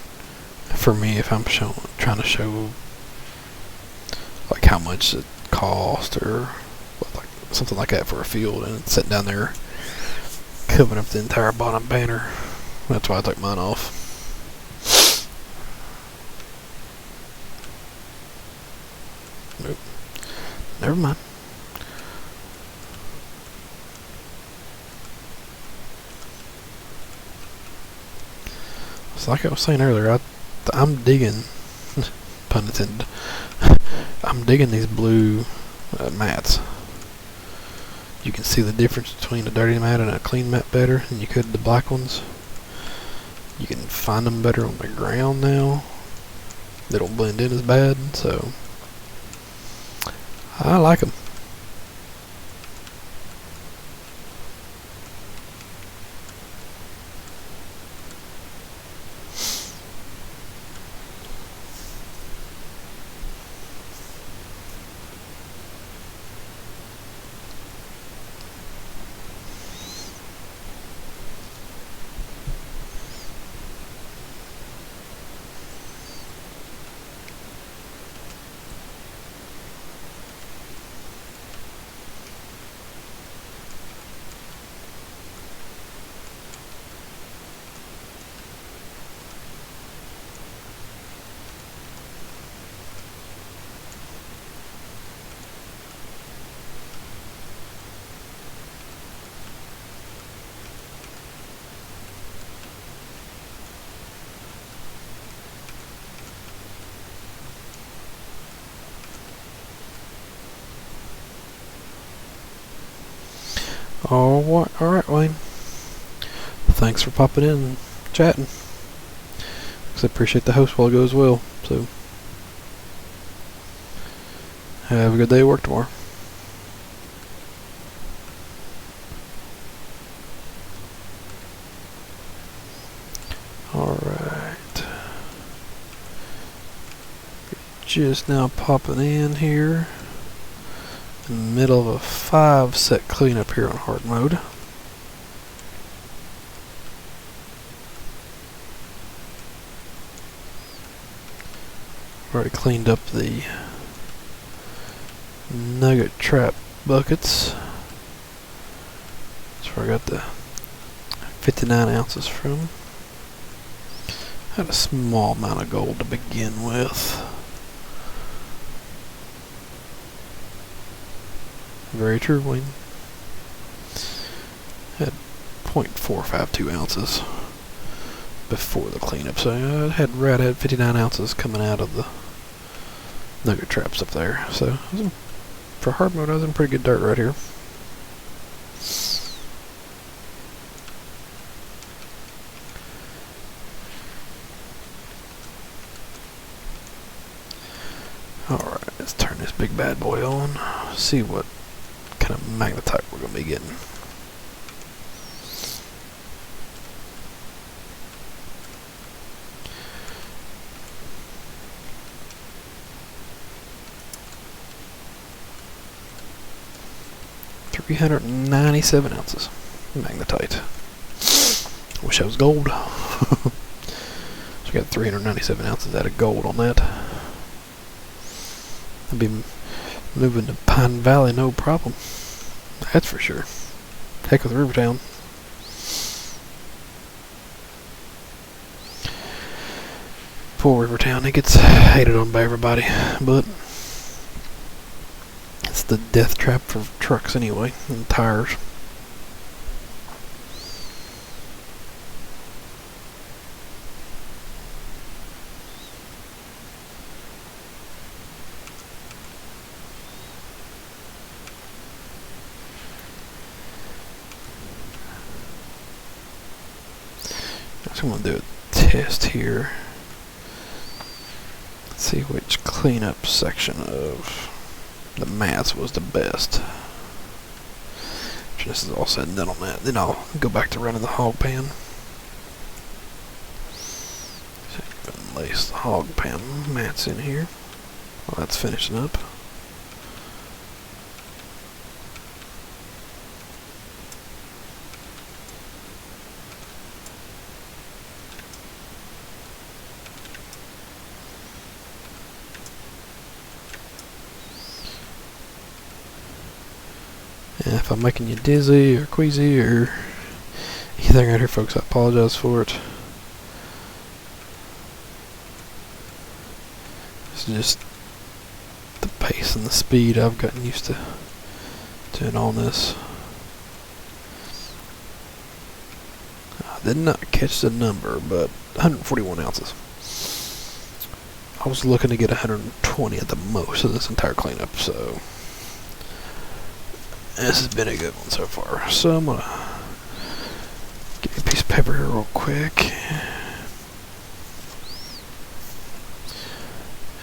[SPEAKER 1] for me, if I'm trying to show like how much it cost or like something like that for a field, and sitting down there covering up the entire bottom banner, that's why I took mine off. Nope. Never mind. It's like I was saying earlier, I'm digging, pun intended, I'm digging these blue mats. You can see the difference between a dirty mat and a clean mat better than you could the black ones. You can find them better on the ground now. They don't blend in as bad, so I like them. Alright, Wayne. Thanks for popping in and chatting. I appreciate the host while it goes well. So, have a good day at work tomorrow. Alright. Just now popping in here. In the middle of a 5-set cleanup here on hard mode. Already cleaned up the nugget trap buckets. That's where I got the 59 ounces from. Had a small amount of gold to begin with. Very true, Wayne. Had 0.452 ounces before the cleanup, so I had 59 ounces coming out of the nugget traps up there. So for hard mode, I was in pretty good dirt right here. Alright, let's turn this big bad boy on. See what kind of magnetite we're going to be getting. $397 ounces magnetite. Wish that was gold. So we got 397 ounces out of gold on that. I'd be moving to Pine Valley, no problem. That's for sure. Heck with Rivertown. Poor Rivertown, it gets hated on by everybody, but it's the death trap for trucks anyway, and tires. I'm going to do a test here. Let's see which cleanup section of the mats was the best. After this is all said and done on that, then I'll go back to running the hog pan. So lace the hog pan mats in here while that's finishing up. If I'm making you dizzy or queasy or anything right here, folks, I apologize for it. It's just the pace and the speed I've gotten used to doing on this. I did not catch the number, but 141 ounces. I was looking to get 120 at the most of this entire cleanup, so this has been a good one so far. So I'm gonna get a piece of paper here real quick.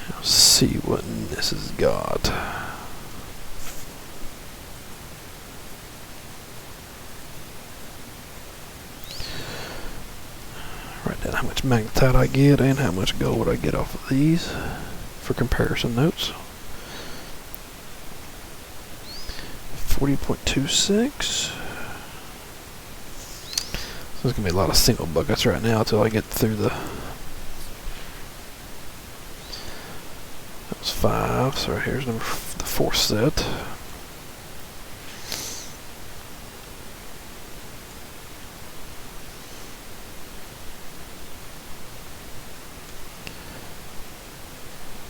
[SPEAKER 1] Let's see what this has got. Write down how much magnetite I get and how much gold I get off of these for comparison notes. 40.26. So there's gonna be a lot of single buckets right now until I get through the. That was 5. So right here's the 4th set.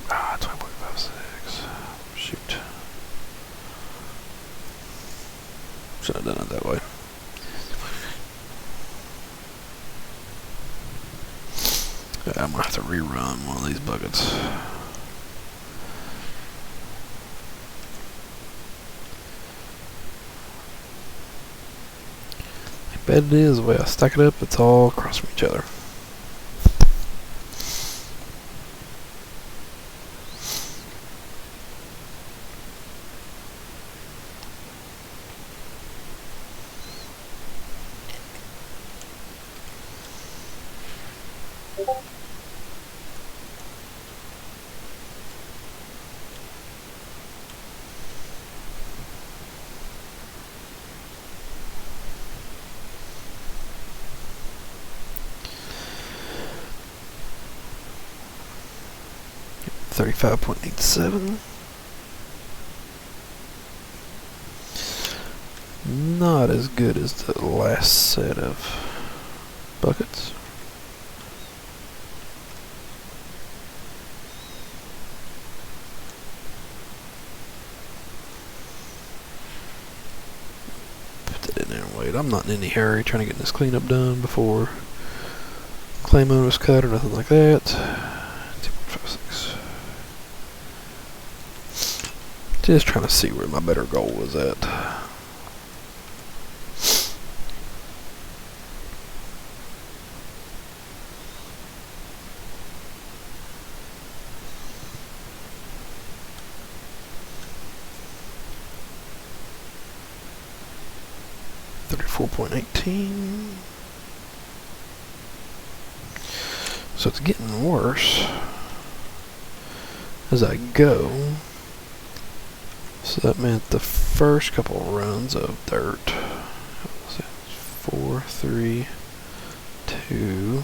[SPEAKER 1] Ah, 20.56. Shoot. Should have done it that way. I'm gonna have to rerun one of these buckets. I bet it is the way I stack it up, it's all across from each other. $35.87. Not as good as the last set of buckets. Put that in there and wait. I'm not in any hurry trying to get this cleanup done before clay moon was cut or nothing like that. 2.56. Just trying to see where my better goal was at. $34.18. So it's getting worse as I go. So that meant the first couple of runs of dirt. 4, 3, 2.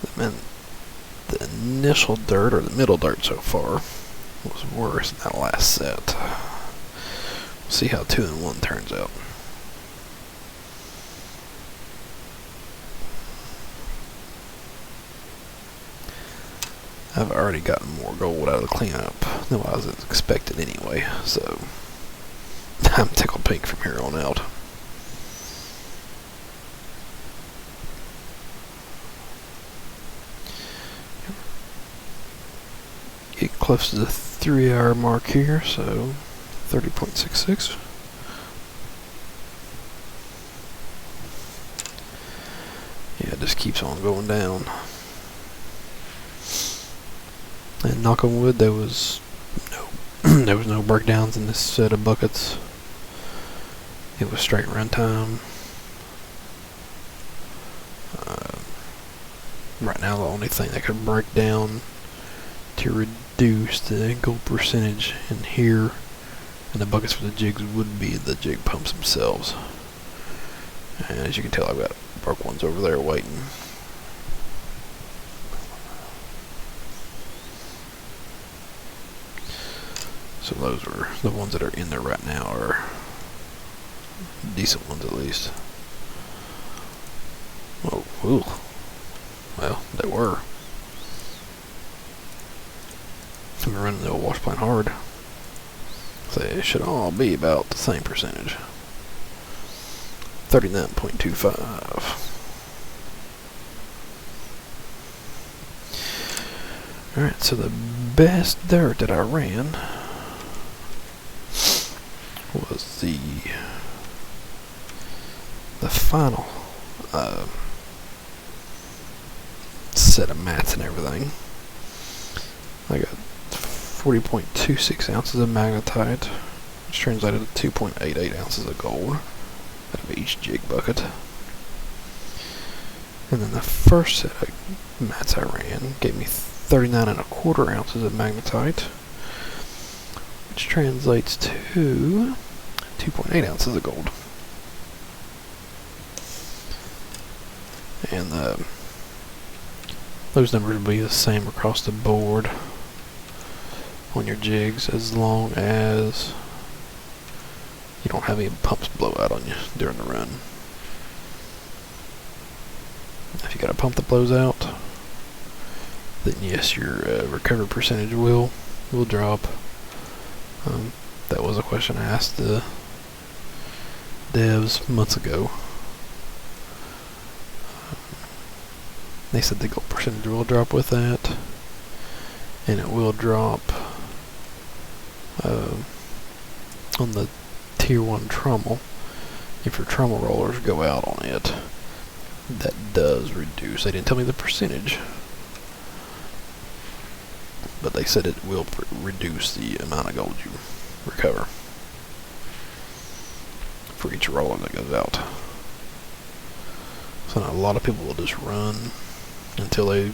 [SPEAKER 1] That meant the initial dirt, or the middle dirt so far, was worse than that last set. We'll see how 2 and 1 turns out. I've already gotten more gold out of the cleanup than what I was expecting anyway, so I'm tickled pink from here on out. Get close to the 3-hour mark here, so 30.66. Yeah, it just keeps on going down. And knock on wood, there was no breakdowns in this set of buckets. It was straight run time. Right now, the only thing that could break down to reduce the gold percentage in here and the buckets for the jigs would be the jig pumps themselves. And as you can tell, I've got broke ones over there waiting. So those are the ones that are in there right now, are decent ones at least. Oh, ooh. Well, they were. I'm running the old wash plant hard. So it should all be about the same percentage. 39.25. Alright, so the best dirt that I ran was the final set of mats and everything. I got 40.26 ounces of magnetite, which translated to 2.88 ounces of gold out of each jig bucket. And then the first set of mats I ran gave me 39.25 ounces of magnetite, which translates to 2.8 ounces of gold. And those numbers will be the same across the board on your jigs, as long as you don't have any pumps blow out on you during the run. If you got a pump that blows out, then yes, your recovery percentage will drop. That was a question I asked the devs months ago. They said the gold percentage will drop with that, and it will drop on the tier 1 trommel. If your trommel rollers go out on it, that does reduce. They didn't tell me the percentage, but they said it will reduce the amount of gold you recover for each roller that goes out. So now a lot of people will just run until they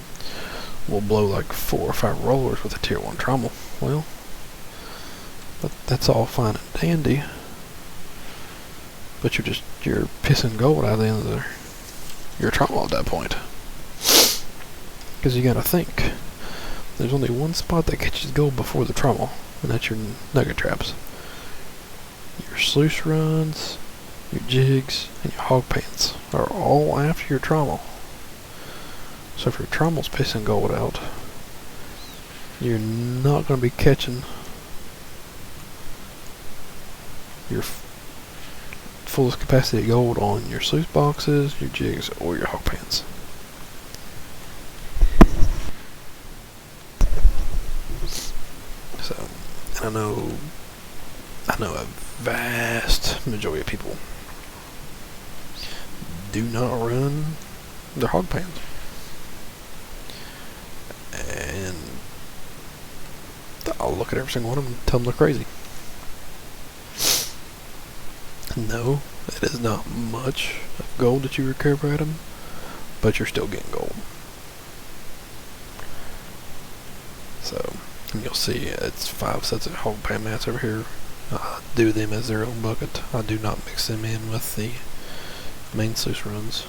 [SPEAKER 1] will blow like 4 or 5 rollers with a tier 1 trommel. Well, that's all fine and dandy, but you're pissing gold out of the end of your trommel at that point. Because you gotta think, there's only one spot that catches gold before the trommel, and that's your nugget traps. Your sluice runs, your jigs, and your hog pans are all after your trommel. So if your trommel's pissing gold out, you're not going to be catching your fullest capacity gold on your sluice boxes, your jigs, or your hog pans. So, I know a vast majority of people do not run their hog pans. And I'll look at every single one of them and tell them they're crazy. No, it is not much of gold that you recover at them, but you're still getting gold. So, and you'll see it's 5 sets of hog pan mats over here. I do them as their own bucket. I do not mix them in with the main sluice runs.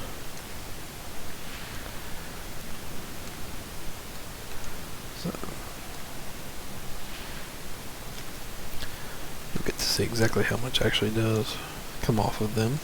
[SPEAKER 1] So, you'll get to see exactly how much actually does come off of them.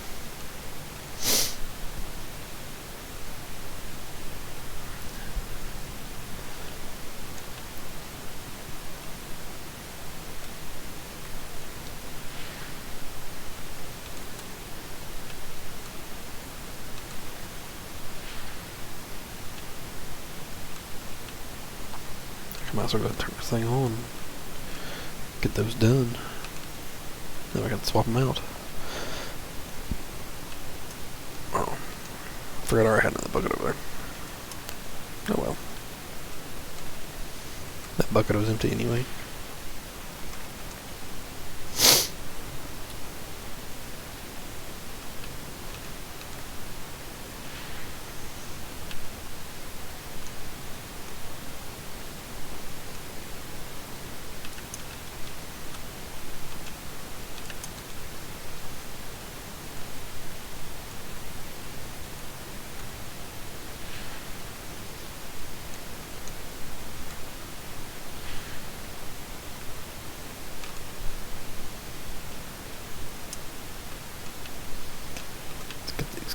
[SPEAKER 1] I might as well go turn this thing on, get those done, then I can swap them out. Oh, forgot I already had another bucket over there. Oh well. That bucket was empty anyway.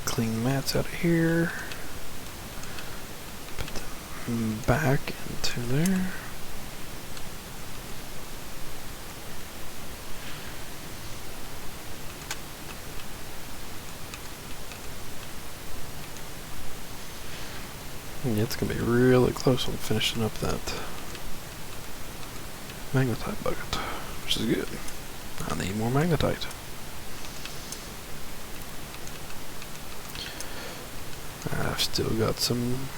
[SPEAKER 1] clean mats out of here. Put them back into there. Yeah, it's going to be really close on finishing up that magnetite bucket, which is good. I need more magnetite. I've still got some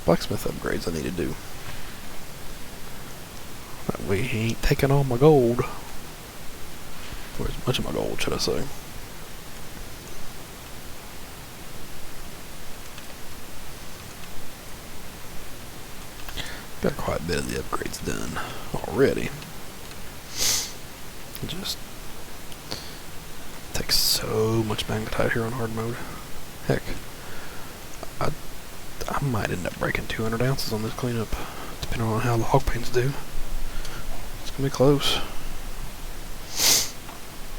[SPEAKER 1] blacksmith upgrades I need to do. That way he ain't taking all my gold. Or as much of my gold, should I say. Got quite a bit of the upgrades done already. It just takes so much magnetite here on hard mode. Heck, I might end up breaking 200 ounces on this cleanup, depending on how the hog paints do. It's gonna be close.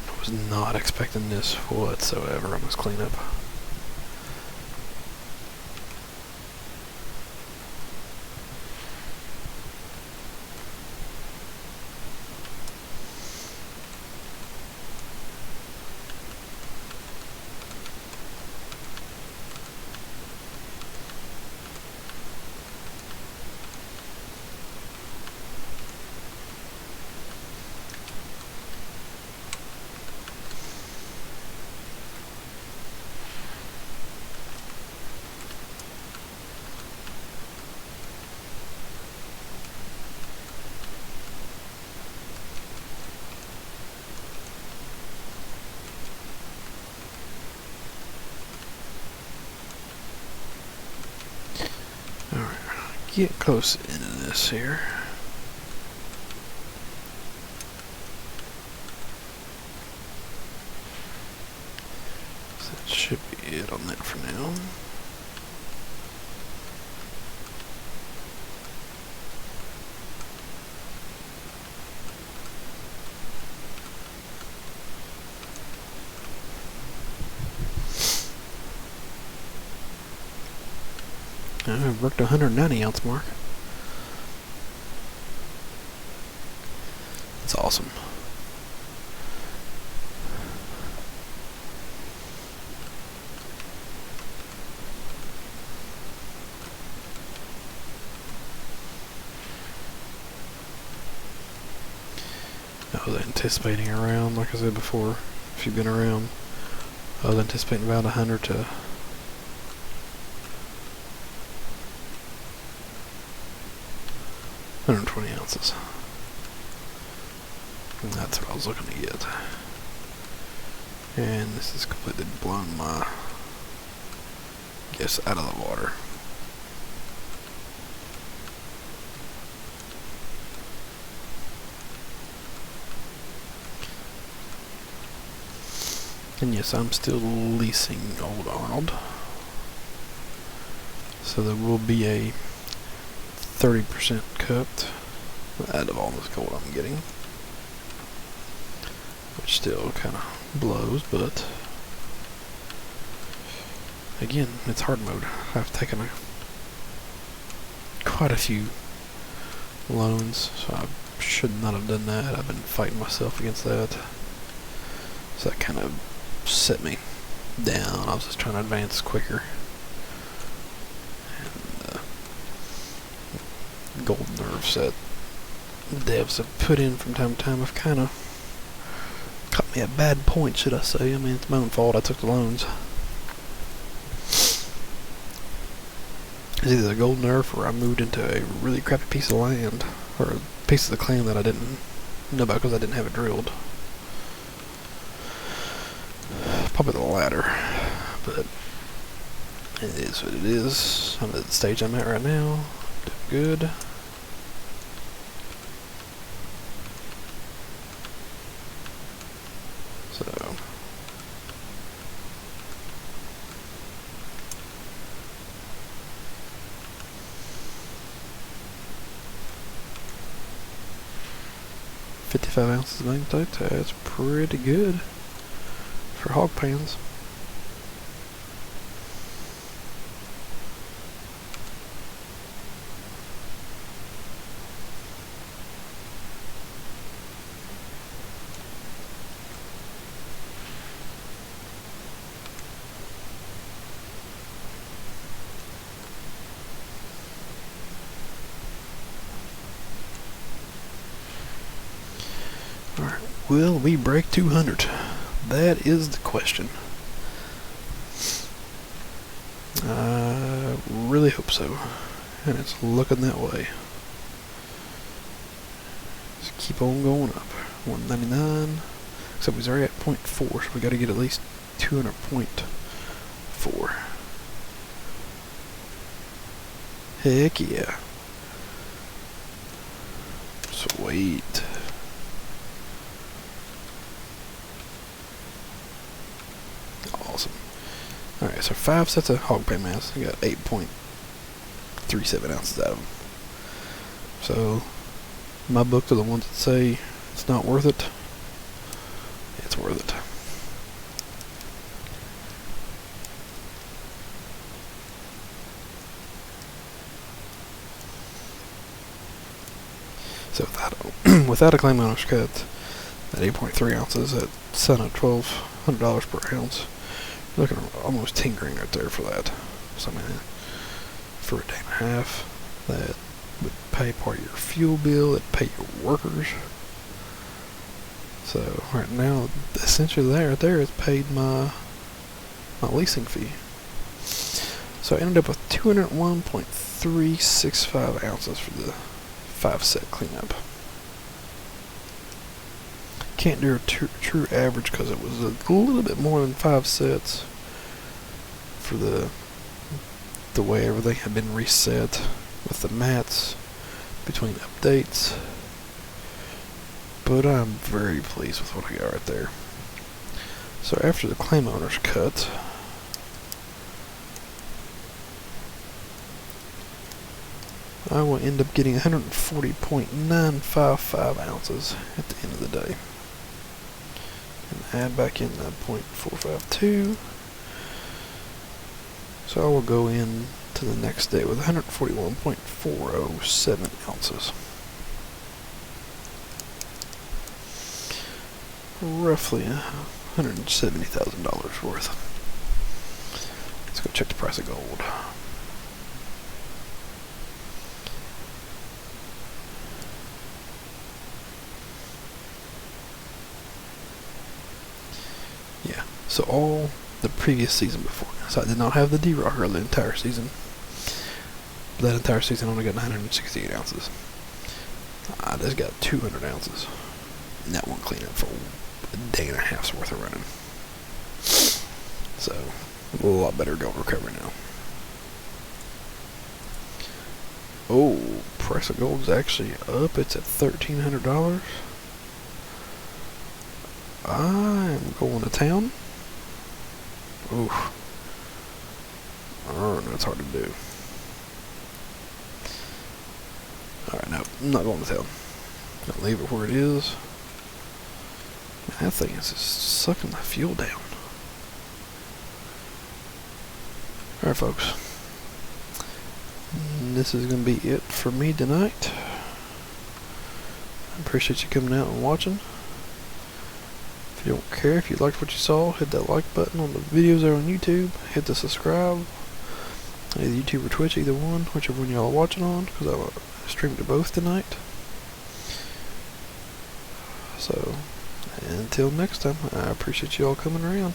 [SPEAKER 1] I was not expecting this whatsoever on this cleanup. Get close into this here. So that should be it on that for now. I've worked 190 ounce mark. That's awesome. I was anticipating around, like I said before, if you've been around, I was anticipating about 100 to 120 ounces. And that's what I was looking to get. And this has completely blown my guess out of the water. And yes, I'm still leasing Old Arnold. So there will be a 30% cut out of all this gold I'm getting, which still kind of blows, but again, it's hard mode. I've taken quite a few loans, so I should not have done that. I've been fighting myself against that, so that kind of set me down. I was just trying to advance quicker. Gold nerves that devs have put in from time to time have kind of caught me at bad points, should I say. I mean, it's my own fault. I took the loans. It's either the gold nerf or I moved into a really crappy piece of land, or a piece of the clan that I didn't know about because I didn't have it drilled. Probably the latter, but it is what it is. I'm at the stage I'm at right now. Doing good. So $55 ounces of magnetite, that's pretty good for hog pans. Will we break 200? That is the question. I really hope so, and it's looking that way. Just keep on going up. 199. Except we're already at 0.4, so we got to get at least 200.4. Heck yeah. Sweet. Awesome. Alright, so 5 sets of hog pay mass. We got 8.37 ounces out of them. So, my book are the ones that say it's not worth it. It's worth it. So without a claim owner's cut, at 8.3 ounces at $1,200 per ounce, you're looking at almost 10 grand right there for that. So I mean, for a day and a half, that would pay part of your fuel bill, it'd pay your workers. So right now, essentially that right there has paid my leasing fee. So I ended up with 201.365 ounces for the 5 set cleanup. Can't do a true average because it was a little bit more than 5 sets for the way everything had been reset with the mats between updates. But I'm very pleased with what I got right there. So after the claim owner's cut, I will end up getting 140.955 ounces at the end of the day. And add back in the 0.452. So I will go in to the next day with 141.407 ounces. Roughly $170,000 worth. Let's go check the price of gold. Yeah, so all the previous season before. So I did not have the D-Rocker the entire season. That entire season only got 168 ounces. I just got 200 ounces. And that won't clean up for a day and a half's worth of running. So, a lot better gold recovery now. Oh, price of gold is actually up. It's at $1,300. I'm going to town. Oof. Oh, that's hard to do. Alright, no, I'm not going to town. I'll leave it where it is. Man, that thing is just sucking the fuel down. Alright, folks. This is going to be it for me tonight. I appreciate you coming out and watching. If you don't care, if you liked what you saw, hit that like button on the videos there on YouTube. Hit the subscribe. Either YouTube or Twitch, either one, whichever one y'all are watching on, because I'll stream to both tonight. So, until next time, I appreciate you all coming around.